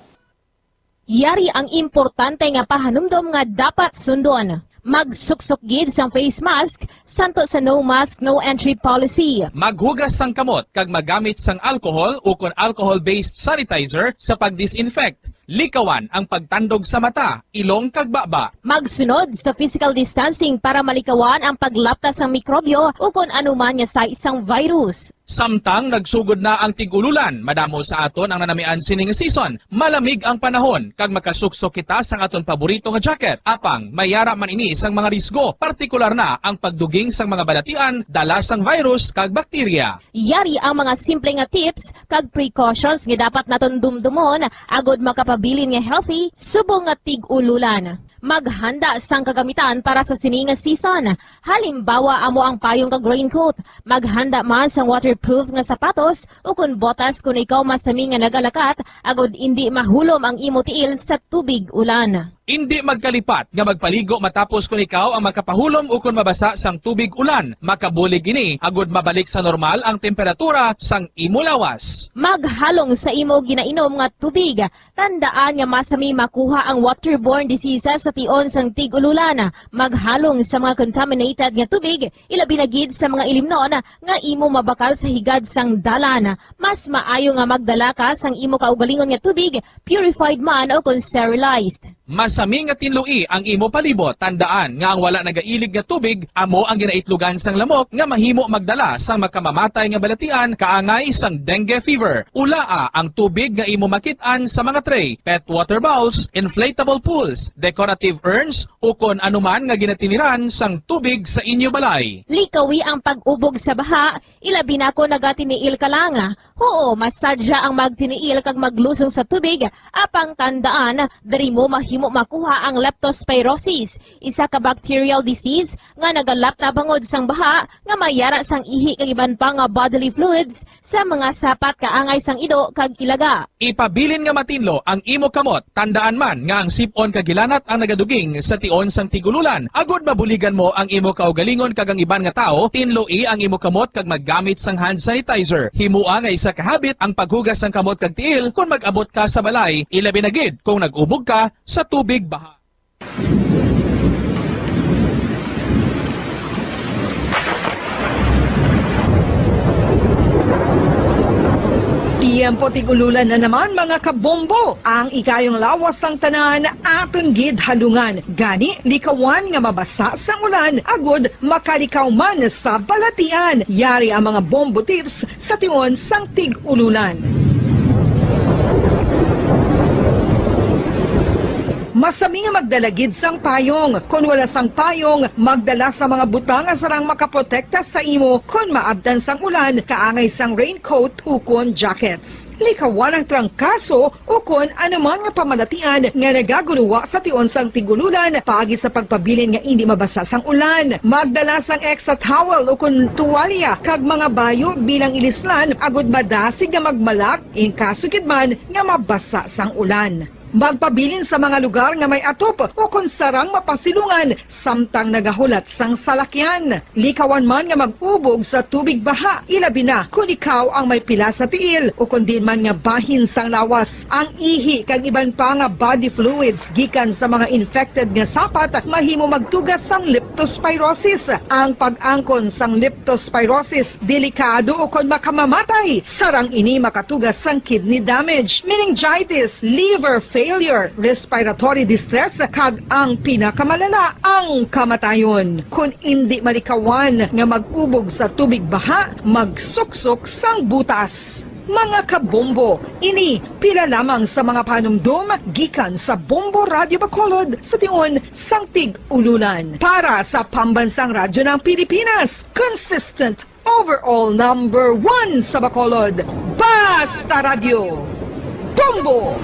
Yari ang importante nga pahanumdom nga dapat sundon. Magsuksok gid sang face mask, santo sa no mask, no entry policy. Maghugas sang kamot kag magamit sang alcohol o kon alcohol-based sanitizer sa pag-disinfect. Likawan ang pagtandog sa mata, ilong kag baba. Magsunod sa physical distancing para malikawan ang paglaptas ng mikrobyo o kung anuman niya sa isang virus. Samtang nagsugod na ang tigululan, madamo sa aton ang nanamian sining season. Malamig ang panahon kag makasuksok kita sang aton paborito nga jacket. Apang mayara man ini sang mga risgo, partikular na ang pagduging sang mga balatian, dala sang virus kag bakterya. Yari ang mga simple nga tips kag precautions nga dapat naton dumdumon agod makapabilin nga healthy subong nga tig-ululan. Maghanda sang kagamitan para sa sining nga season. Halimbawa amo ang payong kag raincoat. Maghanda man sang waterproof nga sapatos o kun botas kung ikaw masami nga nagalakat agod hindi mahulom ang imo tiil sa tubig ulan. Hindi magkalipat nga magpaligo matapos kung ikaw ang makapahulom o kung mabasa sang tubig ulan. Makabulig ini agod mabalik sa normal ang temperatura sang imo lawas. Maghalong sa imo ginainom nga tubig. Tandaan nga masami makuha ang waterborne diseases sa tion sang tig-ululan. Maghalong sa mga contaminated nga tubig, ilabi na gid sa mga ilimnon nga imo mabakal sa higad sang dalan. Mas maayo nga magdala ka sang imo kaugalingon nga tubig, purified man o kung sterilized. Masami nga tinlui ang imo palibot. Tandaan nga ang wala nagailig nga tubig amo ang ginaitlugan sang lamok nga mahimo magdala sang makamamatay nga balatian kaangay sang dengue fever. Ulaa ang tubig nga imo makit-an sa mga tray, pet water bowls, inflatable pools, decorative urns o kon anuman nga ginatiniran sang tubig sa inyo balay. Likawi ang pag-ubog sa baha, ilabi na ko nagatiniil ka lang. Oo, masadya ang magtiniil kag maglusong sa tubig, apang tandaan, dari mo mahimo makuha ang leptospirosis, isa ka bacterial disease nga nagalap na bangod sang baha nga mayara sang ihi kag iban pa nga bodily fluids sa mga sapat kaangay sang ido kag ilaga. Ipabilin nga matinlo ang imo kamot. Tandaan man nga ang sipon kag gilanat ang nagaduging sa tion sang tigululan. Agod mabuligan mo ang imo kaugalingon kag ang iban nga tao, tinloi ang imo kamot kag maggamit sang hand sanitizer. Himua nga isa ka habit ang paghugas sang kamot kag tiil kung mag-abot ka sa balay, ilabi na gid kung nag-ubog ka sa tubig baha. tiempo tigululan na naman mga kabombo. Ang ikayong lawas ng tanan aton gid halungan. Gani likawan nga mabasa sa ulan agud makalikaw man sa balatian. Yari ang mga bombo tips sa tion sang tig-ululan. Masami nga magdalagid sang payong. Kung wala sang payong, magdala sa mga butang nga sarang makaprotekta sa imo kung maabdan sang ulan, kaangay sang raincoat ukon jackets. Likawan ang trangkaso o kung anuman nga pamalatian nga nagaguluwa sa tion sang tigululan paagi sa pagpabilin nga hindi mabasa sang ulan. Magdala sang extra towel o kung tuwalya kag mga bayo bilang ilislan agud madasig nga magmalak in kaso man nga mabasa sang ulan. Magpabilin sa mga lugar nga may atop o kung sarang mapasilungan samtang nagahulat sang salakyan. Likawan man nga mag-ubog sa tubig baha, ilabi na kung ikaw ang may pila sa tiil o kung din man nga bahin sang lawas. Ang ihi kag iban pa nga body fluids gikan sa mga infected nga sapat mahimo magtugas sang leptospirosis. Ang pag-angkon sang leptospirosis delikado o kung makamamatay. Sarang ini makatugas sang kidney damage, meningitis, liver failure, respiratory distress, kag ang pinakamalala, ang kamatayon. Kung hindi malikawan nga mag-ubog sa tubig baha, magsuksok sang butas. Mga kabombo, ini pila lamang sa mga panumdum gikan sa Bombo Radio Bacolod sa tion sang tig-ululan. Para sa Pambansang Radyo ng Pilipinas, consistent overall number 1 sa Bacolod, Basta Radio, Bombo!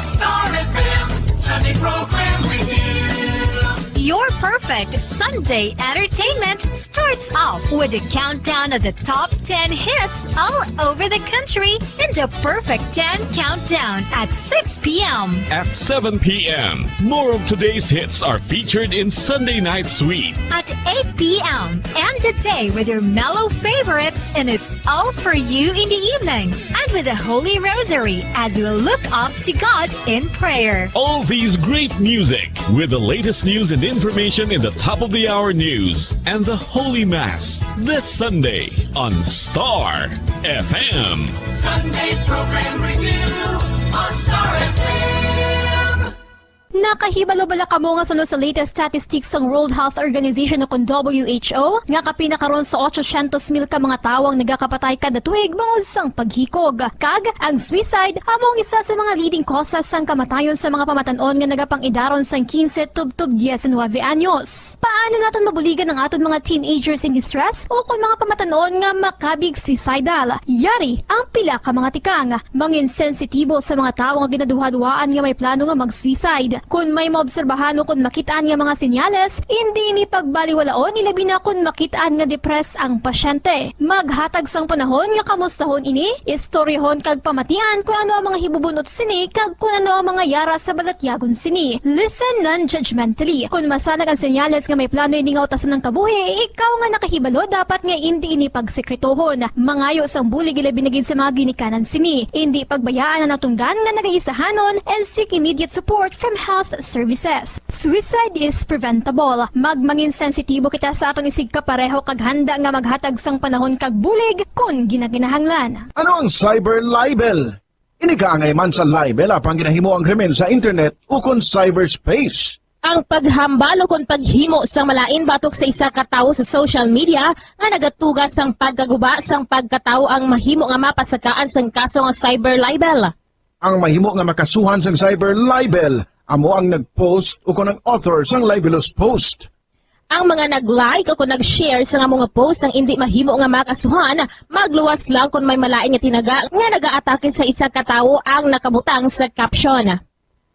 Star FM, Sunday program review. Your perfect Sunday entertainment starts off with a countdown of the top 10 hits all over the country in the Perfect 10 Countdown at 6 p.m. At 7 p.m., more of today's hits are featured in Sunday Night Sweet. At 8 p.m. End the day with your mellow favorites and it's all for you in the evening. And with the Holy Rosary as you look up to God in prayer. All these great music with the latest news and information in the top of the hour news and the Holy Mass this Sunday on Star FM. Sunday program review on Star FM. Nakahibalo-bala ka mo nga sunod sa latest statistics ng World Health Organization o WHO nga kapinakaron sa 800,000 ka mga tawang nagakapatay kada tuig bangod sang paghikog. Kag ang suicide among isa sa mga leading causes sang kamatayon sa mga pamatanon nga nagapangidaron sang 15 tub 19 anyos. Paano naton mabuligan ang aton mga teenagers in distress o kung mga pamatanon nga makabig suicidal? Yari ang pila ka mga tikang mangin sensitibo sa mga tawo nga ginaduha-duhaan nga may plano nga mag-suicide. Kung may maobserbahan o kung makitaan nga mga senyales, hindi ni pagbaliwalaon ilabi na kung makitaan nga depress ang pasyente. Maghatag sang panahon nga kamustahon ini, istoryohon kag pamatian kung ano ang mga hibubunot sini kag kung ano ang mga yara sa balatyagon sini. Listen non-judgmentally. Kung masanag ang senyales nga may plano ini nga utason ng kabuhi, ikaw nga nakahibalo dapat nga hindi ini pagsekretohon. Mangayo sang bulig ilabi na gid sa mga ginikanan sini. Hindi pagbayaan ang natunggan nga nagaisahanon and seek immediate support from health services. Suicide is preventable. Magmangin sensitibo kita sa aton isig kapareho kag handa nga maghatag sang panahon kag bulig kung ginaginahanglan. Ano ang cyber libel? Inikaangay man sa libel apang ginahimo ang krimen sa internet o kung cyberspace. Ang paghambal o kung paghimo sang malain batok sa isa ka tawo sa social media nga nagatugas sang pagkaguba sang pagkatawo ang mahimo nga mapasakaan sang kaso nga cyber libel. Ang mahimo nga makasuhan sang cyber libel amo ang nag-post o kung ang author sang libelous post. Ang mga nag-like o kung nag-share sa nga mga post ang hindi mahimo nga makasuhan, magluwas lang kung may malain nga tinaga nga nag-aatake sa isa ka tawo ang nakabutang sa caption.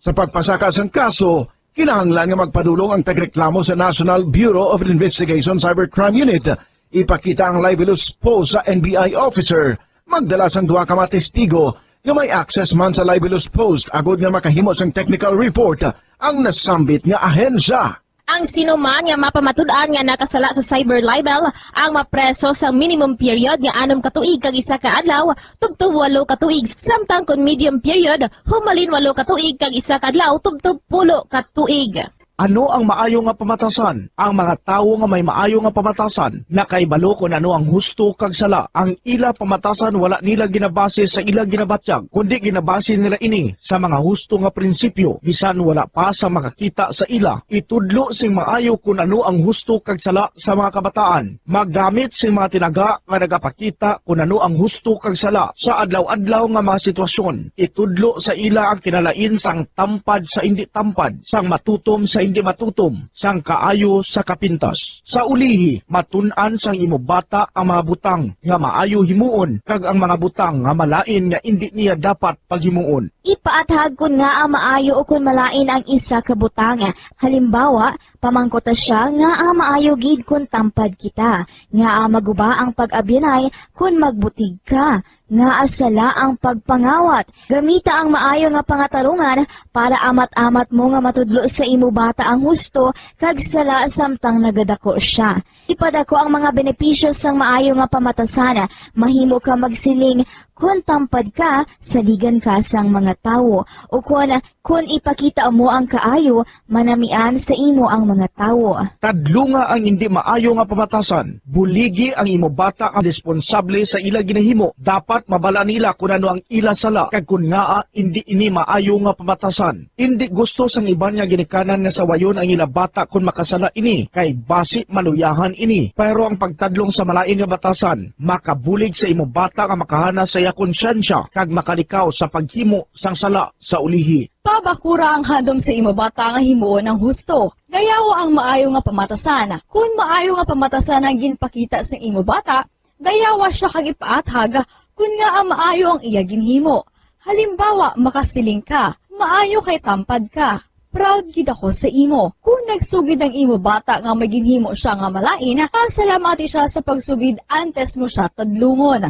Sa pagpasaka sang kaso, kinahanglan nga magpadulong ang tagreklamo sa National Bureau of Investigation Cybercrime Unit. Ipakita ang libelous post sa NBI officer, magdala sang duha ka mga testigo nga may access man sa libelous post agod nga makahimo sang technical report ang nasambit nga ahensya. Ang sino man nga mapamatud-an nga nakasala sa cyber libel ang mapreso sa minimum period nga 6 ka tuig kag 1 ka adlaw tubtob 8 ka tuig samtang kon medium period humalin 8 ka tuig kag 1 ka adlaw tubtob 10 ka tuig. Ano ang maayo nga pamatasan? Ang mga tawo nga may maayo nga pamatasan nakaibalo kung ano ang husto kag sala. Ang ila pamatasan wala nila ginabase sa ila ginabatyag, kundi ginabase nila ini sa mga husto nga prinsipyo. Bisan wala pa sa makakita sa ila, itudlo sing maayo kung ano ang husto kag sala sa mga kabataan. Maggamit sing mga tinaga nga nagapakita kung ano ang husto kag sala sa adlaw-adlaw nga mga sitwasyon. Itudlo sa ila ang kinalain sang tampad sa hindi tampad, sang matutom sa hindi matutom, sang kaayo sa kapintas. Sa ulihi, matun-an sang imo bata ang mga butang nga maayo himuon, kag ang mga butang nga malain nga hindi niya dapat paghimuon. Ipaatag kun nga ang maayo o kun malain ang isa ka butang. Halimbawa, pamangkota siya nga ang maayo gid kun tampad kita, nga ang maguba ang pag-abyanay kun magbutig ka, nga asala ang pagpangawat. Gamita ang maayo nga pangatarungan para amat-amat mo nga matudlo sa imo bata ang husto kag sala samtang nagadako siya. Ipadako ang mga benepisyo sang maayo nga pamatasan. Mahimo ka magsiling kun tampad ka, saligan ka sang mga tawo, o kun ipakita mo ang kaayo, manamian sa imo ang mga tawo. Tadlunga ang hindi maayo nga pamatasan. Buligi ang imo bata ang responsable sa ila ginahimo. Dapat mabala nila kung ano ang ila sala, kag kun nga hindi ini maayo nga pamatasan. Hindi gusto sang iban nga ginikanan nga sawayon ang ila bata kung makasala ini, kay basi maluyahan ini. Pero ang pagtadlong sa malain nga batasan, makabulig sa imo bata nga makahana sa iya konsyensya, kag makalikaw sa paghimo sang sala sa ulihi. Pabakura ang handom sa imo bata nga himuon ng husto. Dayawa ang maayo nga pamatasan. Kung maayo nga pamatasan ang ginpakita sa imo bata, dayawa siya kag ipaathag kun nga ang maayo ang iya ginhimo. Halimbawa, makasiling ka, maayo kay tampad ka. Proud gid ako sa imo. Kung nagsugid ang imo bata nga may ginhimo siya nga malain, pasalamati siya sa pagsugid antes mo siya tadlungon.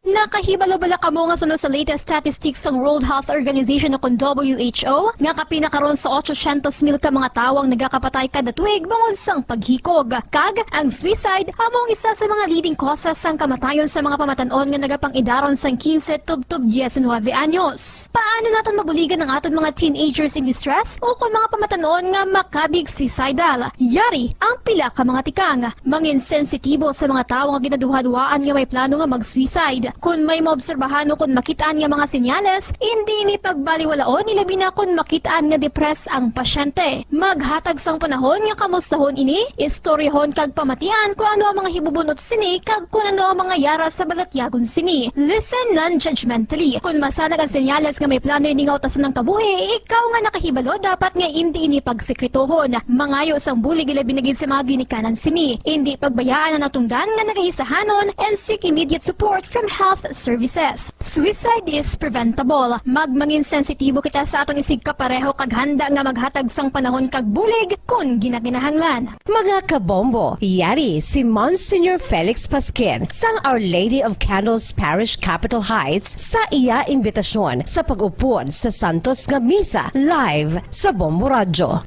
Nakahibalo-bala ka mo nga sunod sa latest statistics ng World Health Organization o kung WHO nga kapinakaroon sa 800,000 ka mga tawang nagakapatay kada tuig bangod sang paghikog. Kag ang suicide among isa sa mga leading causes sang kamatayon sa mga pamatanon nga nagapangidaron sang 15 tub 19 anyos. Paano naton mabuligan ang aton mga teenagers in distress o kung mga pamatanon nga makabig suicidal? Yari ang pila ka mga tikang mangin sensitibo sa mga tawo nga ginaduha-duhaan nga may plano nga mag-suicide. Kung may maobserbahan o kung makitaan nga mga senyales, hindi ni pagbaliwalaon ilabi na kung makitaan nga depress ang pasyente. Maghatag sang panahon nga kamustahon ini, istoryahon kag pamatian kung ano ang mga hibubunot sini kag kung ano ang mga yara sa balatyagon sini. Listen non-judgmentally. Kung masanag ang senyales nga may plano ini nga utason ng kabuhi, ikaw nga nakahibalo dapat nga hindi ini pagsekretohon. Mangayo sang bulig ilabi na gid sa mga ginikanan sini. Hindi pagbayaan ang natungdan nga nagahisahanon and seek immediate support from health services. Suicide is preventable. Magmangin sensitibo kita sa atong isig kapareho kag handa nga maghatag sang panahon kag bulig kung ginaginahanglan. Mga kabombo, yari si Monsignor Felix Pasquin sang Our Lady of Candles Parish Capitol Heights sa iya imbitasyon sa pag-upod sa Santos nga Misa live sa Bombo Radio.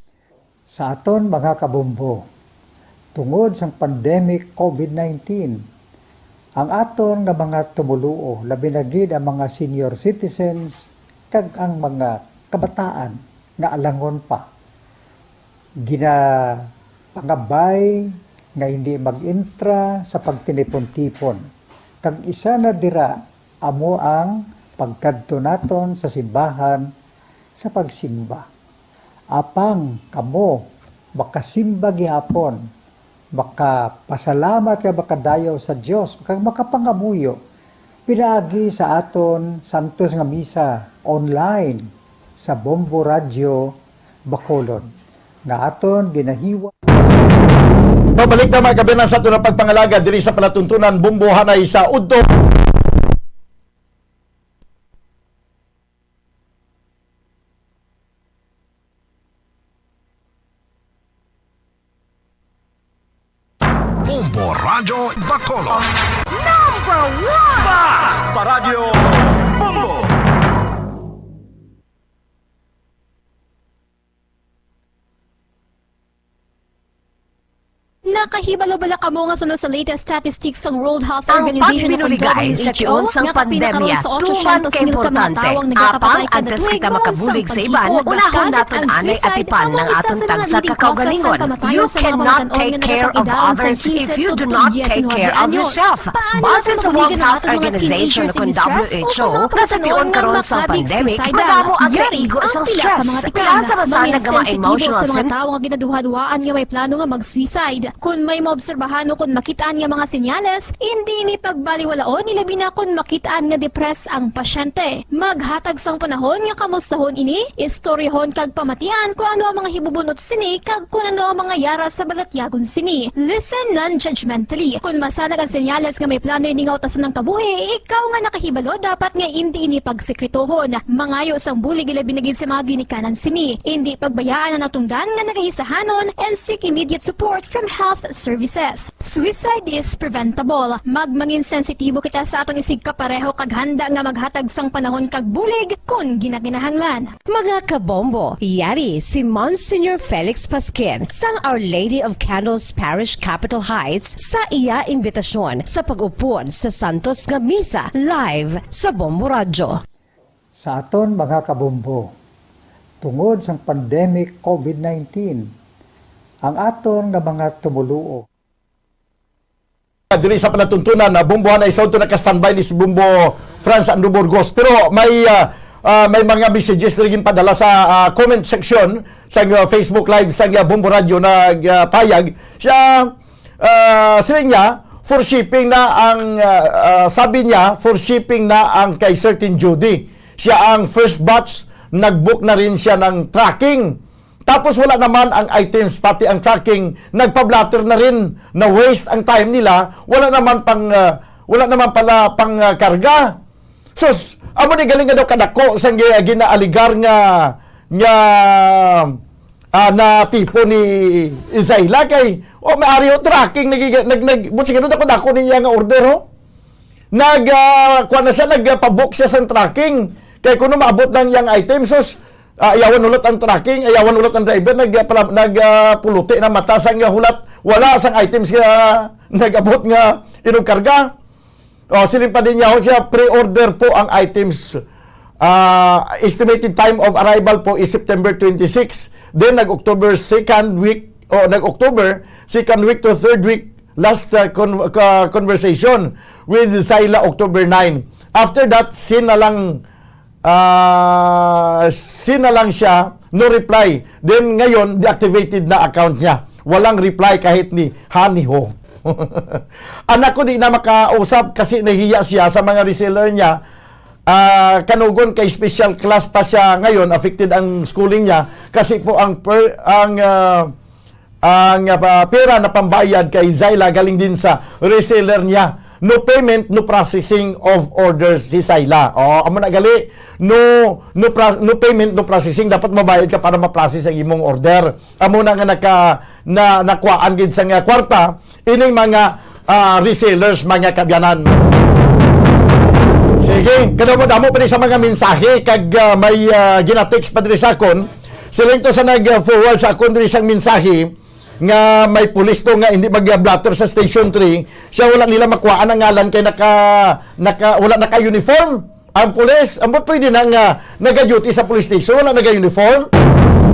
Sa aton mga kabombo, tungod sang pandemic COVID-19, ang aton nga mga tumuluo, labi na gid ang mga senior citizens kag ang mga kabataan nga alangon pa. Pangabay nga hindi mag-intra sa pagtinipon-tipon. Kag isa na dira amo ang pagkadto naton sa simbahan sa pagsimba. Apang kamo makasimba gihapon, makapasalamat ka makadayaw sa Dios, makapangamuyo pinaagi sa aton Santos nga Misa online sa Bombo Radio Bacolod nga aton ginahiwa. Babalik na mga kabinan sa aton ang pagpangalaga diri sa palatuntunan Bombo Hanay sa Udto. Bombo Radio Bacolod. Number 1! Basta Radio Bombo! Nakahibalo-bala ka mo nga sunod sa latest statistics ng World Health Ang Organization o pagbinuligay sa WHO tiunsang nga kapinakaroon pandemya, sa tuman 800,000 ka importante. kamatawang nagkakapatay Apang kada antes tuig kita noong makabulig sang sa iban, pag-ikog. unahon Kagat naton ang anay suicide atipan among ng isa atong sa mga tagsa leading causes kakaugalingon. ng kamatayon You sa mga cannot mga taon take nga care of nagpapakidawon sa others 15 if you to do not 19 take care of anyos. yourself. Paano Base natin sa World mabuligyan ang Health ating mga Organization teenagers kung in distress o WHO, kung nasa tiyon mga karon sa makabig pandemic, suicidal? madamo ang Yari, naigo ang sa pila stress. ka mga tikan. Pila sa masana Mga nga mga sensitibo emotional sa mga tao nga ginaduhadwaan nga may plano nga mag-suicide. Kung may maobserbahan o kung makitaan nga mga senyales, hindi ni pagbaliwalaon nilabi na kung makitaan nga depress ang pasyente. Maghatag sang panahon nga kamustahon ini, istoryahon kag pamatian kung ano ang mga hibubunot sini kag kung ano ang mga yara sa balatyagon sini. Listen non-judgmentally. Kung masanag ang senyales nga may plano ini nga utason ng kabuhi, ikaw nga nakahibalo dapat nga hindi ini pagsekretohon. Mangayo sang bulig ilabi na gid sa mga ginikanan sini. Hindi pagbayaan ang natungdan nga nagahisahanon and seek immediate support from health services. Suicide is preventable. Magmangin sensitibo kita sa atong isig kapareho kag handa nga maghatag sang panahon kag bulig kung ginaginahanglan. Mga kabombo, yari si Monsignor Felix Pasquin sang Our Lady of Candles Parish Capitol Heights sa iya imbitasyon sa pag-upod sa Santos nga Misa live sa Bombo Radyo. Sa aton mga kabombo, tungod sa pandemic COVID-19, ang aton nga mga tumuluo. Diri sa panatuntunan na Bombohan ay sauto na ka-standby ni si Bombo Franz Andrew Burgos. Pero may mga messages na rin padala sa comment section sa Facebook Live sa Bombo Radio na payag. Siya, sila niya, for shipping na ang, sabi niya, for shipping na ang kay Certain Judy. Siya ang first batch, nag-book na rin siya ng tracking. Tapos wala naman ang items, pati ang tracking, nagpa-blatter na rin, na waste ang time nila, wala naman pala pang karga. So, amo ni galing nga daw kadako sa ginaaligar nga na tipo ni Zayla kay maari o tracking butsi gano dako niya nga order ho. Kuha na siya, nagpa-book siya sa tracking kay kuno maabot lang yang items. So, ayawan ulit ang tracking, ayawan ulit ang driver, nagpuluti na mata sang hulat, wala sang items nga nag-abot nga inog karga. Silip pa din niya, siya pre-order po ang items. Estimated time of arrival po is September 26. Then nag-October 2nd week, nag-October 2nd week to 3rd week, last conversation with Zayla October 9. After that, sinalang siya, no reply. Then ngayon, deactivated na account niya. Walang reply kahit ni Honey Ho. Anak ko di na makausap kasi nahiya siya sa mga reseller niya. Kanugon kay special class pa siya ngayon, affected ang schooling niya kasi po ang pera na pambayad kay Zayla galing din sa reseller niya. No payment, no processing of orders si Zayla. Amo na gali. No payment, no processing. Dapat mabayad ka para ma-process ang imong order. Amo na nga nakuhaan gid sa nga kwarta ining mga resellers, mga kabyanan. Sige, kadamo-damo pa sa mga mensahe kag may gina-text pa diri sa akon. Sila ito sa nag-forward sa akon diri sang mensahe nga may pulis to nga hindi mag-blatter sa Station 3, siya wala nila makuhaan ang ngalan kay wala naka-uniform ang pulis. Ang pwede na nga nag-duty sa police station, wala naka-uniform.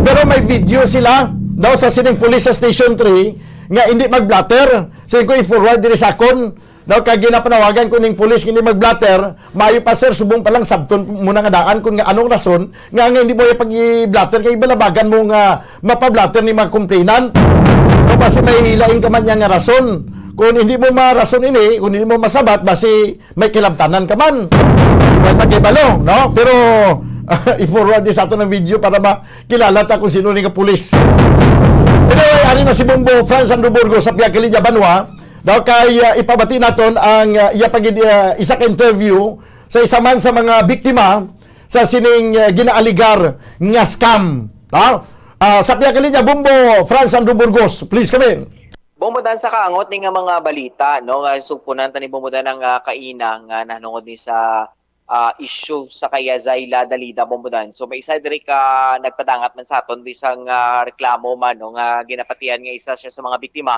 Pero may video sila daw sa sining pulis sa Station 3 nga hindi mag-blatter. Sige ko i-forward diri sa akon. Daw kag ginapanawagan ko ning pulis hindi mag-blatter, maayo pa sir subong pa lang sabton muna nga daan kung nga anong rason nga hindi mo pag-i-blatter kay balabagan mo nga mapa-blatter ni mga complainant. O basi may laing ka man nga rason. Kung hindi mo marason ini, kung hindi mo masabat, basi may kilabtanan ka man. Tagaybalo, no? Pero i-forward din sa ato ng video para makilala ta kung sino ni ka pulis. Anyway, ari na si Bombo Franz Andrew Burgos sa Piakilinya Banwa. Daw kay ipabati naton ang isa ka interview sa isa man sa mga biktima sa sining ginaaligar nga scam. Sa Piakilinya, Bombo Franz Andrew Burgos, please come in. Bumudan sa kaangot ni nga mga balita, no? Supunan ta ni bumudan ng kainang nanungod ni sa issue sa kaya Zayla Dalida bumudan. So may isa diri ka nagpadangat man sa aton bisang reklamo man no nga ginapatian nga isa siya sa mga biktima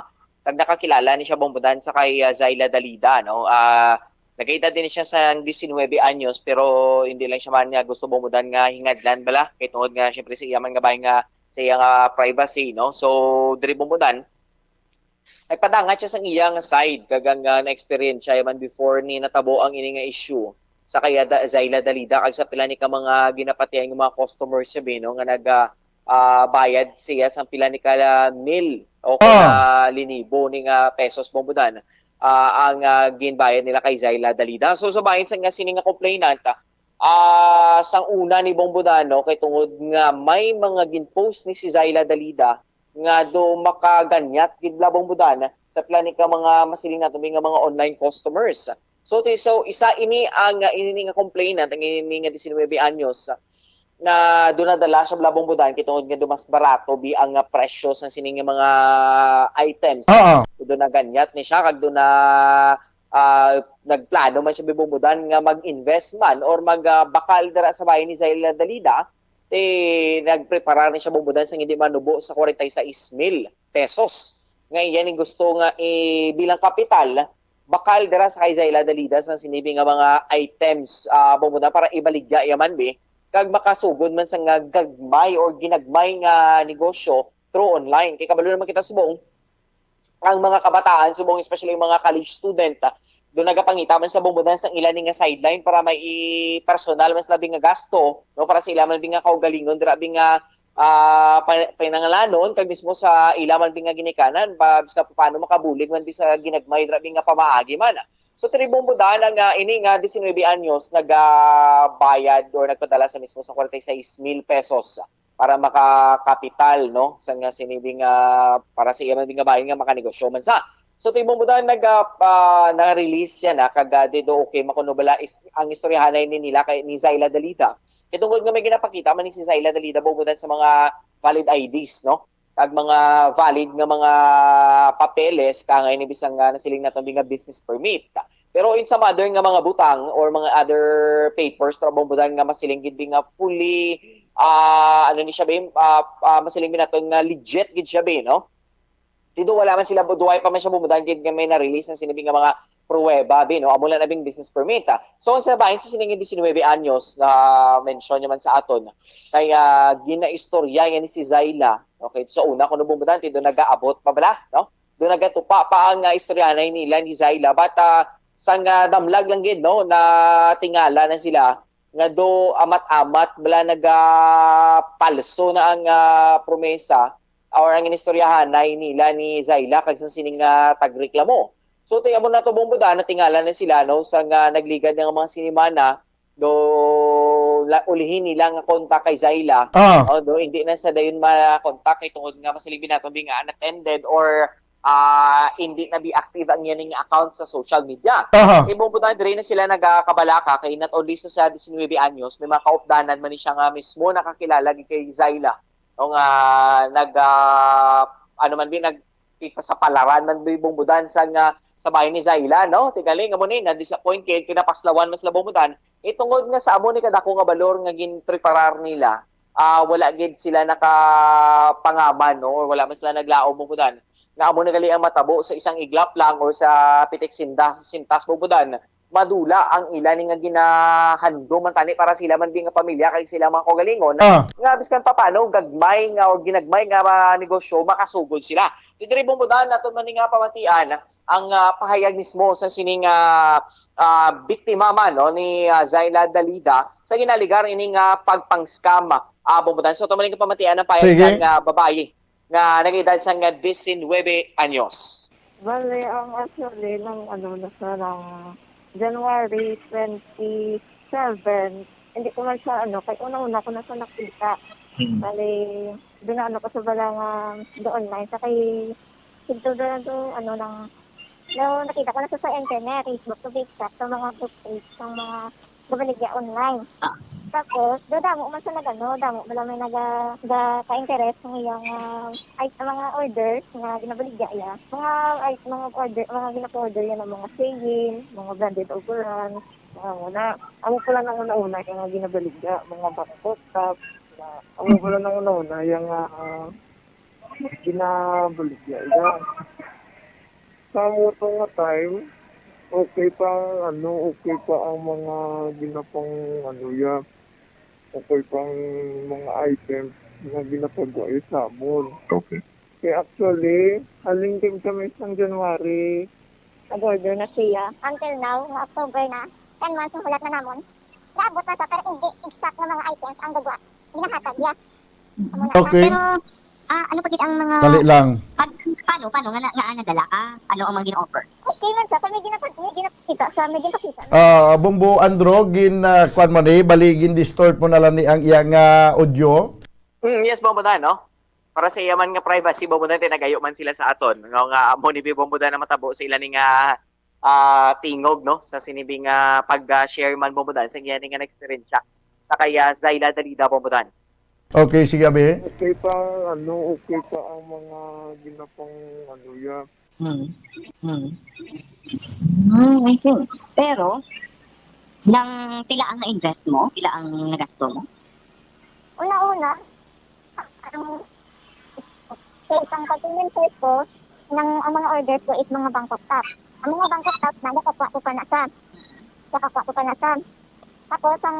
nakakilala ni siya bombudan sa kay Zaila Dalida, no? Nagkaedad din siya sa 19 anyos pero hindi lang siya man nga gusto bombudan nga hingadlan bala kay tungod nga syempre sa iya man nga bahay nga sa iyang privacy, no? So diri bombudan nagpadangat siya sa iyang side kagang na-experience siya man before ni natabo ang ini nga issue sa kaya Zaila Dalida kag sa pila ni ka mga ginapatian nga mga customers siya no nga bayad siya sa pila ni ka mil o kung linibo ni nga pesos bombudan ang ginbayad nila kay Zaila Dalida. So sa bahin sa nga sini nga complainant sang una ni bombudan no kay tungod nga may mga ginpost ni si Zaila Dalida nga do makaganyat gid labong budan sa plani ka mga masiling nato nga mga online customers. So isa ini ang ini nga complainant ang ini nga 19 anyos na dunadala sa labong budan kitungod nga do mas barato bi ang presyo sa sining mga items. Do na ganyat ni siya kag do na nagplano man siya bibubudan nga mag-invest man or magbakal dira sa bahay ni Zaila Dalida nagprepara ni siya bumudan sa hindi manubo sa 46,000 pesos. Ngayon yung gusto nga bilang kapital bakal dira sa kay Zaila Dalida sa sinibi nga mga items bumudan para ibaligya yaman bi kag makasugod man sa nga gagmay or ginagmay nga negosyo through online. Kay kabalo naman kita subong ang mga kabataan subong especially yung mga college student doon nagapangita man sa bumudan sa ilan nga sideline para may personal mas labi nga gasto no para sa ilaman bi nga kaugalingon dira bi nga pinangalanon kag mismo sa ilaman bi nga ginikanan biska paano makabulig man bi sa ginagmay dira bi nga pamaagi man. So tribong budan nga ini nga 19 anyos nagabayad or nagpadala sa mismo sa 46,000 pesos para makakapital no sa nga sinibing para sa iya man bi nga bayan nga makanegosyo man sa. So tibong budan na-release siya na kagade do okay makunubala ang istoryahanay ni nila kay ni Zaila Dalida. Itungod nga may ginapakita man ni si Zaila Dalida bubudan sa mga valid IDs no. Kag mga valid nga mga papeles kangay ni bisang nasiling naton nga business permit. Pero in some other nga mga butang or mga other papers trabong budan nga masiling gid nga fully ano ni siya masiling naton nga legit gid siya no. Dito wala man sila buduay pa man siya bumudan gid nga may na-release ng sinabi nga mga pruweba no amula na bing business permit. So sa bahin sa siningin 19 anyos na mention naman sa aton kaya ginaistorya nga ni si Zaila. Okay, so una kuno bumudan dito nagaabot pa bala no. Do nagatupa pa ang istoryanay nila ni Zaila but sang damlag lang gid no na tingala na sila nga do amat-amat bala nagapalso na ang promesa or ang inistoryahan na nila ni Zaila kag sa sining tagreklamo. So tingnan mo na to bumbuda na tingala na sila no sa nagligad ng mga sinimana do ulihin nila nga kontak kay Zaila. Do hindi na sa dayon ma-contact kay tungod nga masilibin naton bi nga unattended or hindi na be active ang yaning account sa social media. Ibong buta dire na sila nagakabalaka kay not only sa 19 anyos may mga kaupdanan man ni siya nga mismo nakakilala kay Zaila. O nga ano man din sa palaran man bibong budan sa bahay ni Zaila no tigali nga mo ni na disappoint kay kinapaslawan mas labong budan itungod nga sa amo ni kadako nga balor nga ginpreparar nila wala gid sila nakapangaman no or wala man sila naglao mo budan nga amo nagali ang matabo sa isang iglap lang or sa pitik sintas mo budan madula ang ilan nga ginahandom man tani para sila man nga pamilya kay sila mga kagalingon nga biskan paano gagmay nga o ginagmay nga negosyo makasugod sila didiri bumudan naton man nga pamatian ang pahayag mismo sa sining biktima man no ni Zaila Dalida sa ginaligar ini nga pagpang-scam bumudan so to man nga pamatian ang pahayag nga babae nga nag-edad sa 19 anyos. Bale ang actually ng nasa ng January 27, hindi ko man siya kay una-una ko na siya nakita. Bali, doon ko sa balang doon online. Sa kay, ito doon nakita ko na siya sa internet, Facebook to be exact, sa mga book page, sa mga gabaligya online. Tapos, doon damo man siya damo wala may ka-interest ng iyang mga orders nga ginabaligya ya. Mga gina-order yan ng mga saying, mga branded overruns, amo pala nang una-una yung ginabaligya, mga backpot top, amo pala nang una-una yung ginabaligya. sa moto nga time, okay pa ang mga ginapang okay pang mga items na ginapagawa sa amon. Okay. Kaya actually, haling din kami isang January. Nag-order na siya. Until now, October na, 10 months ang hulat na namon. Naabot na sa pero hindi exact na mga items ang gagawa. Ginahatag niya. Okay. Pero, ano pa ang mga... Dali lang. Paano nga nadala ka? Ano ang mga gina-offer? Okay man sa may ginapakita sa may ginapakita. Bumbo Andro, kuan mo ni, baligin distort mo na lang ni ang iyang audio. Yes, Bombodan, no? Para sa iyaman nga privacy, Bombodan, tinagayo man sila sa aton. Nga mo ni Bombodan na matabo sa ilan nga tingog, no? Sa sinibing pag-share man, Bombodan, sa iyan nga na-experience siya. Sa kaya Zaila Dalida, Bombodan. Okay, sige, Abe. Okay pa ang mga ginapang I see. Pero, nang pila ang na-invest mo? Pila ang nagasto mo? Una-una, sa isang convenience store ko, ang mga orders ko is mga Bangkok top. Ang mga Bangkok top na nakakwa ko pa na sa. Tapos, ang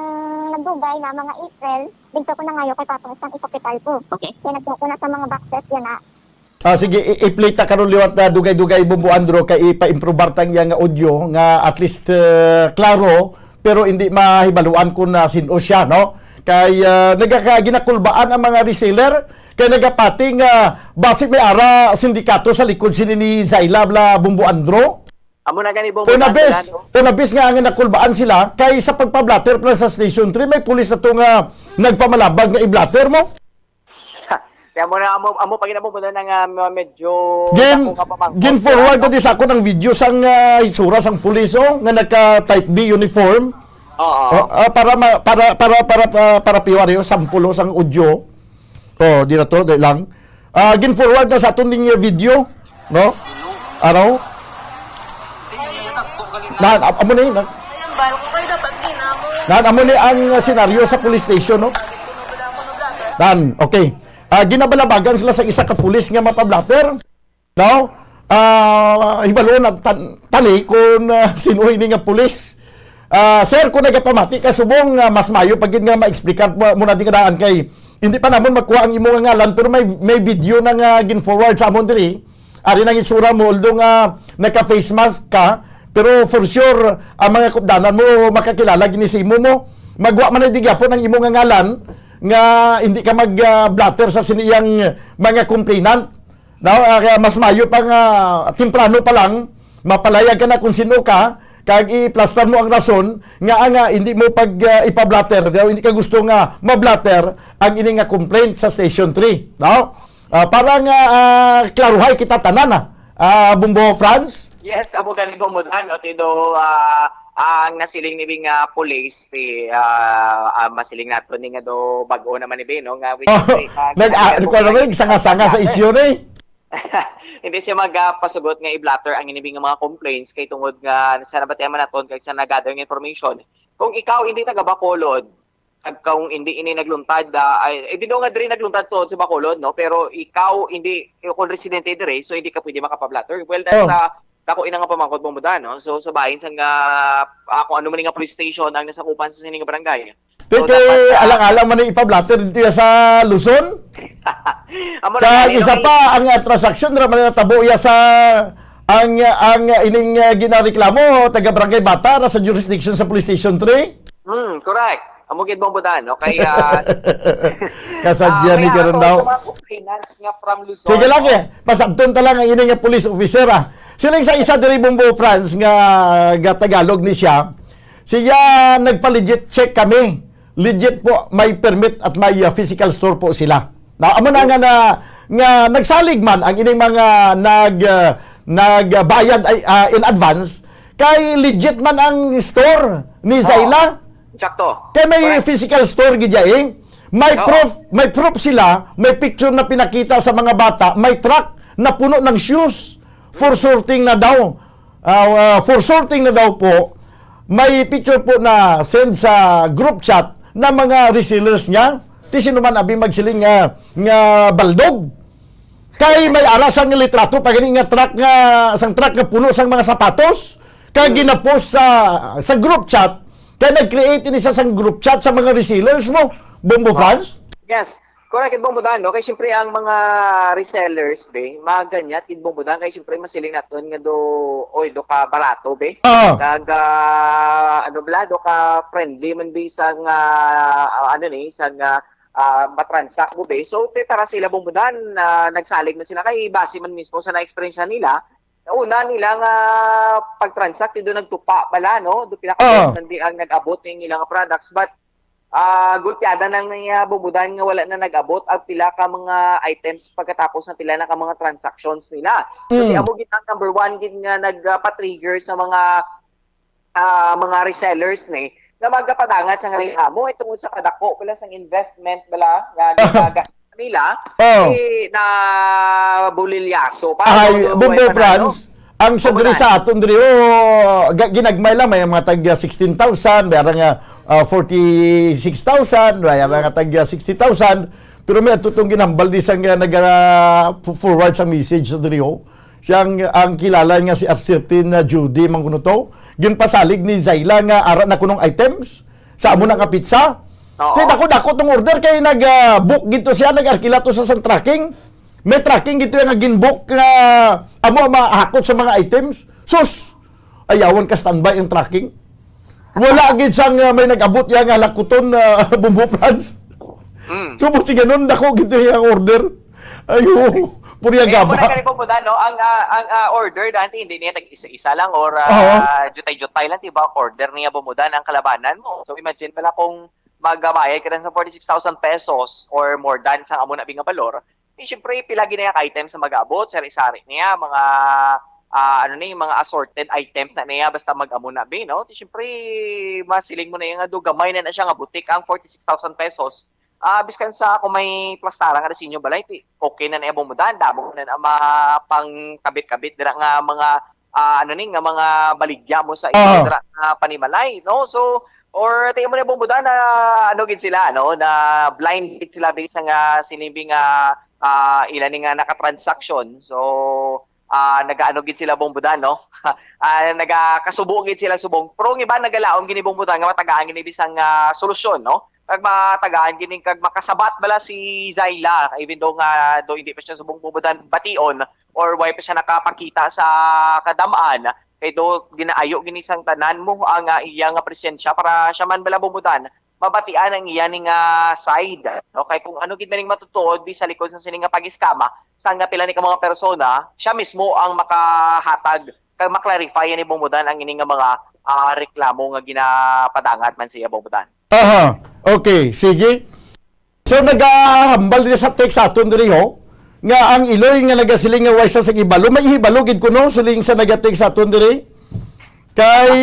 nagdugay na mga April, dito ko na ngayon kay Papa isang isopital ko. Okay. Kaya nagtuko na sa mga boxes yan na. Sige, i-play ta karon liwat na dugay-dugay Bumbo Andro kay ipa-improbar tang iyang audio nga at least klaro pero hindi mahibaluan ko na sino siya, no? Kay nagakaginakulbaan ang mga reseller kay nagapati nga base may ara sindikato sa likod sini ni Zaila bla Bumbo Andro. Amo na gani Bombodan. Unabis nga ang nakulbaan sila kay sa pagpa-blatter plan sa Station 3 may pulis na to nga nagpamalabag nga i-blatter mo. Kaya mo na amo pag Bombodan nga medyo Gin forward na sa ako ng video sang itsura sang pulis nga naka-type B uniform. Oo. Para piwari sampulo sang audio. Di na to, dahil lang. Gin forward na sa aton ning video, no? Araw. Amo ni ang senaryo sa police station, no? Okay. Ginabalabagan sila sa isa ka pulis nga mapablatter. No? Hibalo na tali kung sino ini nga pulis. Sir, kung nagapamati ka subong mas mayo pagid nga ma-explicar mo na di kadaan kay hindi pa namon makuha ang imo nga ngalan pero may video na nga gin-forward sa amon diri. Ari nang itsura mo although nga naka-face mask ka pero for sure ang mga kupdanan mo makakilala ginisimo mo. Magwa man di gyapon ang imo nga ngalan nga hindi ka mag-blatter sa siniyang mga complainant. Kaya mas mayo pa nga temprano pa lang mapalayag ka na kung sino ka kag i-plaster mo ang rason nga hindi mo pag ipa-blatter daw hindi ka gusto nga ma-blatter ang ini nga complaint sa Station 3, no? Para nga klaruhay kita tanan Bumbo Franz. Yes, amo gani Bombodan, no? Tido ang nasiling ni bing police masiling nato ni nga do bag-o naman ni no nga sanga-sanga sa isyu ni. Hindi siya magpasugot nga i-blatter ang inibing mga complaints kay tungod nga sa nabateman naton kay sa nagather ng information. Kung ikaw hindi taga Bacolod, kung hindi ini nagluntad dito nga diri nagluntad to sa Bacolod, no? Pero ikaw hindi kung residente dire, so hindi ka pwede makapablatter. Well, that's dako ina nga pamangkot Bombodan, no? So sa bahin sa nga kung ano man nga police station ang nasakupan sa sining barangay. So, alang-alang man ipa-blatter dito sa Luzon. Kaya isa pa ang transaksyon ra man natabo ya sa ang ining ginareklamo taga Barangay Bata sa jurisdiction sa Police Station 3. Correct. Amo gid Bombodan, no? Kaya kasadya ni karon daw. Finance nga from Luzon. Sige lang pasabton ta lang ang ining police officer Sila sa isa diri Bumbo France nga Tagalog ni siya. Siya nagpa-legit check kami. Legit po may permit at may physical store po sila. Amo na nga nagsalig man ang ining mga nagbayad in advance kay legit man ang store ni Zaila. Sakto. Kay may physical store gidyaing. May proof sila, may picture na pinakita sa mga bata, may truck na puno ng shoes for sorting na daw. For sorting na daw po. May picture po na send sa group chat na mga resellers niya. Ti sino man abi magsiling nga baldog. Kay may arasang nga litrato pag nga truck nga sang truck nga puno sang mga sapatos kay ginapost sa group chat kay nag-create ini sa sang group chat sa mga resellers mo Bombo fans. Yes. Correct, Bombodan, no? Kaya siyempre ang mga resellers, be, mga ganyan, Bombodan, kaya siyempre masiling natin nga do ka barato, be. Nag, do ka friendly man, be, isang, matransact mo, be. So, tara sila, Bombodan, nagsalig na sila kay base man mismo sa na-experience nila. Una nilang pag-transact, doon nagtupa pala, no? Doon pinaka-best man, be, ang nag-abot ng ilang products, but gulpiada nang bubudan nga wala na nag-abot ang pila ka mga items pagkatapos ng pila na ka mga transactions nila. So, amo gid ang number 1 gid nga nagpa-trigger sa mga resellers ni na magapadangat sa amo itungod sa kadako pala sang investment bala nga nagagas nila na bulilyaso pa. Bombo France, ang sa diri sa aton diri ginagmay lang may mga tag 16,000, mayroon nga 46,000, mayroon nga tag 60,000, pero may tutong ginambal di sang forward sa message sa diri siyang ang kilala nga si Arcertin Judy mangkuno to ginpasalig ni Zayla nga ara na kunong items sa amo nga pizza. Kay dako tong order kay nag-book gito siya nag-arkila to sa sang tracking. May tracking gito nga ginbook nga amo mahakot sa mga items. Sus, ayawan ka standby ang tracking. Wala gid sang may nag-abot ya nga lakuton Bombo France. So mo ganun dako gito yung order. Ayo, puriya gaba. Kaya po no, ang order dati hindi niya tag isa-isa lang or jutay-jutay lang tiba order niya bumudan ang kalabanan mo. So imagine pala kung magbayad ka sa 46,000 pesos or more than sa amo na binga balor. Siyempre, pilagi na yung items na mag-abot, sari-sari niya, mga mga assorted items na niya, basta mag-amo na, no? Siyempre, masiling mo na yung gamay na siya nga butik, ang 46,000 pesos. Biskan sa kung may plastara nga na sinyo balay, okay na niya bumudan, damo na pang kabit-kabit, dira nga mga, mga baligya mo sa iyo, dira nga panimalay, no? So, or tingnan mo na bumudan na, gid sila, no? Na blind gid sila based nga sinibing ilan nga naka-transaction. So, nag-ano gid sila Bombodan, no? Nagakasubo gid sila subong. Pero ang iba nagalaom gini Bombodan nga matagaan gini bisang solusyon, no? Kag matagaan gini kag makasabat bala si Zayla even though nga hindi pa siya subong Bombodan bation or why pa siya nakapakita sa kadamaan kay do ginaayo gini sang tanan mo ang iyang presensya para siya man bala Bombodan mabatian ang iyaning side. Okay, kung ano gid ning matutuod bi sa likod sa sining pag-iskama, sang pila ni ka mga persona, siya mismo ang makahatag kag maklarify ni Bombodan ang ining mga reklamo nga ginapadangat man siya Bombodan. Okay, sige. So nagahambal din sa text aton diri nga ang Iloy nga nagasiling nga waysa sa ibalo, may ihibalo gid kuno suling sa nagatext aton diri. Kay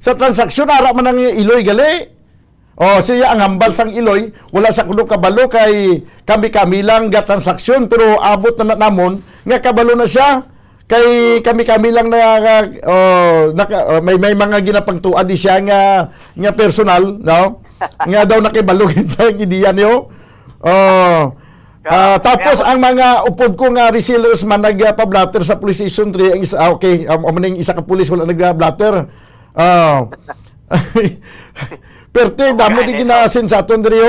sa transaksyon ara man ang Iloy gali. Siya ang hambal sang Iloy, wala sa kuno kabalo kay kami lang ga transaksyon pero abot na namon nga kabalo na siya kay kami lang na may mga ginapangtuad di siya nga personal, no? Nga daw nakibalugin sa ideya niyo. Tapos ang mga upod ko nga resellers man nagpa-blatter sa police station 3 ang isa maning isa ka pulis wala nagpa-blatter. Perte, damo di ginasin sa aton diri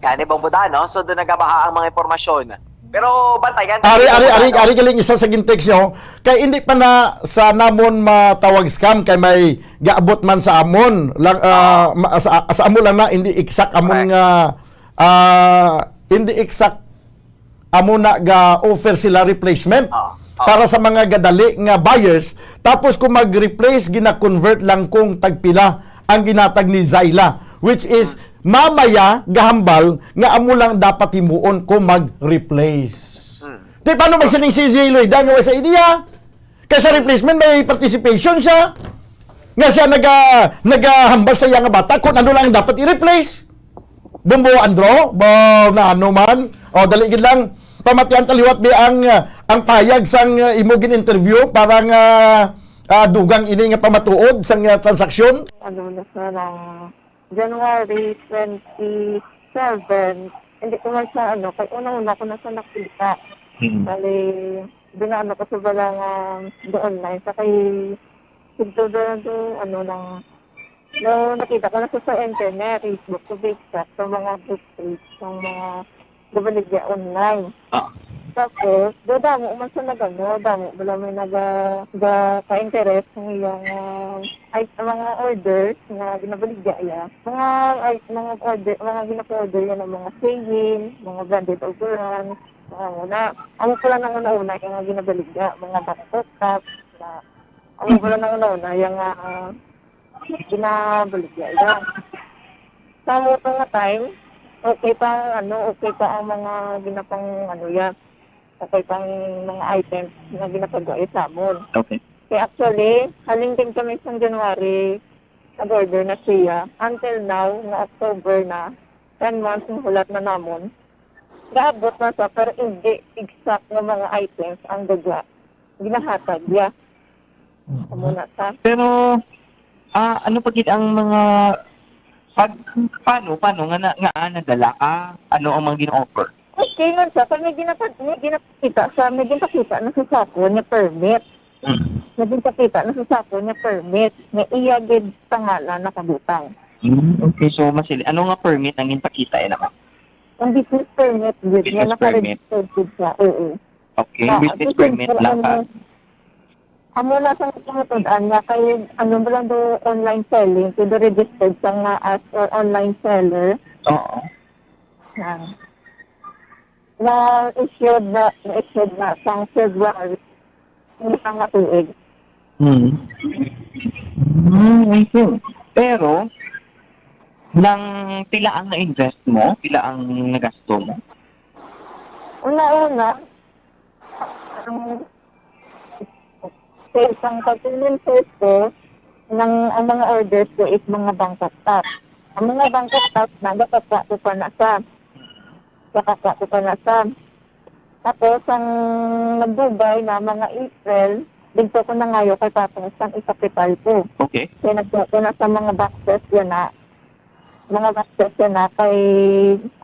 Kani Bombodan, no? So doon nagabaha ang mga impormasyon. Pero bantayan. Ari galing isa sa gintext nyo. Kay hindi pa na sa namon matawag scam kay may gaabot man sa amon. Lang, sa amon lang na hindi exact amon nga hindi exact amon na ga offer sila replacement. Para sa mga gadali nga buyers. Tapos kung mag-replace, gina-convert lang kung tagpila ang ginatag ni Zayla, which is mamaya gahambal nga amo lang dapat himuon ko mag-replace. Di paano magsiling si Zayla nga sa idea? Kaya sa replacement may participation siya. Nga siya nagahambal sa iya nga bata kung ano lang dapat i-replace. Bombo Andro, na ano man. Dali gid lang pamatian taliwat bi ang payag sang imogin interview para nga dugang ini nga pamatuod sang transaksyon. Ano na sa ng January 27, hindi ko man siya kay una ko na sa nakita. Bali, binano ko sa bala nga doon online. Sa kay sigdo nang no, nakita ko na sa internet, Facebook, to be exact, sa mga book page, sa mga gabaligya online. Tapos, damo man sa nagano, damo wala may ka-interest ng iyang mga orders na ginabaligya ya. Mga gina-order yan ng mga saying, mga branded overruns, mga muna. Ang pala nang una-una yung mga ginabaligya, mga backpack cups, ang pala nang una yung ginabaligya ya. Sa mo nga time, okay pa ang mga ginapang yan. Okay pang mga items na ginapagawa sa amon. Okay. Kaya actually, haling din kami sa January, nag-order na siya. Until now, na October na, 10 months ng hulat na namon. Gaabot na sa, pero hindi exact na mga items ang dagwa. Ginahatag niya. Muna sa. Pero, ano pa gid ang mga paano nga nadala ka? Ano ang mga gina-offer? Okay nga siya, pag may ginapakita na sa sako niya permit. Nagpakita na sa sako niya permit. May iyagid pangalan na kabutang. Okay, so masili. Ano nga permit ang ginapakita naman? Ang business permit, business permit. Siya, oo. Okay, business permit lang ka. Amo na sa pangutudaan niya, kay ba lang do online selling, to the registered sa nga as or online seller. Oo. Na-issued na sang February. Hindi pa nga tuig. I see. Pero, nang pila ang na-invest mo, pila ang nagasto mo? Una-una, sa isang pagpilin peso, ang mga orders ko is mga bangkot top. Ang mga bangkot top na dapat ko pa na sa Tapos, ang nag-Dubai na mga April, dito ko na ngayon kay Tapos ang ikapital ko. Okay. Kaya nagpo ko na sa mga boxes yan na. Mga boxes yan na kay,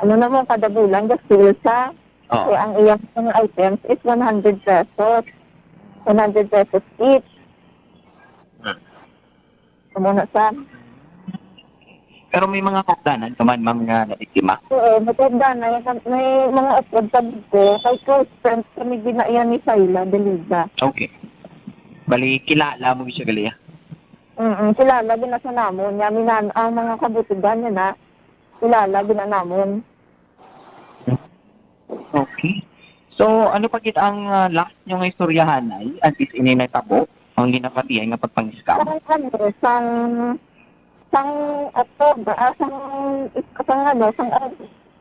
naman kada bulan, gasil sa. Kaya ang iyang mga items is 100 pesos. 100 pesos each. Muna sa. Pero may mga kapdanan ka man, ma'am, nga natikima? Oo, may kapdanan. May mga upload sabi ko. Kay close friends kami ginaiyan ni Sayla Deliza. Okay. Bali, kilala mo siya gali, Kilala, ginasa namon. Ang mga kabutigan niya na, kilala, ginanamon. Okay. So, ano pa kita ang last nyo nga istoryahan ay, at least ininatabo, ang ginapatiyan nga pagpang-scam? Sang October,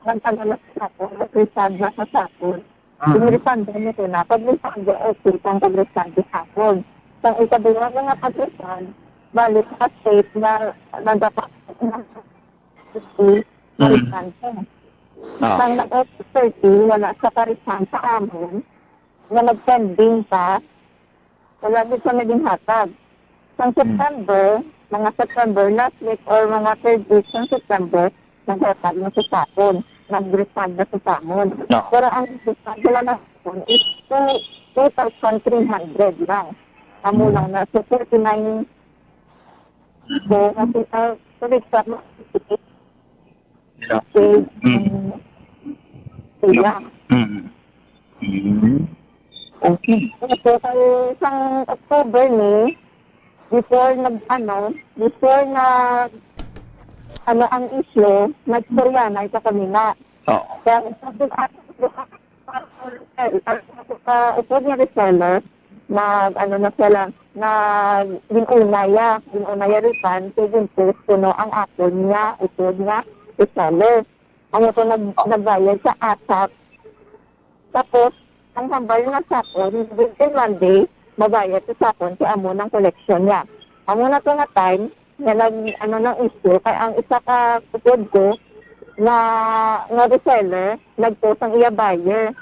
nagtagalas na ako, nag-refund na sa sapon. Pinirefund na nito na, pag-refund na okay, pag-refund na sapon. Sang ikabilang mga pag-refund, balik sa state na nadapat na refund ko. Sang nag-30, wala sa pa-refund sa amon, na nag-pending pa, wala din sa naging hatag. Sang September, last week or mga third week ng September, nag-refund na sa sapon. Nag-refund na sa sapon. Pero ang refund na sapon is 2,300 lang. Amo lang na. So, 49. So, refund na Okay. So, isang October ni, before ang issue, nag-storya na ito kami na. Kaya upod niya reseller, ginunaya refund, so ginpost kuno ang ako niya, upod niya reseller. Ang ito nagbayad sa ASAP. Tapos, ang hambal na sapon, within one day, mabayad sa sapon si amo ng collection niya. Amo na ito nga time, na ng issue, kaya ang isa ka upod ko, na reseller, nag-post ang iya buyer.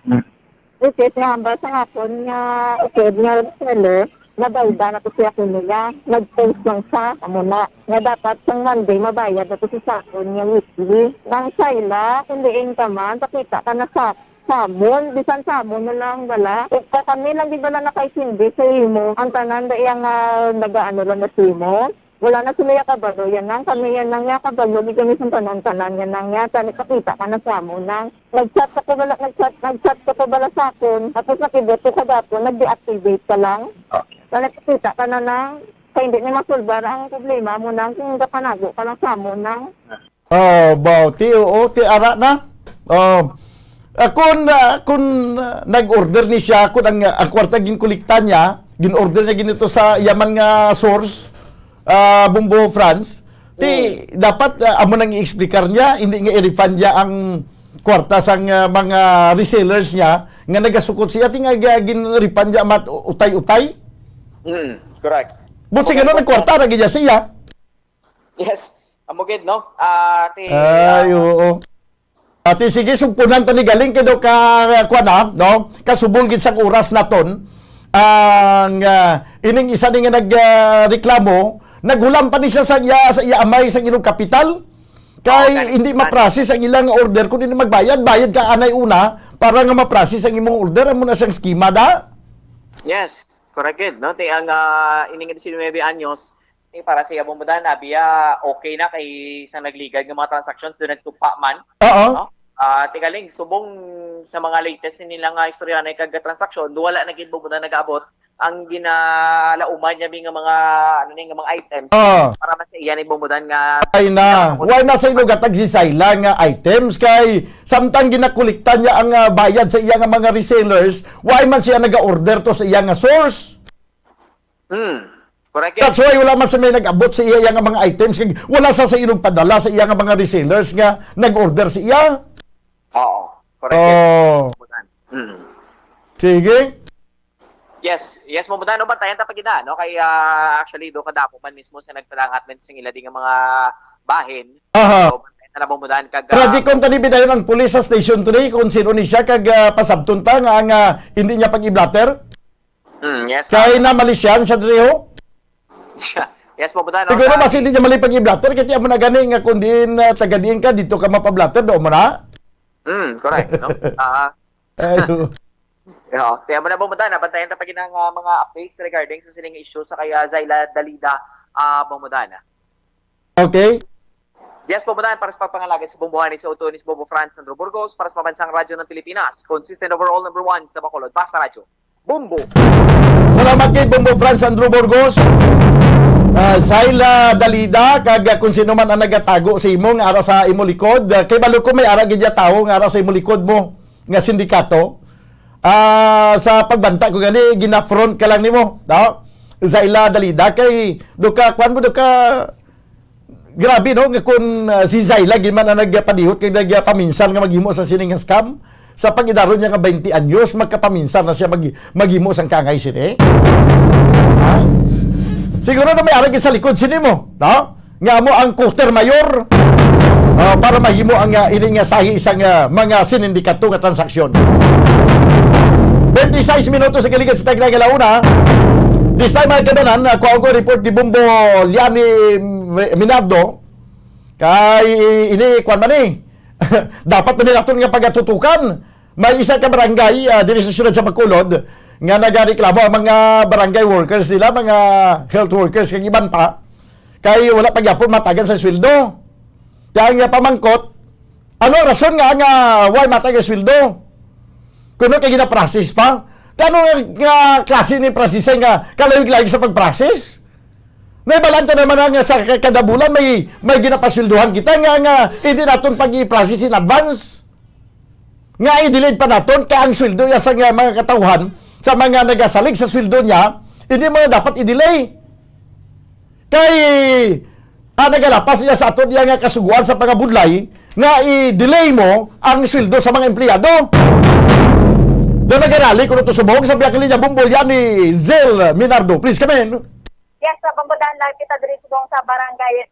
Which is, nahambal sa hapon niya, upod niya reseller, nabayda na ito siya nila, nag-post lang siya, amo na. Nga dapat sa Monday, mabayad na ito sa sapon niya weekly. Nang Sayla, hindi ka man, pakita ka na sa sabon, bisan sabon na lang bala. Ika kami lang di bala nakaisindi sa imo. Ang tanan da iyang nagaano lang na simo. Wala na sila yakabalo, yan lang kami yan lang yakabalo, di kami sa tanan-tanan yan lang yata, nakakita ka na sa mo nang nag-chat ka pa bala sa akin, tapos nakiboto ka dapo, nag-deactivate ka lang, nakakita ka na nang, kaya hindi na masulbar ang problema mo nang, kung napanago ka lang sa mo nang. Ti ara na. Kung nag-order ni siya, kung ang kwarta ginkulikta niya, gin-order niya ginito sa yaman nga source, Bumbo France, dapat amo nang i-explicar niya, hindi nga i-refund niya ang kwarta sang mga resellers niya nga nagasukot siya, nga gin-refund niya mat utay-utay. Correct. But siguro ng kwarta na gidya siya. Yes. Amugid, no? Ay, oo. Ati sige, sumpunan to ni galing kedo ka kuana, no? Kasubol gid sang oras naton. Ang ining isa ni nga nagreklamo, naghulam pa ni siya sa iya amay sa inyong kapital. Kay hindi ma-process ang ilang order kung hindi magbayad, bayad ka anay una para nga ma-process ang imong order mo na siyang schema da. Yes, correct, no? Ang ining 19 anyos, para sa iyabong mudan, biya okay na kay isang nagligad ng mga transactions doon nagtupa man. Oo. No? Tigaling, subong sa mga latest nila nga istorya na ikag-transaksyon, wala na gid mudan nag-abot ang ginalauman niya nga mga mga items para man sa iyan ibumudan nga ay na why na sa ino gatag si Sayla nga items kay samtang ginakolekta niya ang bayad sa iya nga mga resellers, why man siya naga-order to sa iya nga source. Correct. That's why wala man sa may nag-abot sa iya nga mga items kay wala sa inyong padala sa iya nga mga resellers nga nag-order sa iya. Oo. Correct. Sige. Yes, mamudan no bantayan ta pagina no kay actually do kadapo man mismo sa nagpalangat men sing ila nga mga bahin. So bantayan na mamudan kag Project kon tani bidayon ang pulis sa station today kung sino ni siya kag pasabton ta nga ang hindi niya pag-i-blatter. Yes. Kay na Malaysian siya diri ho. Yes, mamudan no. Siguro mas hindi niya mali pag-i-blatter kay mo na gani nga kun diin tagadiin ka dito ka mapa-blatter do mo na. Correct no. Ayo. Kaya mo na bumudan, bantayan ta pag ng mga updates regarding sa siling issue sa kaya Zayla Dalida bumudan. Okay. Yes, bumudan para sa pagpangalagad sa bumbuhan ni sa Auto ni Bobo France Sandro Burgos para sa pabansang radyo ng Pilipinas. Consistent overall number 1 sa Bacolod. Basta radyo. Bumbo! Salamat kay Bumbo France Sandro Burgos. Zayla Dalida kag kung sino man ang nagatago sa imo nga ara sa imo likod. Kay balo ko may ara gid tao nga ara sa imo likod mo nga sindikato. Sa pagbanta ko gani gina-front ka lang nimo, no? Zayla Dalida kay duka grabe no nga kun si Zayla gid man ang nagpadihot kay nagpaminsan nga maghimo sa sining scam sa pag-idaron niya nga 20 anyos magkapaminsan na siya maghimo sang kangay sini. Siguro na may arag sa likod sini mo, no? Nga mo ang quarter mayor para mahimo ang ini nga sahi isang mga sinindikato nga transaksyon. 26 minutos sa kaligid sa Tagna Galauna. This time ay kadanan, kuha ko report di Bumbo Liani Minardo. Kay ini, kuhan man dapat na nila nga pagatutukan. May isa ka barangay, diri sa syudad sa Bacolod, nga nagareklamo ang mga barangay workers nila, mga health workers, kag iban pa. Kay wala pagyapon matagan sa sweldo. Kaya nga pamangkot, ano rason nga why matagan sweldo? Kuno kay gina-process pa. Kano nga klase ni process nga kalawig-lagi sa pag-process? May balanta naman nga sa kada bulan may ginapasweldohan kita nga hindi naton pag-i-process in advance. Nga i-delay pa naton kaya ang sweldo ya sa mga katawhan sa mga nagasalig sa sweldo niya, hindi mo dapat i-delay. Kay nagalapas niya sa aton niya nga kasuguan sa pangabudlay nga i-delay mo ang sweldo sa mga empleyado. Doon nag-arali kung ito subong sa biyak linya Bumbolyan ni Zel Minardo. Please, come in. Yes, sa Bambudan lang kita diri subong sa barangay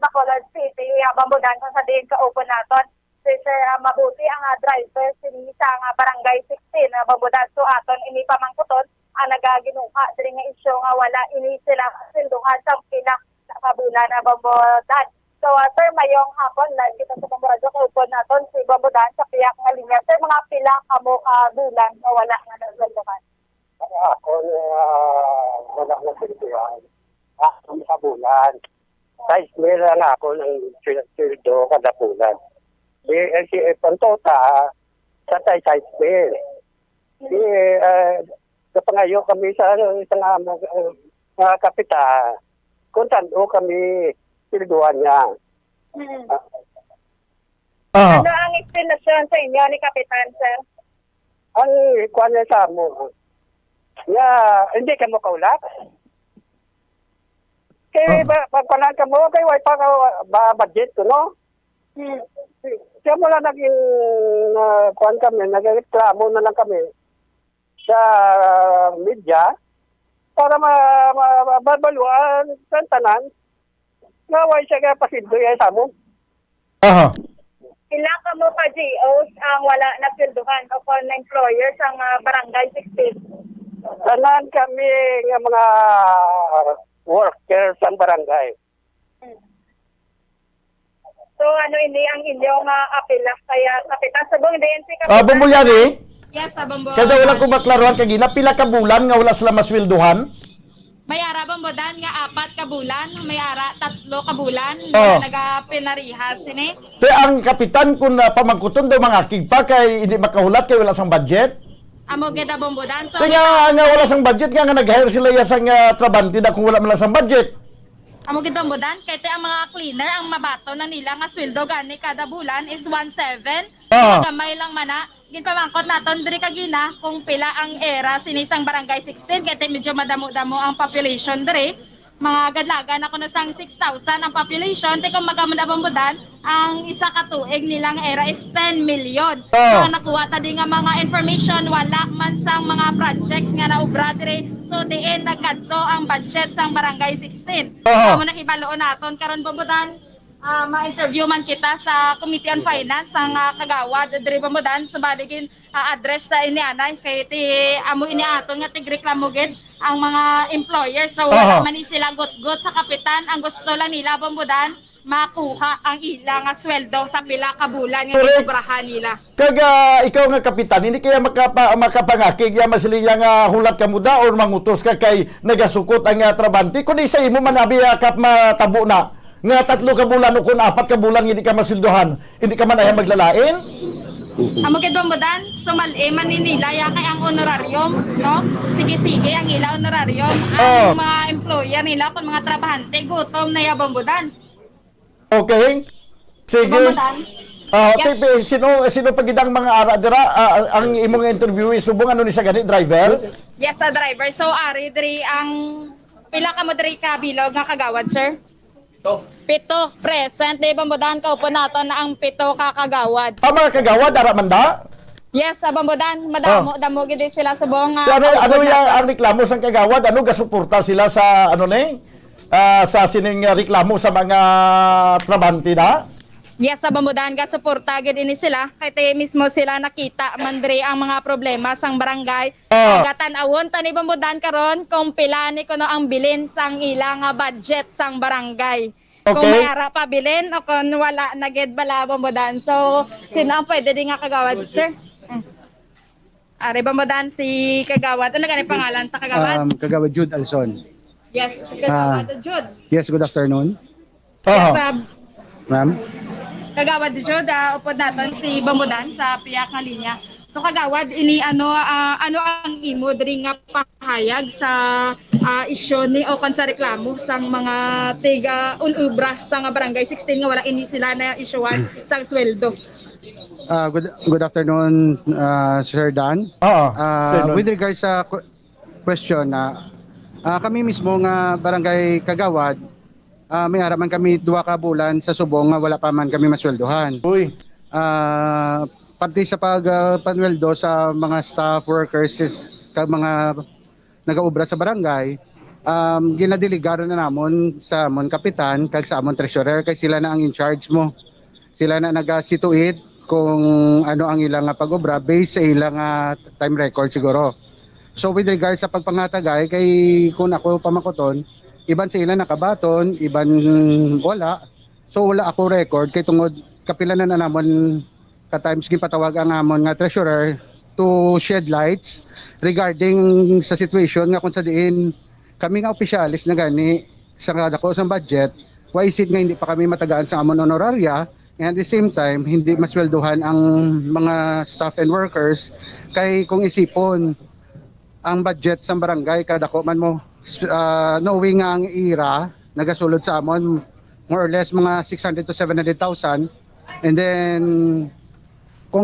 Bacolod City. Bambudan kung sa diin ka-open naton. Sir, mabuti ang driver sini sa barangay 16 Bambudan. So aton ini pamangkuton ang nagaginuha diri nga isyu nga wala ini sila silduhan sa pila sa kabulan na Bambudan. So, sir, mayong hapon, live kita sa Pamburadyo, kaupon natin si Bambudan sa piyak nga linya. Sir, mga pila kamo bulan na wala nga naglandakan. Ako, wala na silbihan. Sa bulan. Size meron na ako ng sildo kada bulan. Si Pantota, sa size meron. Kapangayo kami sa isang mga kapita. Kung tando kami silduhan niya. Ano ang explanation sa inyo ni Kapitan, sir? Ang kuwan niya sa mo, hindi ka mo kaulat. Kaya pagkunan ka mo, kaya wala pa budget ko, no? Kaya mula naging kuwan kami, nag-reklamo na lang kami sa media para mababaluan sa tanan. Naway siya kaya pasiddo yan sa mo. Ilang ka mo pa GOs ang wala na pilduhan o kung employers ang barangay 16? Tanan kami ng mga workers sa barangay. So ano ini ang inyong apela kaya Kapitan Sabong DNC Kapitan? Bumulyani? Yes, Bambo. Kada wala ko maklaruhan kay gina pila ka bulan nga wala sila masweldohan. May ara Bambodan nga 4 ka bulan, may ara 3 ka bulan, Oh. nagapinarihas sini. Te ang kapitan kun pamangkuton daw mga kigpa kay hindi makahulat kay wala sang budget. Amo geda Bambodan. So Te nga wala sang budget nga nag-hire sila ya sang trabante da kung wala man lang sang budget. amo gid Bambodan kay te ang mga cleaner ang mabato na nila nga sweldo gani kada bulan is 1.7. Gamay lang mana. Ginpamangkot naton diri kagina kung pila ang era sinisang barangay 16 kay medyo madamo-damo ang population diri. Mga gadlagan ako na sang 6,000 ang population. Te kung magamudabambudan, ang isa ka tuig nilang era is 10 million. So nakuha ta di nga mga information wala man sang mga projects nga naubra diri. So diin nagkadto ang budget sang barangay 16. Amo na hibaloon naton karon Bambudan. Ma-interview man kita sa Committee on Finance ang kagawad diri Bambudan sa baligin address ta ini anay kay ti amo ini aton nga tigreklamo gid ang mga employers so wala man ni sila got-got sa kapitan ang gusto lang nila Bambudan makuha ang ilang sweldo sa pila ka bulan nga gikobrahan nila. Kaga ikaw nga kapitan hindi kaya makapangakig ya masiliya nga hulat ka muda or mangutos ka kay nagasukot ang trabante kundi sa imo man abi kap matabo na nga 3 ka bulan o kung 4 ka bulan hindi ka masildohan, hindi ka man ay maglalain? Amo gid Bambudan, sumali man ni nila ya kay ang honorarium, no? Sige ang ila honorarium. Ang mga employer nila kung mga trabahante gutom na ya Bambudan. Okay. Sige. Bambudan. Yes. Sino pagidang mga ara dira ang imong interview subong ano ni sa gani driver? Yes, sa driver. So ari diri ang pila ka mo diri ka bilog nga kagawad, sir? 7 present di Bambudan kaupo naton na ang 7 ka kagawad. Mga kagawad ara man da? Yes, sa Bambudan madamo gid sila sa buong ano ang reklamo sang kagawad ano gasuporta sila sa ano ni sa sining reklamo sa mga trabante na? Yes, sa Bambudan ga suporta gid ini sila kay te mismo sila nakita man diri ang mga problema sang barangay. Gatan-awon ta ni Bambudan karon kung pila ni kuno ang bilin sang ilang budget sang barangay. Kung may ara pa bilin o kung wala na gid bala Bambudan. So sino ang pwede di nga kagawad, sir? Ari Bambudan si kagawad. Ano gani pangalan sa kagawad? Kagawad Jude Alson. Yes, si kagawad Jude. Yes, good afternoon. Yes, Ma'am. Kagawad Jude, upod naton si Bambudan sa piyak nga linya. So kagawad ini ano ang imo diri nga pahayag sa isyu ni o kon sa reklamo sang mga tiga ulubra sa nga barangay 16 nga wala ini sila na isyuan sang sweldo. Good afternoon, Sir Dan. With regards sa question na kami mismo nga barangay Kagawad, may haraman kami 2 ka bulan sa subong nga wala pa man kami masweldohan. Pati sa pagpanweldo sa mga staff workers kag mga nagaobra sa barangay, ginadiligaron na namon sa amon kapitan kag sa amon treasurer kay sila na ang in charge mo. Sila na nagasituit kung ano ang ilang pag-obra based sa ilang time record siguro. So with regards sa pagpangatagay kay kung ako pamakoton, iban sa ilan nakabaton, iban wala. So wala ako record kay tungod kapilanan na namon ka times ginpatawag ang amon nga treasurer to shed lights regarding sa situation nga kung sa diin kami nga opisyalis na gani sa kadako sa budget, why is it nga hindi pa kami matagaan sa amon honoraria, and at the same time hindi masweldohan ang mga staff and workers kay kung isipon ang budget sa barangay kadako man mo knowing nga ang IRA nagasulod sa amon more or less mga 600 to 700,000, and then kung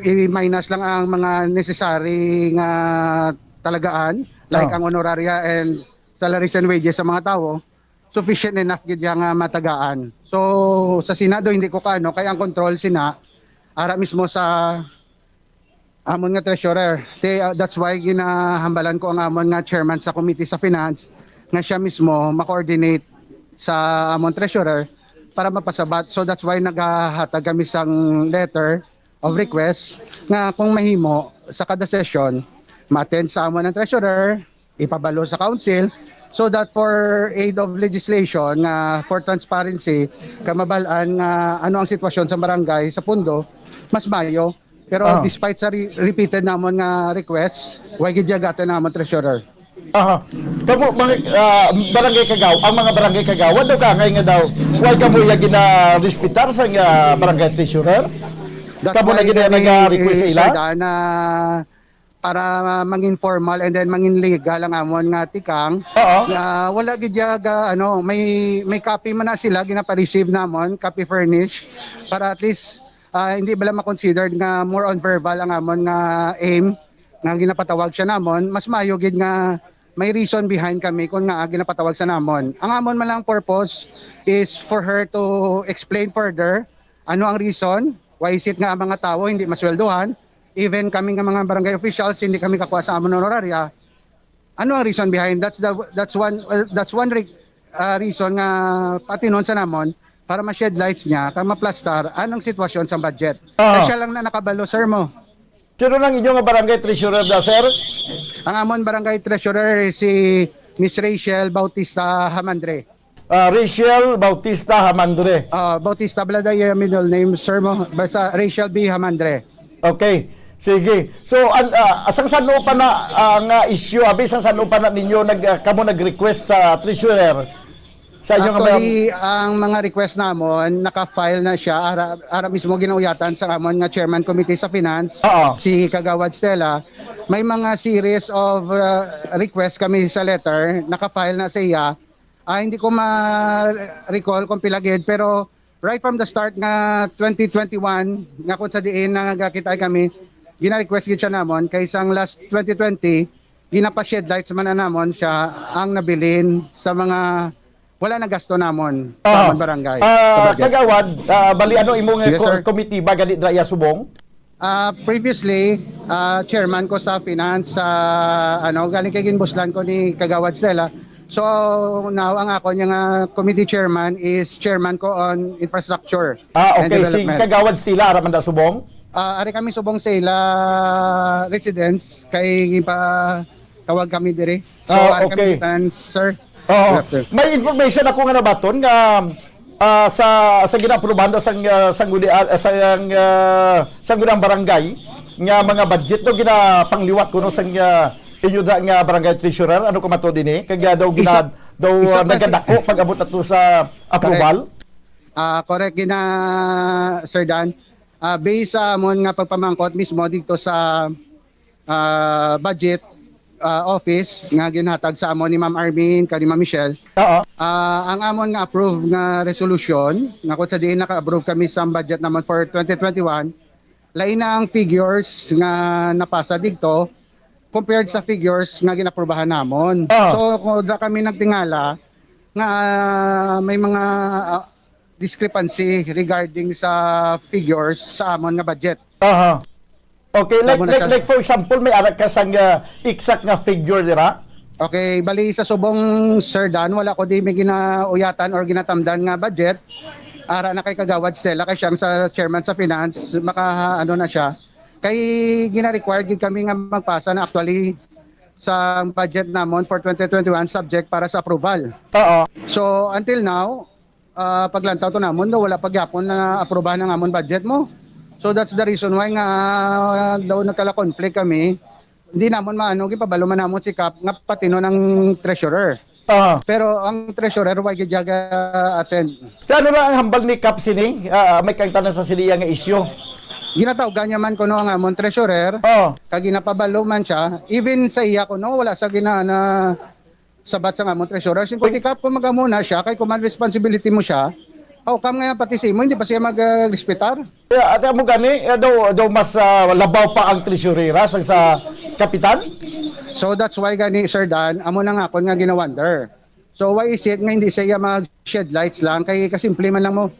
i-minus lang ang mga necessary nga talagaan like ang honoraria and salaries and wages sa mga tao, sufficient enough gid nga matagaan. So sa Senado hindi ko kaya ang control sina ara mismo sa amon nga treasurer. That's why ginahambalan ko ang amon nga chairman sa committee sa finance nga siya mismo ma-coordinate sa amon treasurer para mapasabat. So that's why naghahatag kami sang letter of request nga kung mahimo sa kada session ma-attend sa amon ng treasurer, ipabalo sa council so that for aid of legislation nga for transparency kamabalaan nga ano ang sitwasyon sa barangay sa pundo mas mayo. Pero despite sa repeated namon nga request, why gid gatan namon treasurer. Kamo barangay Kagawa, ang mga barangay Kagawa daw kangay nga daw why kamo ya gina-respetar sa barangay treasurer? Kamo na gina-request sila na para mangin formal and then mangin legal ang amon nga tikang. Wala gid may copy man na sila gina-receive namon, copy furnish para at least hindi bala ma-considered nga more on verbal ang amon nga aim nga ginapatawag siya namon, mas mayo gid nga may reason behind kami kung nga ginapatawag sa namon. Ang amon man lang purpose is for her to explain further ano ang reason why is it nga ang mga tao hindi masweldohan, even kami nga mga barangay officials hindi kami kakuha sa amon honoraria. Ano ang reason behind that's one reason nga patinon sa namon para ma-shed lights niya, para ma-plastar anong sitwasyon sa budget. Kaya siya lang na nakabalo, sir mo. Sino lang inyo nga barangay treasurer da, sir? Ang amon barangay treasurer si Miss Rachel Bautista Hamandre. Rachel Bautista Hamandre. Bautista bala yung middle name, sir mo. Basta Rachel B. Hamandre. Okay. Sige. So, asang sano pa na ang issue, abis ang sano pa na ninyo kamo nag-request sa treasurer? Actually, ang mga request namon, naka-file na siya. Ara mismo ginauyatan sa amon nga chairman committee sa finance, si Kagawad Stella. May mga series of request kami sa letter, naka-file na sa iya. Hindi ko ma-recall kung pilagid, pero right from the start nga 2021, nga kung sa diin na nagkakita kami, gina-request gid siya namon. Kaysang last 2020, ginapa-shed lights man na namon siya ang nabilin sa mga wala na gasto namon sa amon barangay. Kagawad, bali ano imong committee ba gani dra subong? Previously, chairman ko sa finance galing kay ginbuslan ko ni Kagawad Stella. So now ang ako nga committee chairman is chairman ko on infrastructure. Okay, si Kagawad Stella ara man da subong? Ari kami subong sa ila residents kay pa tawag kami dire. So ari kami sir. May information ako nga nabaton nga sa ginaaprubahan sang sangguniang barangay nga mga budget no ginapangliwat kuno sang inyo nga barangay treasurer ano ko mato dinhi kag daw nagadako pag-abot nato sa approval. Correct gina Sir Dan. Based sa amon nga pagpamangkot mismo dito sa budget office nga ginhatag sa amon ni Ma'am Armin kani Ma'am Michelle. Ang amon nga approve nga resolution nga kung sa diin naka-approve kami sa budget naman for 2021, lain na ang figures nga napasa dito compared sa figures nga ginaprubahan namon. So kung kami nagtingala nga may mga discrepancy regarding sa figures sa amon nga budget. Okay, like for example, may anak ka sang exact nga figure dira? Okay, bali sa subong Sir Dan, wala ko di may ginauyatan or ginatamdan nga budget. Ara na kay Kagawad Stella, kay siyang sa chairman sa finance, na siya. Kay gina-required kami nga magpasa na actually sa budget namon for 2021 subject para sa approval. So until now, paglantaw to namon daw wala pagyapon na aprobahan ng amon budget mo. So that's the reason why nga daw nagkala conflict kami. Hindi namon maano gipabalo man namon si Kap nga patino ng treasurer. Pero ang treasurer why gijaga attend. Kano na ang hambal ni Kap sini? May kang tanan sa siliya nga isyu. Ginatawgan niya man kuno ang amon treasurer. Kag ginapabalo man siya. Even sa iya kuno wala sa ginana sabat sa amon treasurer. Sin ti Kap kung magamuna siya kay command responsibility mo siya. Kam nga pati si mo hindi pa siya mag-respetar. At mo gani daw mas labaw pa ang treasurera sa kapitan. So that's why gani Sir Dan, amo na nga kon nga ginawonder. So why is it nga hindi siya mag-shed lights lang kay kasimple man lang mo.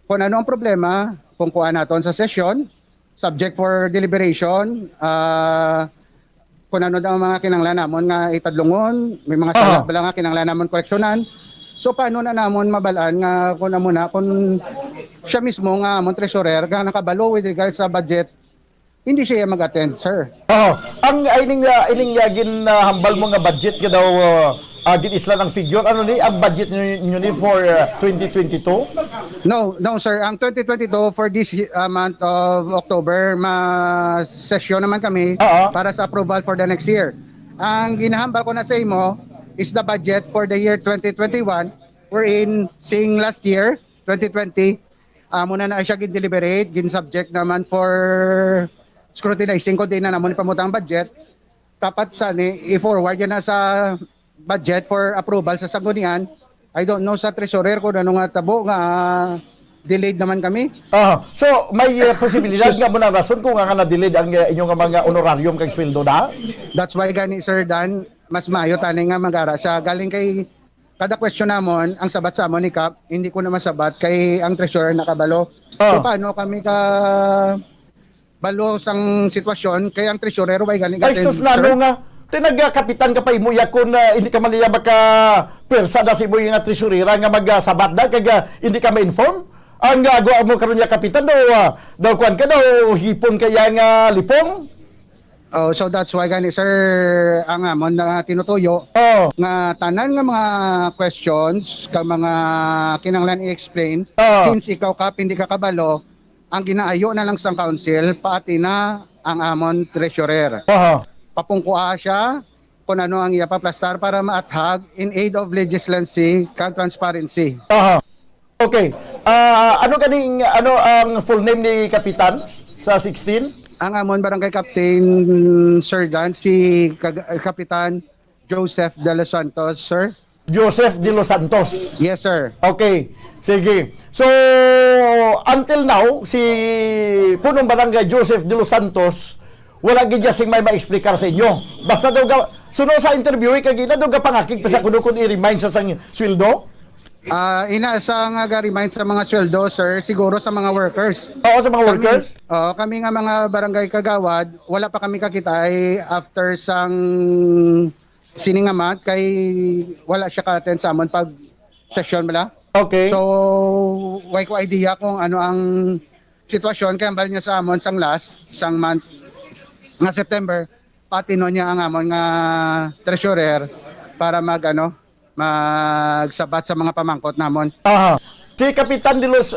Kung ano ang problema, kung kuha naton sa session, subject for deliberation, kung ano daw ang mga kinanglan namon nga itadlungon, may mga sala ba nga kinanglan namon koreksyonan. So paano na namon mabalaan nga kung na muna kung siya mismo nga amon treasurer nga nakabalo with regards sa budget, hindi siya mag-attend, sir. Ang ining ginhambal mo nga budget nga daw ginislan ang figure. Ano ni ang budget niyo ni for 2022? No sir, ang 2022 for this month of October session naman kami para sa approval for the next year. Ang ginahambal ko na sa imo is the budget for the year 2021 wherein seeing last year 2020 muna na siya gin-deliberate, gin-subject naman for scrutinizing ko din na naman ipamutang budget. Tapat sa ni i-forward yan na sa budget for approval sa sanggunian. I don't know sa treasurer ko ano nga tabo nga delayed naman kami. So may posibilidad nga mo na rason kung nga na-delayed ang inyong mga honorarium kay sweldo na? That's why gani Sir Dan, mas maayo tani nga magara sa galing kay kada question namon ang sabat sa amon ni Kap, hindi ko na masabat kay ang treasurer nakabalo. So paano kami ka balo sang sitwasyon kay ang treasurer way gani Ay sus lalo nga tinagkapitan ka pa imuya kung hindi ka man niya maka persa na si mo yung treasurera nga magsabat na kag hindi ka ma-inform. Ang gagawa mo karon niya kapitan daw kuan ka daw hipon kaya nga lipong. So that's why gani sir ang amon na tinutuyo nga tanan nga mga questions ka mga kinanglan i-explain since ikaw Kap hindi ka kabalo ang ginaayo na lang sang council paati na ang amon treasurer. Papungkuha siya kung ano ang iya paplastar para maathag in aid of legitimacy kag transparency. Okay. Ano ang full name ni kapitan sa 16? Ang amon barangay captain Sir Dan si Kapitan Joseph De Los Santos, sir. Joseph De Los Santos. Yes, sir. Okay. Sige. So until now si punong barangay Joseph De Los Santos wala gid sing may ma-explicar sa inyo. Basta daw suno sa interview kay gina daw pangakig pa sa kuno kun i-remind sa sang sweldo. Inaasa nga remind sa mga sweldo, sir, siguro sa mga workers. Oo, sa mga workers? Kami nga mga barangay kagawad, wala pa kami kakita after sang siningamat kay wala siya ka-attend sa amon pag session bala. Okay. So, why ko idea kung ano ang sitwasyon kay ambal niya sa amon sang sang month nga September, pati no niya ang amon nga treasurer para magsabat sa mga pamangkot namon. Si Kapitan De Los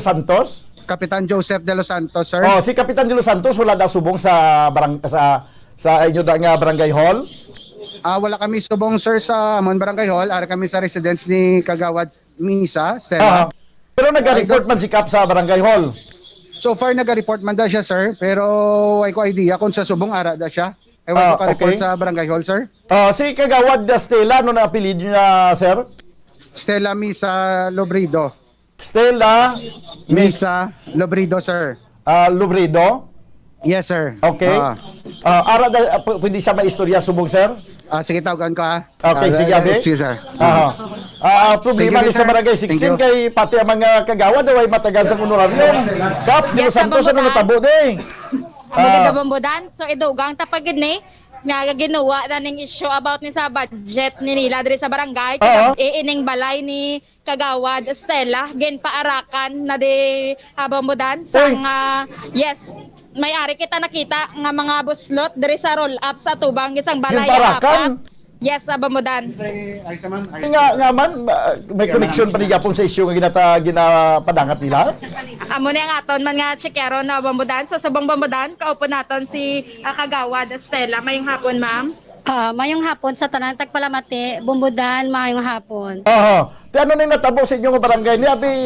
Santos? Kapitan Joseph De Los Santos, sir. Si Kapitan De Los Santos wala daw subong sa inyo nga barangay hall? Wala kami subong, sir, sa amon barangay hall. Ara kami sa residence ni Kagawad Misa, Stella. Pero nag-report man si Kap sa barangay hall? So far nag-report man daw siya, sir, pero ay ko idea kung sa subong ara da siya. Ay ko ka-report sa barangay hall, sir. Si Kagawad Stella, ano na apelido niya, sir? Stella Misa Lobrido. Stella Misa Lobrido, sir. Lobrido? Yes, sir. Okay. Pwede siya maistorya subong, sir? Sige, tawagan ko Okay, sige, abe. Sige, sir. Problema ni sa barangay 16 kay pati ang mga kagawad ay matagan sa honorarium. Kap, Di Los Santos ano natabo de. Maganda bombodan. So idugang tapagid ni nga ginawa na ning issue about ni sa budget ni nila diri sa barangay kaya iining balay ni Kagawad Stella gen paarakan na di bombodan sang yes may ari kita nakita nga mga buslot diri sa roll up sa tubang isang balay apat. Yes, sa Bambudan. Nga man, may connection pa ni Japon sa issue nga ginapadangat nila? Amo ni ang aton man nga tsikero na Bambudan. So sa Bambudan, kaupo naton si Kagawad Estela. Mayong hapon, ma'am. Mayong hapon sa tanan tagpalamati, Bumbudan, mayong hapon. Ti ano na natabo sa inyong barangay ni abi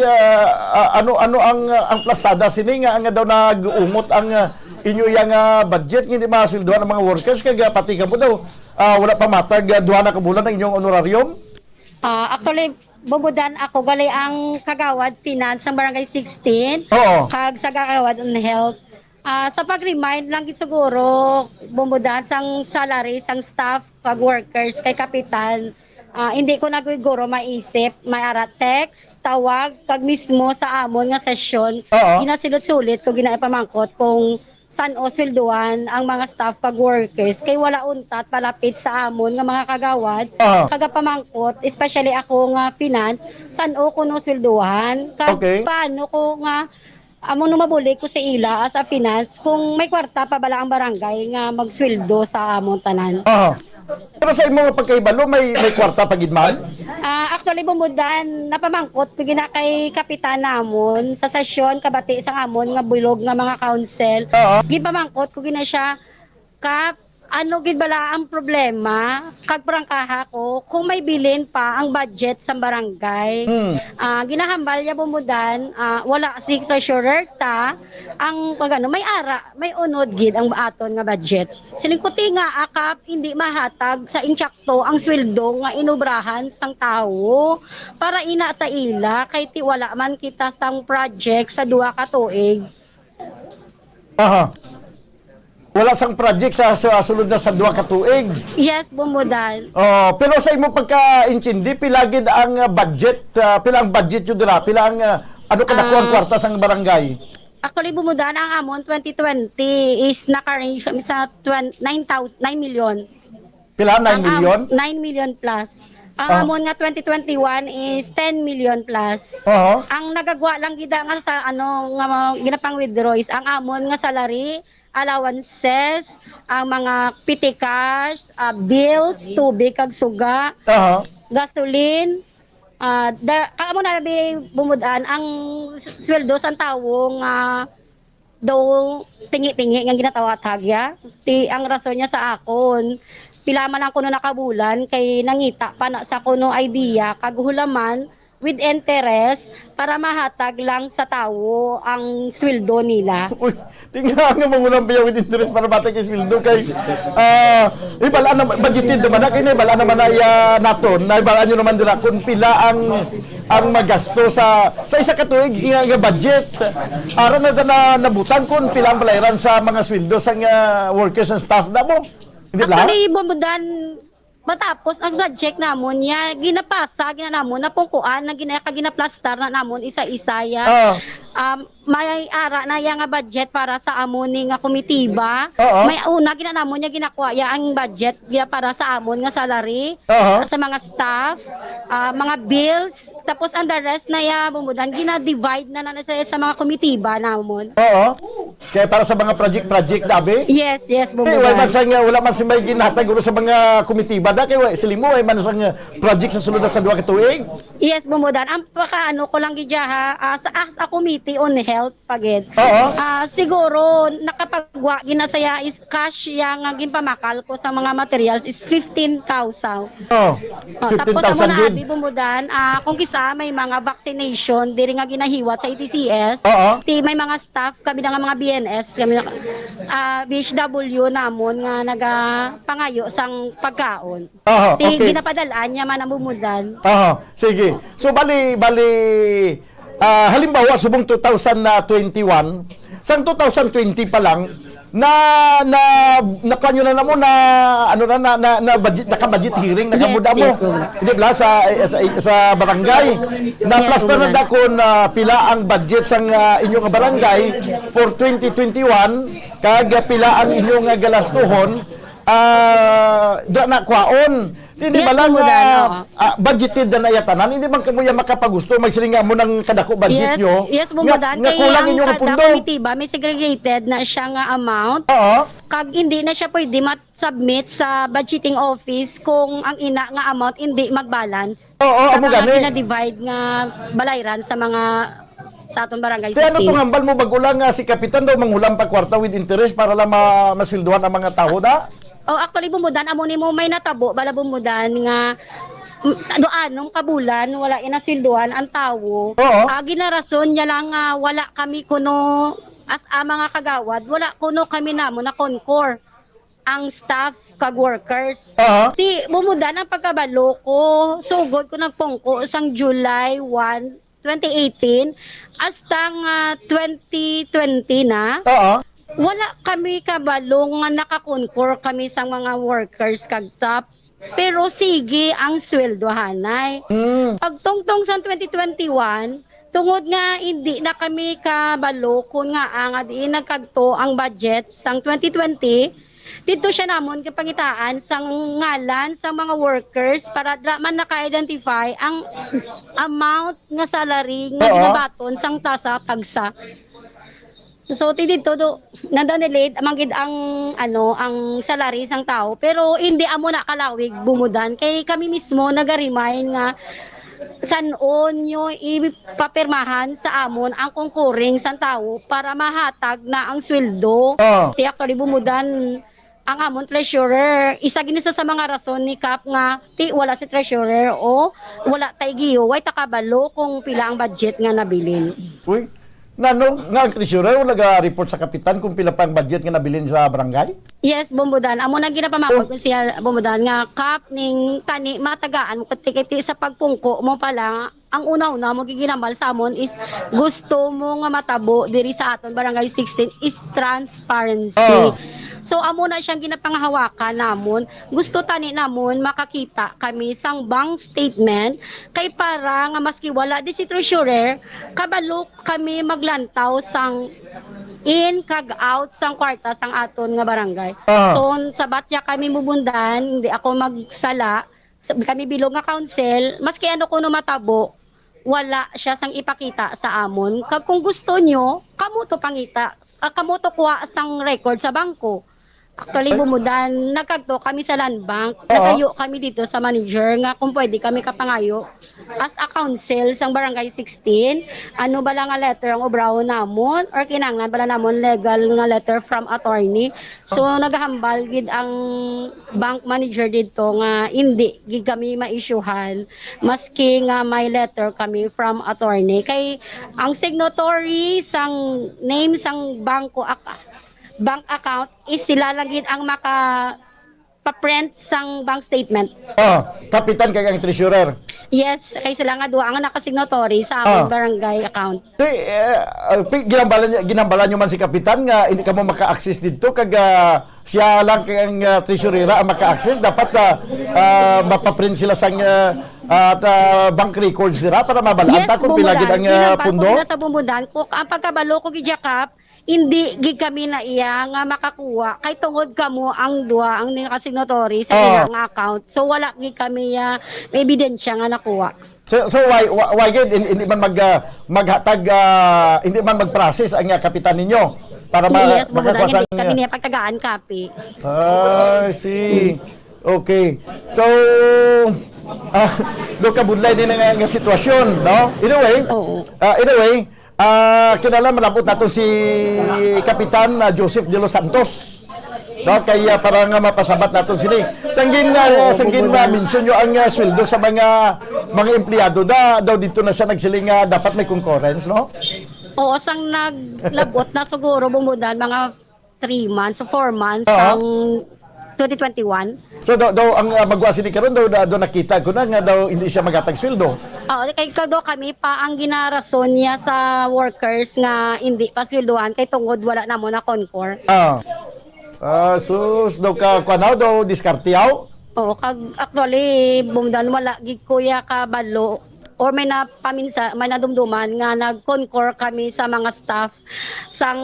ano ang plastada sini nga daw nag-umot ang inyo yang budget hindi masulduhan ang mga workers kay pati ka mo daw wala pa matag duha na ka bulan ang inyong honorarium? Actually, Bumbudan ako gali ang Kagawad Finance ng Barangay 16. Oo. Kag sa Kagawad on Health. Sa pag-remind lang siguro, Bumbudan, sang salary, sang staff, pag workers, kay kapitan, hindi ko nagiguro maisip, may ara text, tawag, kag mismo sa amon nga sesyon, ginasilut-sulit ko ginaipamangkot kung saan o swelduan ang mga staff pag workers, kay wala untat palapit sa amon nga mga kagawad, kagapamangkot, especially ako nga finance, saan o kuno swelduan, kag paano ko nga amo no mabulig ko sa ila as a finance kung may kwarta pa bala ang barangay nga magsweldo sa among tanan. Pero sa imong pagkaibalo may kwarta pa gid man? Actually Bumbudan napamangkot gina kay kapitan namon sa sesyon kabati sa amon nga bulog nga mga council. Gipamangkot ko gina siya kap ano gid bala ang problema kag prangkaha ko kung may bilin pa ang budget sa barangay. Ginahambal ya Bumbudan wala si treasurer ta ang pagano may ara may unod gid ang aton nga budget. Silingkuti nga akap hindi mahatag sa insakto ang sweldo nga inubrahan sang tawo para ina sa ila kay ti wala man kita sang project sa duha ka tuig. Wala sang project sa sulod na sa duha ka tuig. Yes, Bumbudan. Pero sa imo pagka-intindi pila gid ang budget, pila ang budget yun dira, pila ang ano kadako ang kwarta sang barangay? Actually, Bumbudan ang amon 2020 is naka-range sa 9 million. Pila 9 million? 9 million plus. Ang amon nga 2021 is 10 million plus. Ang nagagwa lang gid nga sa ano nga ginapang withdraw is ang amon nga salary, allowances, ang mga pitikas, bills, tubig kag suga, gasoline, kaamo na bi Bumbudan ang sweldo sa tawo nga daw tingi-tingi nga ginatawag ya. Ang rason niya sa akon pila man ang kuno nakabulan kay nangita pa na sa kuno idea kag hulaman with interest para mahatag lang sa tawo ang sweldo nila. Uy, tingnan nga mangulang biya with interest para matag yung sweldo kay ibala na budgeted naman na kay ibala naman na naton na ibala nyo naman dira kung pila ang magasto sa isa ka tuig nga budget ara na nabutang kung pila ang bayaran sa mga sweldo sa workers and staff na mo. Hindi ba? Actually, Bumbudan, matapos ang project namon ya ginapasa ginanamon na pungkuan na ginaplastar na namon isa-isa ya. May ara na ya nga budget para sa amon ni nga komitiba. May una ginanamon ya ginakuha ya ang budget ya para sa amon nga salary sa mga staff, mga bills, tapos ang the rest na ya Bumbudan gina-divide na sa mga komitiba namon. Kaya para sa mga project dabi? Yes, Bumbudan. Wala man si may ginhatag sa mga komitiba da kay silimo ay man sang project sa sulod na sa duha ka tuig. Yes, Bumbudan. Ang pakaano ko lang gidya sa as a committee on health pagid. Siguro nakapagwa ginasaya is cash yang ginpamakal ko sa mga materials is 15,000. Tapos amo na abi Bumbudan, kung kisa may mga vaccination diri nga ginahiwat sa ETCS. May mga staff kami nga mga BNS kami BHW namon nga nagapangayo sang pagkaon. Ginapadalaan niya man ang Bumbudan. Sige. So bali halimbawa subong 2021, sang 2020 pa lang nakanyo na namo na budget naka-budget hearing nakamuda mo. Di ba sa barangay na plaster na dakon pila ang budget sang inyong barangay for 2021 kag pila ang inyong galastuhon da na kwaon. Hindi Yes, ba lang bumudan, budgeted na nayatanan, hindi man kamuya makapagusto magsilinga mo ng kadako budget Yes, nyo. yes, bumudan. Nga kulang inyo nga pundo. Committee ba, may segregated na siya nga amount. Oo. Kag hindi na siya pwede mat-submit sa budgeting office kung ang ina nga amount hindi mag-balance. Oo, sa amo mga gani. gina-divide nga balayran sa atong barangay Kaya ano system. itong hambal mo bagulang si Kapitan daw manghulam pa kwarta with interest para lang masweldohan ang mga tao na? Oh, actually bumudan amo nimo may natabo bala bumudan nga doanong kabulan wala inasilduhan ang tawo. Ginarason niya lang nga wala kami kuno as mga kagawad, wala kuno kami namo na concur ang staff kag workers. Ti bumudan ang pagkabalo ko, sugod ko nagpungko sang July 1, 2018 hasta nga 2020 na. Wala kami kabalong nga nakakonkor kami sa mga workers kag top. Pero sige ang sweldohanay. Pagtungtong sa 2021, tungod nga hindi na kami kabalo kung nga ang di nagkagto ang budget sang 2020, dito siya namon kapangitaan sang ngalan sa mga workers para man naka-identify ang amount nga salary nga ginabaton sang tasa tagsa. So dito do nandanilid amangid ang ang salary sang tao pero hindi amo na kalawig bumudan kay kami mismo nagarimain nga sanon nyo ipapirmahan sa amon ang concurring sang tao para mahatag na ang sweldo. Ti actually bumudan ang amon treasurer isa gini sa mga rason ni Kap nga ti wala si treasurer o wala tay giyo way takabalo kung pila ang budget nga nabilin. Uy, nanong nga ang treasurer nag-report sa kapitan kung pila pa ang budget nga nabilin sa barangay? Yes, bumudan. Amo na ginapamawag ko siya bumudan nga Kap ning tani matagaan mo kati sa pagpungko mo pala ang una-una mo giginambal sa amon is gusto mo nga matabo diri sa aton barangay 16 is transparency. So amo na siyang ginapanghawakan namon. Gusto tani namon makakita kami sang bank statement kay para nga maski wala di si treasurer kabalo kami maglantaw sang in kag out sang kwarta sang aton nga barangay. So sa batya kami mubundan, hindi ako magsala. Kami bilog nga council, maski ano kuno matabo, wala siya sang ipakita sa amon. Kag kung gusto nyo, kamo to pangita, kamo to kuha sang record sa bangko. Actually, bumudan, nagkagto kami sa land bank, nagayo kami dito sa manager nga kung pwede kami kapangayo as a council sang barangay 16, ano bala nga letter ang obraw namon or kinangan bala namon legal nga letter from attorney. So naghambal gid ang bank manager dito nga hindi gid kami ma-issuehan maski nga may letter kami from attorney kay ang signatory sang name sang bangko bank account is sila lang gid ang pa-print sang bank statement. Kapitan kay ang treasurer. Yes, kay sila nga duha ang nakasignatory sa among barangay account. Ginambalan nyo man si kapitan nga hindi ka mo maka-access dito kag siya lang kay ang treasurera ang maka-access dapat mapaprint sila sang bank records nila para mabalaan ta kung pila gid ang pundo. Yes, sa bumudan ko ang pagkabalo ko gijakap hindi gid kami na iya nga makakuha kay tungod kamo ang duha ang nakasignatory sa ilang account. So wala gid kami ebidensya nga nakuha. So why gid hindi man maghatag hindi man mag-process ang kapitan ninyo para yes, makakuha sang kami niya pagtagaan kapi. See. Okay. So do kabudlay din nga sitwasyon, no? Anyway, kinala malapot nato si Kapitan Joseph de los Santos. No, kaya para nga mapasabat naton sini. Sanggin mention nyo ang sweldo sa mga empleyado daw dito na siya nagsiling dapat may concurrence, no? Oo, sang naglabot na siguro bumudan mga 3 months o 4 months ang 2021. So daw ang magwasi ni karon daw nakita ko na nga daw hindi siya magatag sweldo. Kay kado kami pa ang ginarason niya sa workers nga hindi pa sweldohan kay tungod wala na mo na concur. Sus daw ka kuanaw daw diskartiyaw. Oo, kag actually bumdan wala gid kuya ka balo or may nadumduman nga nag-concur kami sa mga staff sang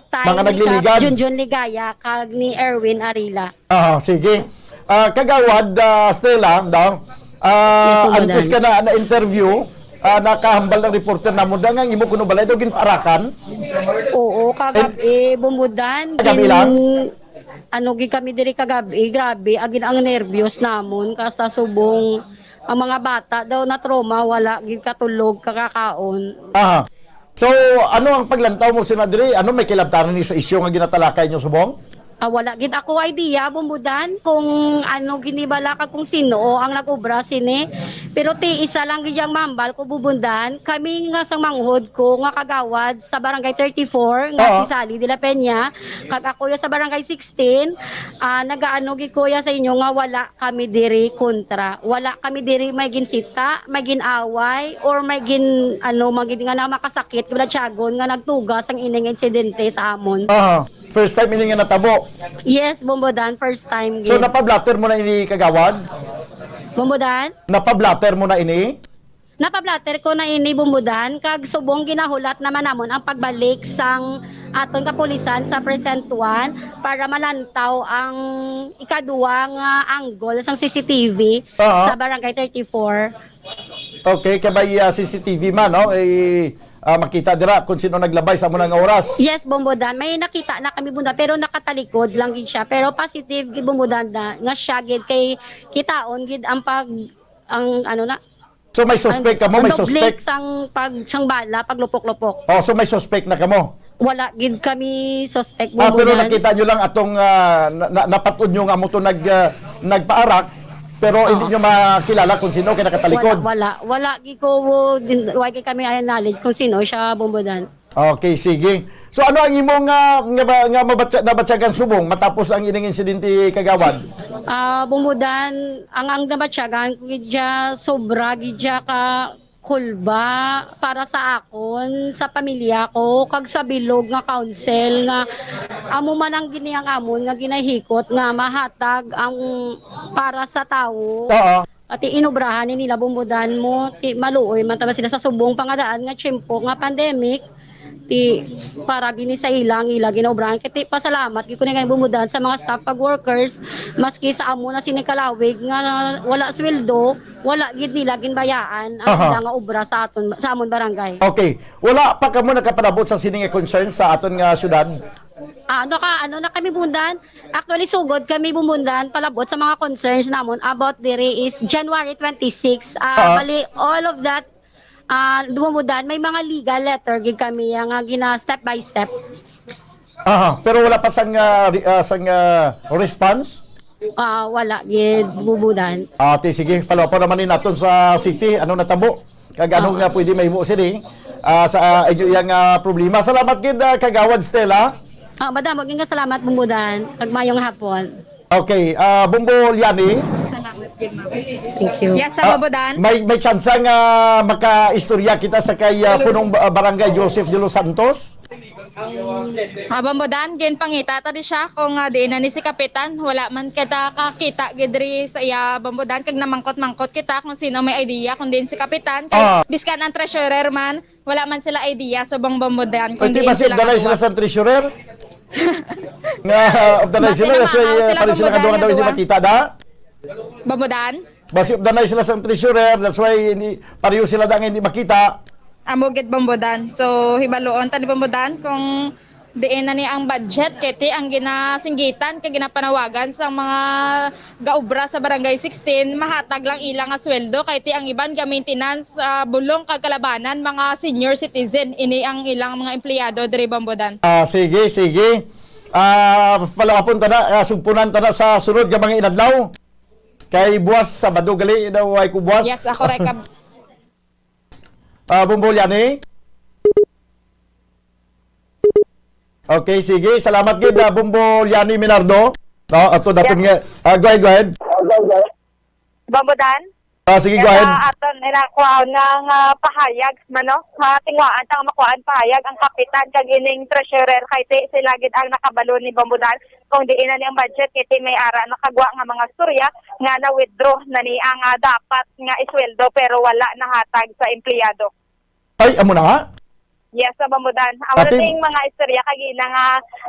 time Mga ni nagliligan. Junjun Ligaya kag ni Erwin Arila. Sige. Kagawad, Stella, daw, antes ka na interview, nakahambal ng reporter na mo nga imo kuno balay daw ginpaarakan. Oo, kagabi bumudan. Kagabi lang? Ano gi kami diri kagabi, grabe agin ang nervyos namon kasta subong ang mga bata daw na trauma wala gid katulog kakakaon. So, ano ang paglantaw mo sinadri? Ano may kilabtaran ni sa isyu nga ginatalakay nyo subong? Wala gid ako idea bumudan kung ano ginibala ka kung sino ang nag-obra sini. Pero ti isa lang gid yang mambal ko bubundan. Kami nga sang manghod ko nga kagawad sa barangay 34 nga si Sally de la Peña kag ako ya sa barangay 16 nagaano gid ko ya sa inyo nga wala kami diri kontra. Wala kami diri may ginsita, may ginaway or may gin ano magid nga na makasakit wala tiyagon nga nagtugas ang ining insidente sa amon. First time ini nga natabo. Yes, Bumbudan, first time. So napablatter mo na ini kagawad? Bumbudan? Napablatter mo na ini? Napablatter ko na ini Bumbudan kag subong ginahulat naman namon ang pagbalik sang aton kapulisan sa present 1 para malantaw ang ikaduwa nga angle sang CCTV sa barangay 34. Okay, kabay CCTV man, no? Makita dira kung sino naglabay sa munang oras. Yes, Bumbudan. May nakita na kami Bumbudan pero nakatalikod lang gid siya. Pero positive gid Bumbudan na nga siya gid kay kitaon gid ang ang ano na. So may suspect ka mo, may suspect sang sang bala paglupok-lupok. So may suspect na kamo. Wala gid kami suspect Bumbudan. Pero nakita nyo lang atong napatod nyo nga mo to nagpaarak. Pero hindi nyo makilala kung sino kaya nakatalikod. Wala giko wala kami ay knowledge kung sino siya Bumbudan. Okay, sige. So ano ang imong nga nabatyagan subong matapos ang ining insidente kagawad? Bumbudan ang nabatyagan gidya sobra gidya ka kulba para sa akon, sa pamilya ko, kag sa bilog nga council nga amo man ang giniyang amon nga ginahikot nga mahatag ang para sa tawo. At inubrahan ni nila Bumbudan mo, maluoy man tama sila sa subong pangadaan nga tiyempo nga pandemic. Para gini sa ila ginobrahan kiti pasalamat gid ko ni Bumbudan sa mga staff pag workers maski sa amo na sinikalawig nga wala sweldo wala gid nila ginbayaan ang nga obra sa aton sa amon barangay. Okay, wala pa kamo nakapanabot sa sining concern sa aton nga syudad? Ano na kami Bumbudan? Actually sugod kami Bumbudan palabot sa mga concerns namon about diri is January 26. Bali all of that Bumbudan, may mga legal letter gid kami nga gina step by step. Pero wala pa sang response? Wala gid Bumbudan. Sige, follow pa naman ni naton sa city ano natabo. Kag anong nga pwede mahimo sini sa inyo yang problema. Salamat gid kagawad Stella. Madam, maging salamat Bumbudan. Kag mayong hapon. Okay, Bumbo Liani. Thank you. Yes, sa Bumbudan. May chance nga makaistorya kita sa kay punong barangay Joseph de los Santos. Bumbudan, gin pangita ta di siya kung diin na ni si Kapitan. Wala man kita kakita gidri sa iya Bumbudan kag namangkot-mangkot kita kung sino may idea kung din si Kapitan. Kay biskan ang treasurer man, wala man sila idea sa Bumbudan kung diin sila sila sa treasurer. Nga obdanay sila para sila kadungan daw hindi makita da. Bumbudan? Basi obdanay sila sa treasurer, that's why hindi pareho sila da nga hindi makita. Amogit Bumbudan. So hibaluon ta ni Bumbudan kung diin na ni ang budget kiti ang ginasinggitan kay ginapanawagan sa mga gaobra sa barangay 16 mahatag lang ilang nga sweldo kay ti ang iban ga maintenance bulong kag kalabanan mga senior citizen ini ang ilang mga empleyado diri Bumbudan. Sige. Palapon ta na sumpunan ta na sa sunod nga mga inadlaw. Kay buwas Sabado gali daw ay ko buwas. Yes, ako rekab. Bumbo Liani. Okay, sige. Salamat gid Bumbo Liani Minardo. Ato daton nga. Go ahead. Bumbudan? Sige, go ahead. Aton inakuha ng pahayag mano tingwaan tang makuhaan pahayag ang kapitan kag ining treasurer kay ti sila gid ang nakabalo ni Bambudan kung diin na ni ang budget kay ti may ara nakagwa nga mga storya nga na withdraw na ni ang dapat nga isweldo pero wala nahatag sa empleyado. Ay, amo na nga. Yes, sa Bambudan. Amo na ting mga istorya kag ina nga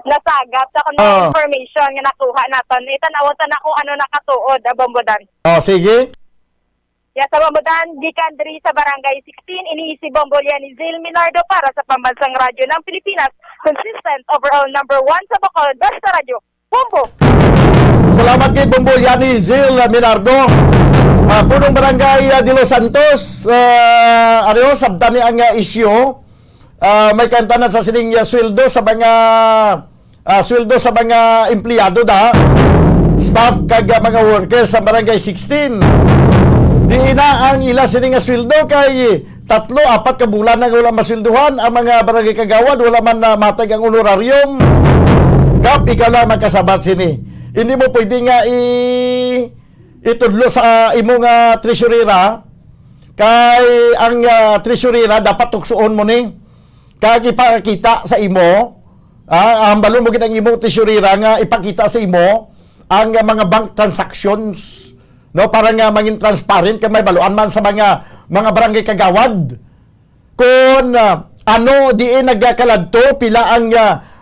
nasagap sa kuno information nga nakuha naton. Itanaw-tan na kung ano nakatuod a Bambudan. Sige. Yes, sa Bambudan, gikan diri sa Barangay 16, iniisi Bombolyan ni Zil Minardo para sa Pambansang Radyo ng Pilipinas. Consistent overall number 1 sa Bacolod, Basta Radyo, Bombo! Salamat kay Bombolyan ni Zil Minardo. Punong Barangay de Los Santos, sabta ni ang isyu. May kantanan sa sining sweldo sa mga empleyado da, staff kag mga workers sa Barangay 16. Di na ang ila sining sweldo kay 3-4 ka bulan na wala masweldohan ang mga barangay kagawad, wala man na matag ang honorarium. Kap ikaw lang magkasabat sini. Hindi mo pwede nga itudlo sa imong treasurera kay ang treasurera dapat tuksoon mo ni kag ipakita sa imo ang balon mo gid ang imong treasurera nga ipakita sa imo ang mga bank transactions, no, para nga maging transparent kay may baluan man sa mga barangay kagawad kung ano diin nagkaladto pila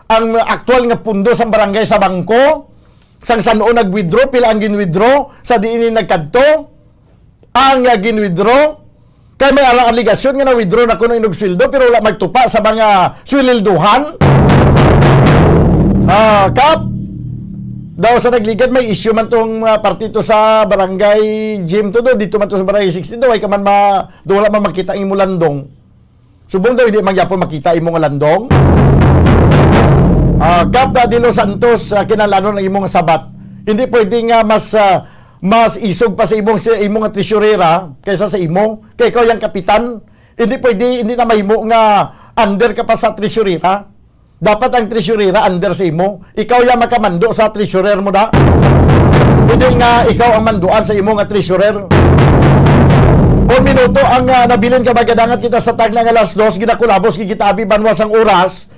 ang aktual nga pundo sa barangay sa bangko sang sano nag-withdraw pila ang gin-withdraw sa diin nagkadto ang gin-withdraw kay may aligasyon nga na-withdraw na kuno inog sweldo pero wala magtupa sa mga swelduhan. Kap daw sa nagligad may issue man tong partito sa barangay gym to do dito man to sa barangay 16 daw ay ka man wala man makita imo landong. Subong daw hindi magyapon makita imo nga landong. Kap de Los Santos kinahanglan ng imong sabat. Hindi pwede nga mas isog pa sa imong treasurera kaysa sa imo. Kay ikaw yang kapitan. Hindi na mahimo nga under ka pa sa treasurera. Dapat ang treasurera under sa imo. Ikaw yung makamando sa treasurer mo da. Hindi nga ikaw ang manduan sa imo nga treasurer. 4 minuto ang nabilin ka magadangat kita sa tag ng alas 2. Ginakulabos kita abi banwas ang oras.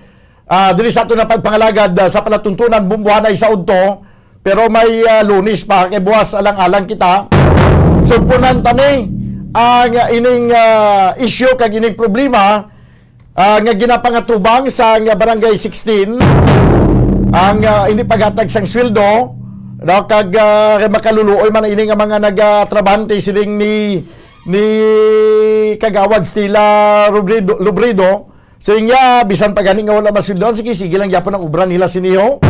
Dili sa ito na pagpangalagad sa palatuntunan bumbuhanay sa udto. Pero may lunis pa kay buwas alang-alang kita. Sugpunan tani ang ining issue kag ining problema nga ginapangatubang sa Barangay 16 ang hindi pagatag sang sweldo no kag makaluluoy man ini nga mga nagatrabante siling ni kagawad stila Lubredo sinya bisan pagani nga wala masweldohan sige lang gyapon ang ubran nila siniho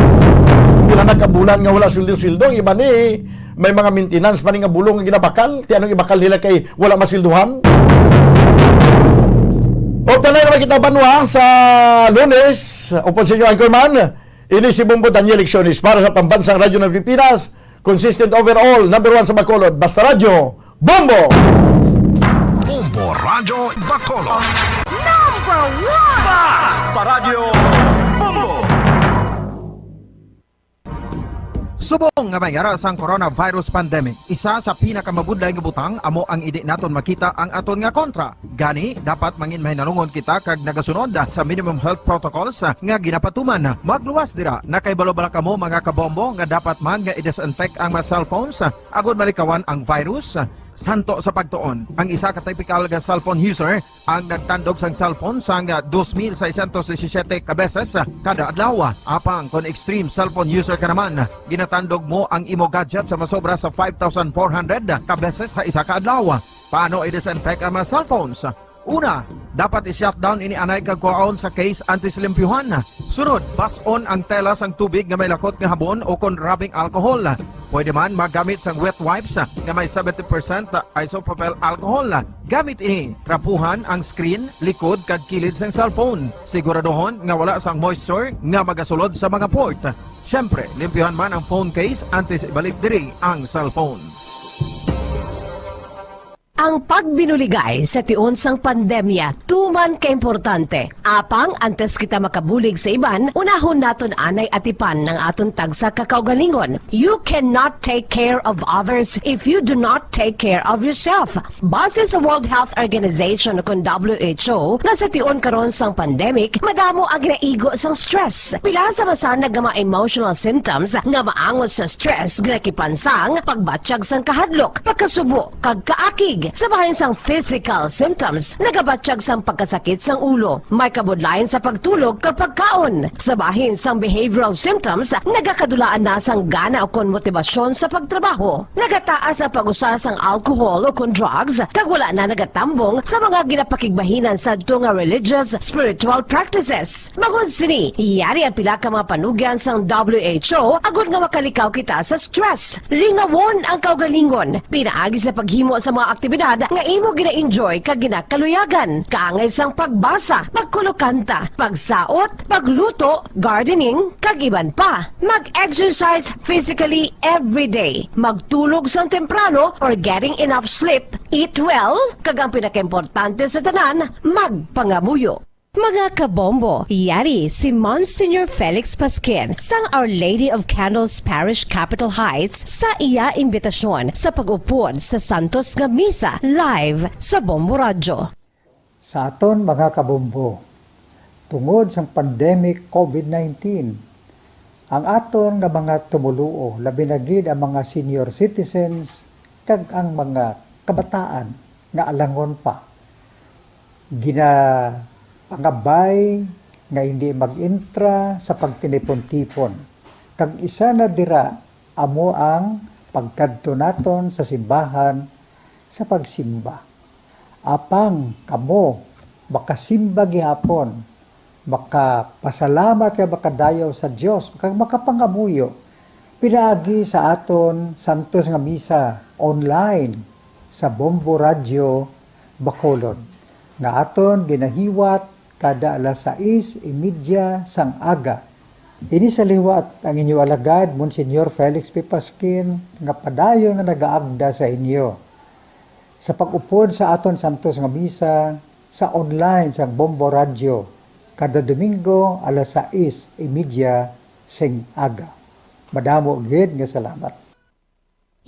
pila nagkabulan nga wala sweldo iba ni may mga maintenance pa ni nga bulong nga ginabakal ti anong ibakal nila kay wala masweldohan. O talay naman kita banwa sa Lunes, upon sa inyo Anchorman, ini si Bombo Daniel Lecciones para sa Pambansang Radyo ng Pilipinas, consistent overall, number 1 sa Bacolod, Basta Radyo, Bombo! Bombo Radyo Bacolod. Number 1! Basta Radyo Bombo! Subong nga mayara sang coronavirus pandemic, isa sa pinakamabudlay nga butang amo ang idi naton makita ang aton nga kontra. Gani dapat mangin mahinalungon kita kag nagasunod sa minimum health protocols nga ginapatuman. Magluwas dira na kay balo-bala kamo mga kabombo nga dapat man nga i-disinfect ang mga cellphones agud malikawan ang virus. Santo sa pagtuon, ang isa ka typical nga cellphone user ang nagtandog sang cellphone sang 2,617 ka beses kada adlaw. Apang kon extreme cellphone user ka naman, ginatandog mo ang imo gadget sa masobra sa 5,400 ka beses sa isa ka adlaw. Paano i-disinfect ang mga cellphones? Una, dapat i-shutdown ini anay kagkuhaon sa case antisilimpyuhan. Sunod, bason ang tela sang tubig nga may lakot nga habon o kon rubbing alcohol. Pwede man magamit sang wet wipes nga may 70% isopropyl alcohol. Gamit ini, trapuhan ang screen, likod kag kilid sang cellphone. Siguraduhon nga wala sang moisture nga magasulod sa mga port. Syempre, limpyuhan man ang phone case antes ibalik diri ang cellphone. Ang pagbinuligay sa tion sang pandemya, tuman ka importante. Apang antes kita makabulig sa iban, unahon naton anay atipan ng aton tagsa kakaugalingon. You cannot take care of others if you do not take care of yourself. Base sa World Health Organization o WHO, na sa tion karon sang pandemic, madamo ang ginaigo sang stress. Pila sa masanag nga mga emotional symptoms nga maangot sa stress, ginakipansang, pagbatsyag sang kahadlok, pagkasubo, kag kaakig. Sa bahin sang physical symptoms, nagabatsyag sang pagkasakit sang ulo, may kabudlayan sa pagtulog kapag kaon. Sa bahin sang behavioral symptoms, nagakadulaan na sang gana o kon motibasyon sa pagtrabaho. Nagataas ang pag-usa sang alcohol o kon drugs, kag wala na nagatambong sa mga ginapakigbahinan sa nga religious, spiritual practices. Magod sini, iyari ang pila ka mga panugyan sang WHO agud nga makalikaw kita sa stress. Lingawon ang kaugalingon, pinaagi sa paghimo sa mga aktibidad nga imo gina-enjoy kag ginakaluyagan, kaangay sang pagbasa, pagkulokanta, pagsaot, pagluto, gardening, kag iban pa. Mag-exercise physically every day, magtulog sang temprano or getting enough sleep, eat well, kag ang pinakaimportante sa tanan, magpangamuyo. Mga kabombo, yari si Monsignor Felix Pasquin sang Our Lady of Candles Parish Capitol Heights sa iya imbitasyon sa pag-upod sa Santos nga Misa live sa Bombo Radio. Sa aton mga kabombo, tungod sang pandemic COVID-19, ang aton nga mga tumuluo, labi na gid ang mga senior citizens kag ang mga kabataan nga alangon pa. Pangabay nga hindi mag-intra sa pagtinipon-tipon. Kag isa na dira amo ang pagkadto naton sa simbahan sa pagsimba. Apang kamo makasimba gihapon, makapasalamat ka makadayaw sa Dios, kag makapangamuyo. Pinaagi sa aton Santos nga Misa online sa Bombo Radio Bacolod. Nga aton ginahiwat kada alas 6:30 sang aga. Ini sa liwat ang inyo alagad, Monsignor Felix P. Pasquin, nga padayon nga nagaagda sa inyo. Sa pag-upod sa aton Santos nga Misa, sa online sang Bombo Radio, kada Domingo alas 6:30 sing aga. Madamo gid nga salamat.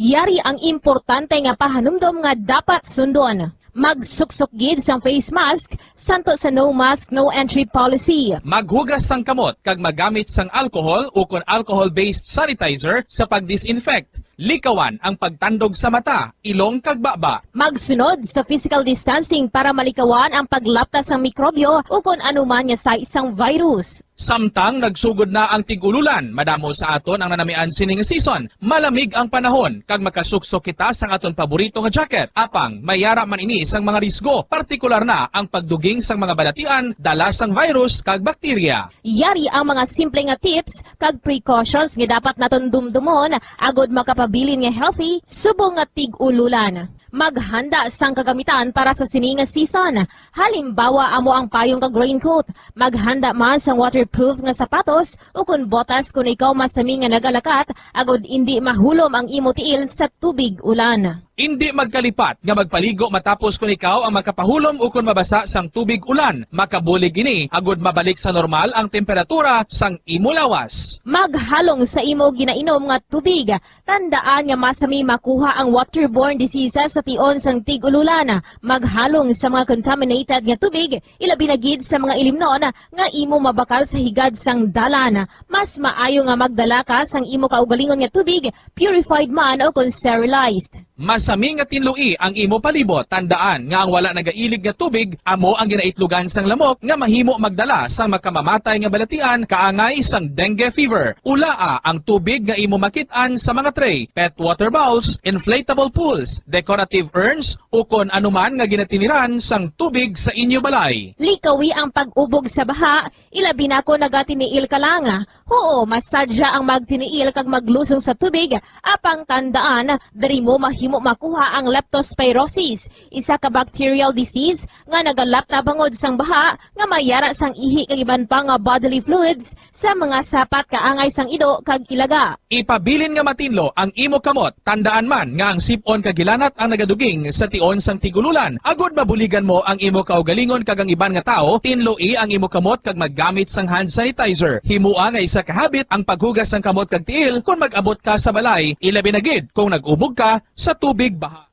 Yari ang importante nga pahanumdom nga dapat sundon. Magsuksok gid sang face mask, santo sa no mask, no entry policy. Maghugas sang kamot kag magamit sang alcohol o kon alcohol-based sanitizer sa pag-disinfect. Likawan ang pagtandog sa mata, ilong kag baba. Magsunod sa physical distancing para malikawan ang paglaptas ng mikrobyo o kung anuman nga sa isang virus. Samtang nagsugod na ang tigululan, madamo sa aton ang nanamian sining season. Malamig ang panahon kag makasuksok kita sang aton paborito nga jacket. Apang mayara man ini sang mga risgo, partikular na ang pagduging sang mga balatian dala sang virus kag bakterya. Yari ang mga simple nga tips kag precautions nga dapat naton dumdumon agod makapabilin nga healthy subong nga tig-ululan. Maghanda sang kagamitan para sa sining nga season. Halimbawa amo ang payong kag raincoat. Maghanda man sang waterproof nga sapatos o kun botas kung ikaw masami nga nagalakat agod hindi mahulom ang imo tiil sa tubig ulan. Hindi magkalipat nga magpaligo matapos kung ikaw ang makapahulom o kung mabasa sang tubig ulan. Makabulig ini agod mabalik sa normal ang temperatura sang imo lawas. Maghalong sa imo ginainom nga tubig. Tandaan nga masami makuha ang waterborne diseases sa tion sang tig-ululan. Maghalong sa mga contaminated nga tubig, ilabi na gid sa mga ilimnon nga imo mabakal sa higad sang dalan. Mas maayo nga magdala ka sang imo kaugalingon nga tubig, purified man o kung sterilized. Masami nga tinlui ang imo palibot. Tandaan nga ang wala nagailig nga tubig amo ang ginaitlugan sang lamok nga mahimo magdala sang makamamatay nga balatian kaangay sang dengue fever. Ulaa ang tubig nga imo makit-an sa mga tray, pet water bowls, inflatable pools, decorative urns o kon anuman nga ginatiniran sang tubig sa inyo balay. Likawi ang pag-ubog sa baha, ilabi na ko nagatiniil ka lang. Oo, masadya ang magtiniil kag maglusong sa tubig, apang tandaan, dari mo mahimo makuha ang leptospirosis, isa ka bacterial disease nga nagalap na bangod sang baha nga mayara sang ihi kag iban pa nga bodily fluids sa mga sapat kaangay sang ido kag ilaga. Ipabilin nga matinlo ang imo kamot, tandaan man nga ang sipon kagilanat ang nagaduging sa tion sang tigululan. Agod mabuligan mo ang imo kaugalingon kag ang iban nga tao, tinloi ang imo kamot kag maggamit sang hand sanitizer. Himua nga isa ka habit ang paghugas sang kamot kag tiil kung mag-abot ka sa balay, ilabi na gid kung nag-ubog ka sa tubig baha.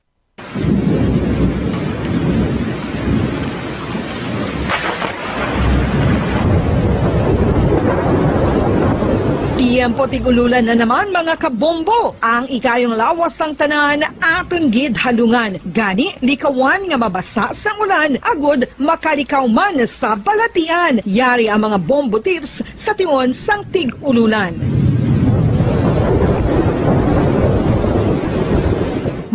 Tiempo tigululan na naman mga kabombo. Ang ikayong lawas ng tanan aton gid halungan. Gani likawan nga mabasa sa ulan agud makalikaw man sa balatian. Yari ang mga bombo tips sa tion sang tig-ululan.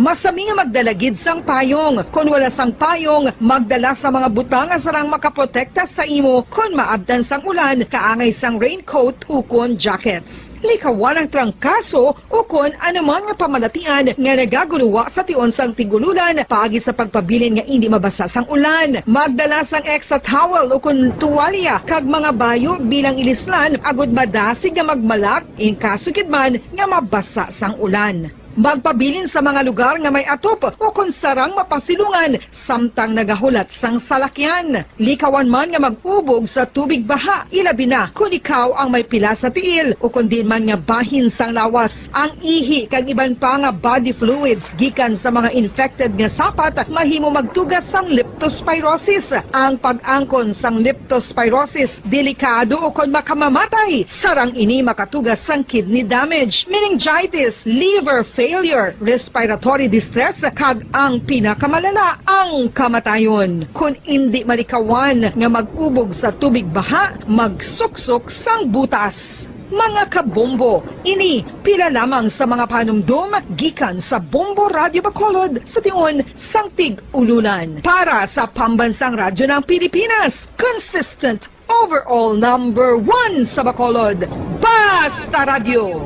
Masami nga magdalagid sang payong. Kung wala sang payong, magdala sa mga butang nga sarang makaprotekta sa imo kung maabdan sang ulan, kaangay sang raincoat ukon jackets. Likawan ang trangkaso o kung anuman nga pamalatian nga nagaguluwa sa tion sang tigululan pagi sa pagpabilin nga hindi mabasa sang ulan. Magdala sang extra towel o kung tuwalya kag mga bayo bilang ilislan agud madasig nga magmalak in kaso gid man nga mabasa sang ulan. Magpabilin sa mga lugar nga may atop o kung sarang mapasilungan samtang nagahulat sang salakyan. Likawan man nga mag-ubog sa tubig baha, ilabi na kung ikaw ang may pila sa tiil o kung din man nga bahin sang lawas. Ang ihi kag iban pa nga body fluids gikan sa mga infected nga sapat mahimo magtugas sang leptospirosis. Ang pag-angkon sang leptospirosis delikado o kung makamamatay. Sarang ini makatugas sang kidney damage, meningitis, liver failure, respiratory distress, kag ang pinakamalala, ang kamatayon. Kung hindi malikawan nga mag-ubog sa tubig baha, magsuksok sang butas. Mga kabombo, ini pila lamang sa mga panumdum gikan sa Bombo Radio Bacolod sa tion sang tig-ululan. Para sa Pambansang Radyo ng Pilipinas, consistent overall number 1 sa Bacolod, Basta Radio,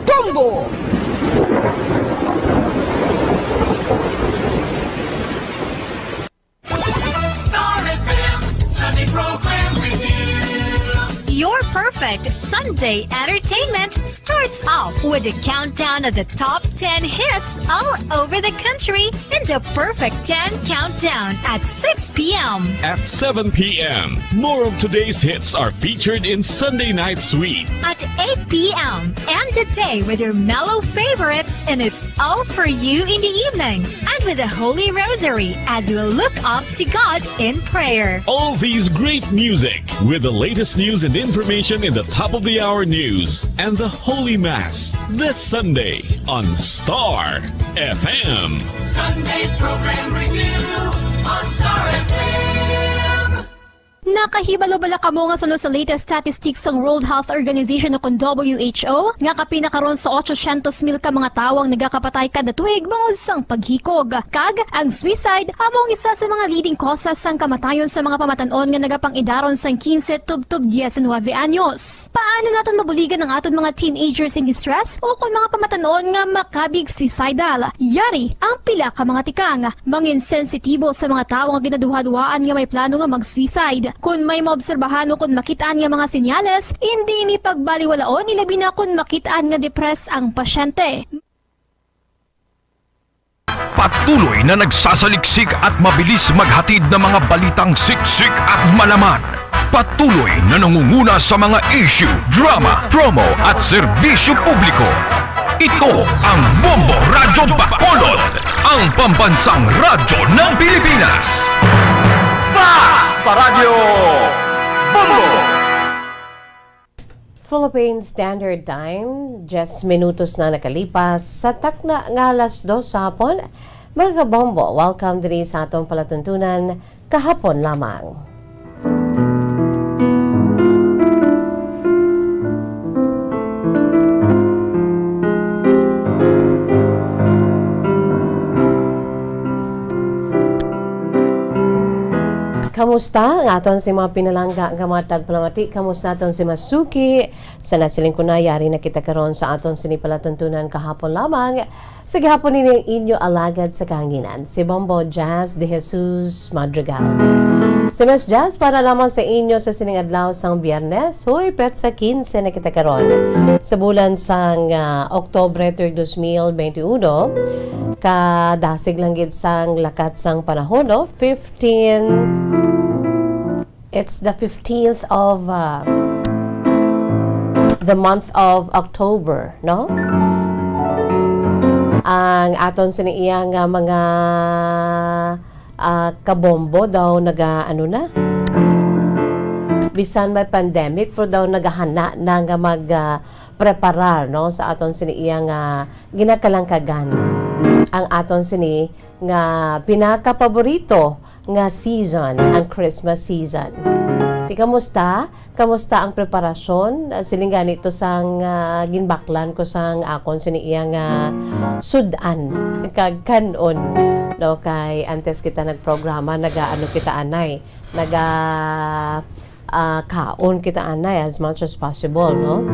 Bombo! Star FM, Sunday program review. Your perfect Sunday entertainment starts off with a countdown of the top 10 hits all over the country in the Perfect 10 Countdown at 6 p.m. At 7 p.m., more of today's hits are featured in Sunday Night Sweet. At 8 p.m. End the day with your mellow favorites and it's all for you in the evening. And with the Holy Rosary as we look up to God in prayer. All these great music with the latest news and information in the top of the hour news and the Holy Mass this Sunday on Star FM. Sunday program review on Star FM. Nakahibalo-bala ka mo nga sunod sa latest statistics ng World Health Organization o WHO nga kapinakaron sa 800,000 ka mga tawang nagakapatay kada tuig bangod sang paghikog. Kag ang suicide among isa sa mga leading causes sang kamatayon sa mga pamatanon nga nagapangidaron sang 15 tub 19 anyos. Paano naton mabuligan ang aton mga teenagers in distress o kung mga pamatanon nga makabig suicidal? Yari ang pila ka mga tikang mangin sensitibo sa mga tawo nga ginaduha-duhaan nga may plano nga mag-suicide. Kung may maobserbahan o kung makitaan nga mga senyales, hindi ni pagbaliwalaon ilabi na kung makitaan nga depress ang pasyente. Patuloy na nagsasaliksik at mabilis maghatid ng mga balitang siksik at malaman. Patuloy na nangunguna sa mga issue, drama, promo at serbisyo publiko. Ito ang Bombo Radyo Bacolod, ang pambansang radyo ng Pilipinas. Basta Radio Bombo! Philippine Standard Time, 10 minutos na nakalipas sa takna nga alas 2 sa hapon. Mga kabombo, welcome din sa atong palatuntunan kahapon lamang. Kamusta? Ang aton si mga pinalangga nga mga tagpalamati. Kamusta aton si Masuki? Sa nasiling kunayari na kita karon sa aton sinipalatuntunan kahapon lamang. Sige hapon nining inyo alagad sa kahanginan. Si Bombo Jazz de Jesus Madrigal. Si Miss Jazz para naman sa inyo sa sining adlaw sang Biyernes. Hoy, petsa 15 na kita karon. Sa bulan sang Oktubre 3, 2021. Kadasig lang gid sang lakat sang panahon, no? It's the 15th of the month of October, no? Ang aton siniiyang mga kabombo daw ano na? Bisan may pandemic, pero daw naghahana na nga mag-preparar, no? Sa aton siniiyang ginakalangkagan. Ang aton sini nga pinaka-paborito nga season, ang Christmas season. Di kamusta? Kamusta ang preparasyon? Siling ganito sang ginbaklan ko sang akon siniiyang sudan kag kanon, no? Kay antes kita nagprograma nagaano kita anay, kaon kita anay as much as possible, no?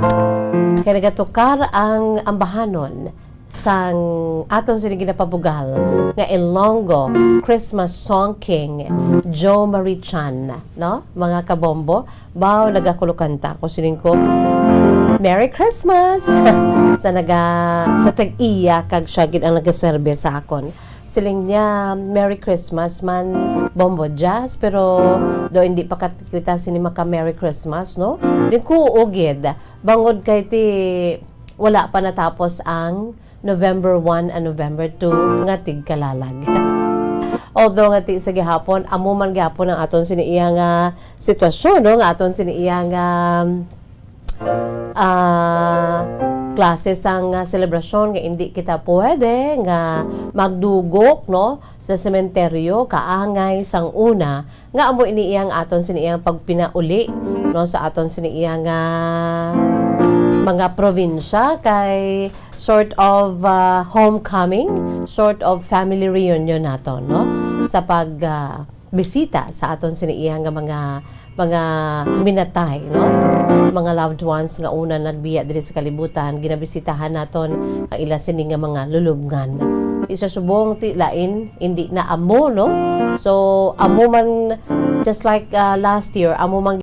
Kaya nagatukar ang ambahanon sang aton sini ginapabugal nga Ilonggo Christmas Song King Joe Marie Chan, no? Mga kabombo, baw nagakulukanta ko sining ko Merry Christmas sa tag-iya kag siya gid ang nagaserbe sa akon. Siling niya Merry Christmas man Bombo Jazz, pero do hindi pa kita sini maka Merry Christmas, no? Di ko ugid bangod kay ti wala pa natapos ang November 1 and November 2 nga tigkalalag. Although nga ti sa gihapon, amo man gihapon ang aton siniiyang sitwasyon, no? Nga aton siniiyang klase sang selebrasyon nga hindi kita pwede nga magdugok, no? Sa sementeryo kaangay sang una nga amo iniiyang aton siniiyang pagpinauli, no? Sa aton siniiyang mga probinsya kay sort of homecoming, sort of family reunion naton, no? Sa pag bisita sa aton siniiyang mga minatay, no? Mga loved ones nga una nagbiya diri sa kalibutan, ginabisitahan naton ang ila sini nga mga lulubngan. Isa subong ti lain hindi na amo, no? So amo man just like last year, amo man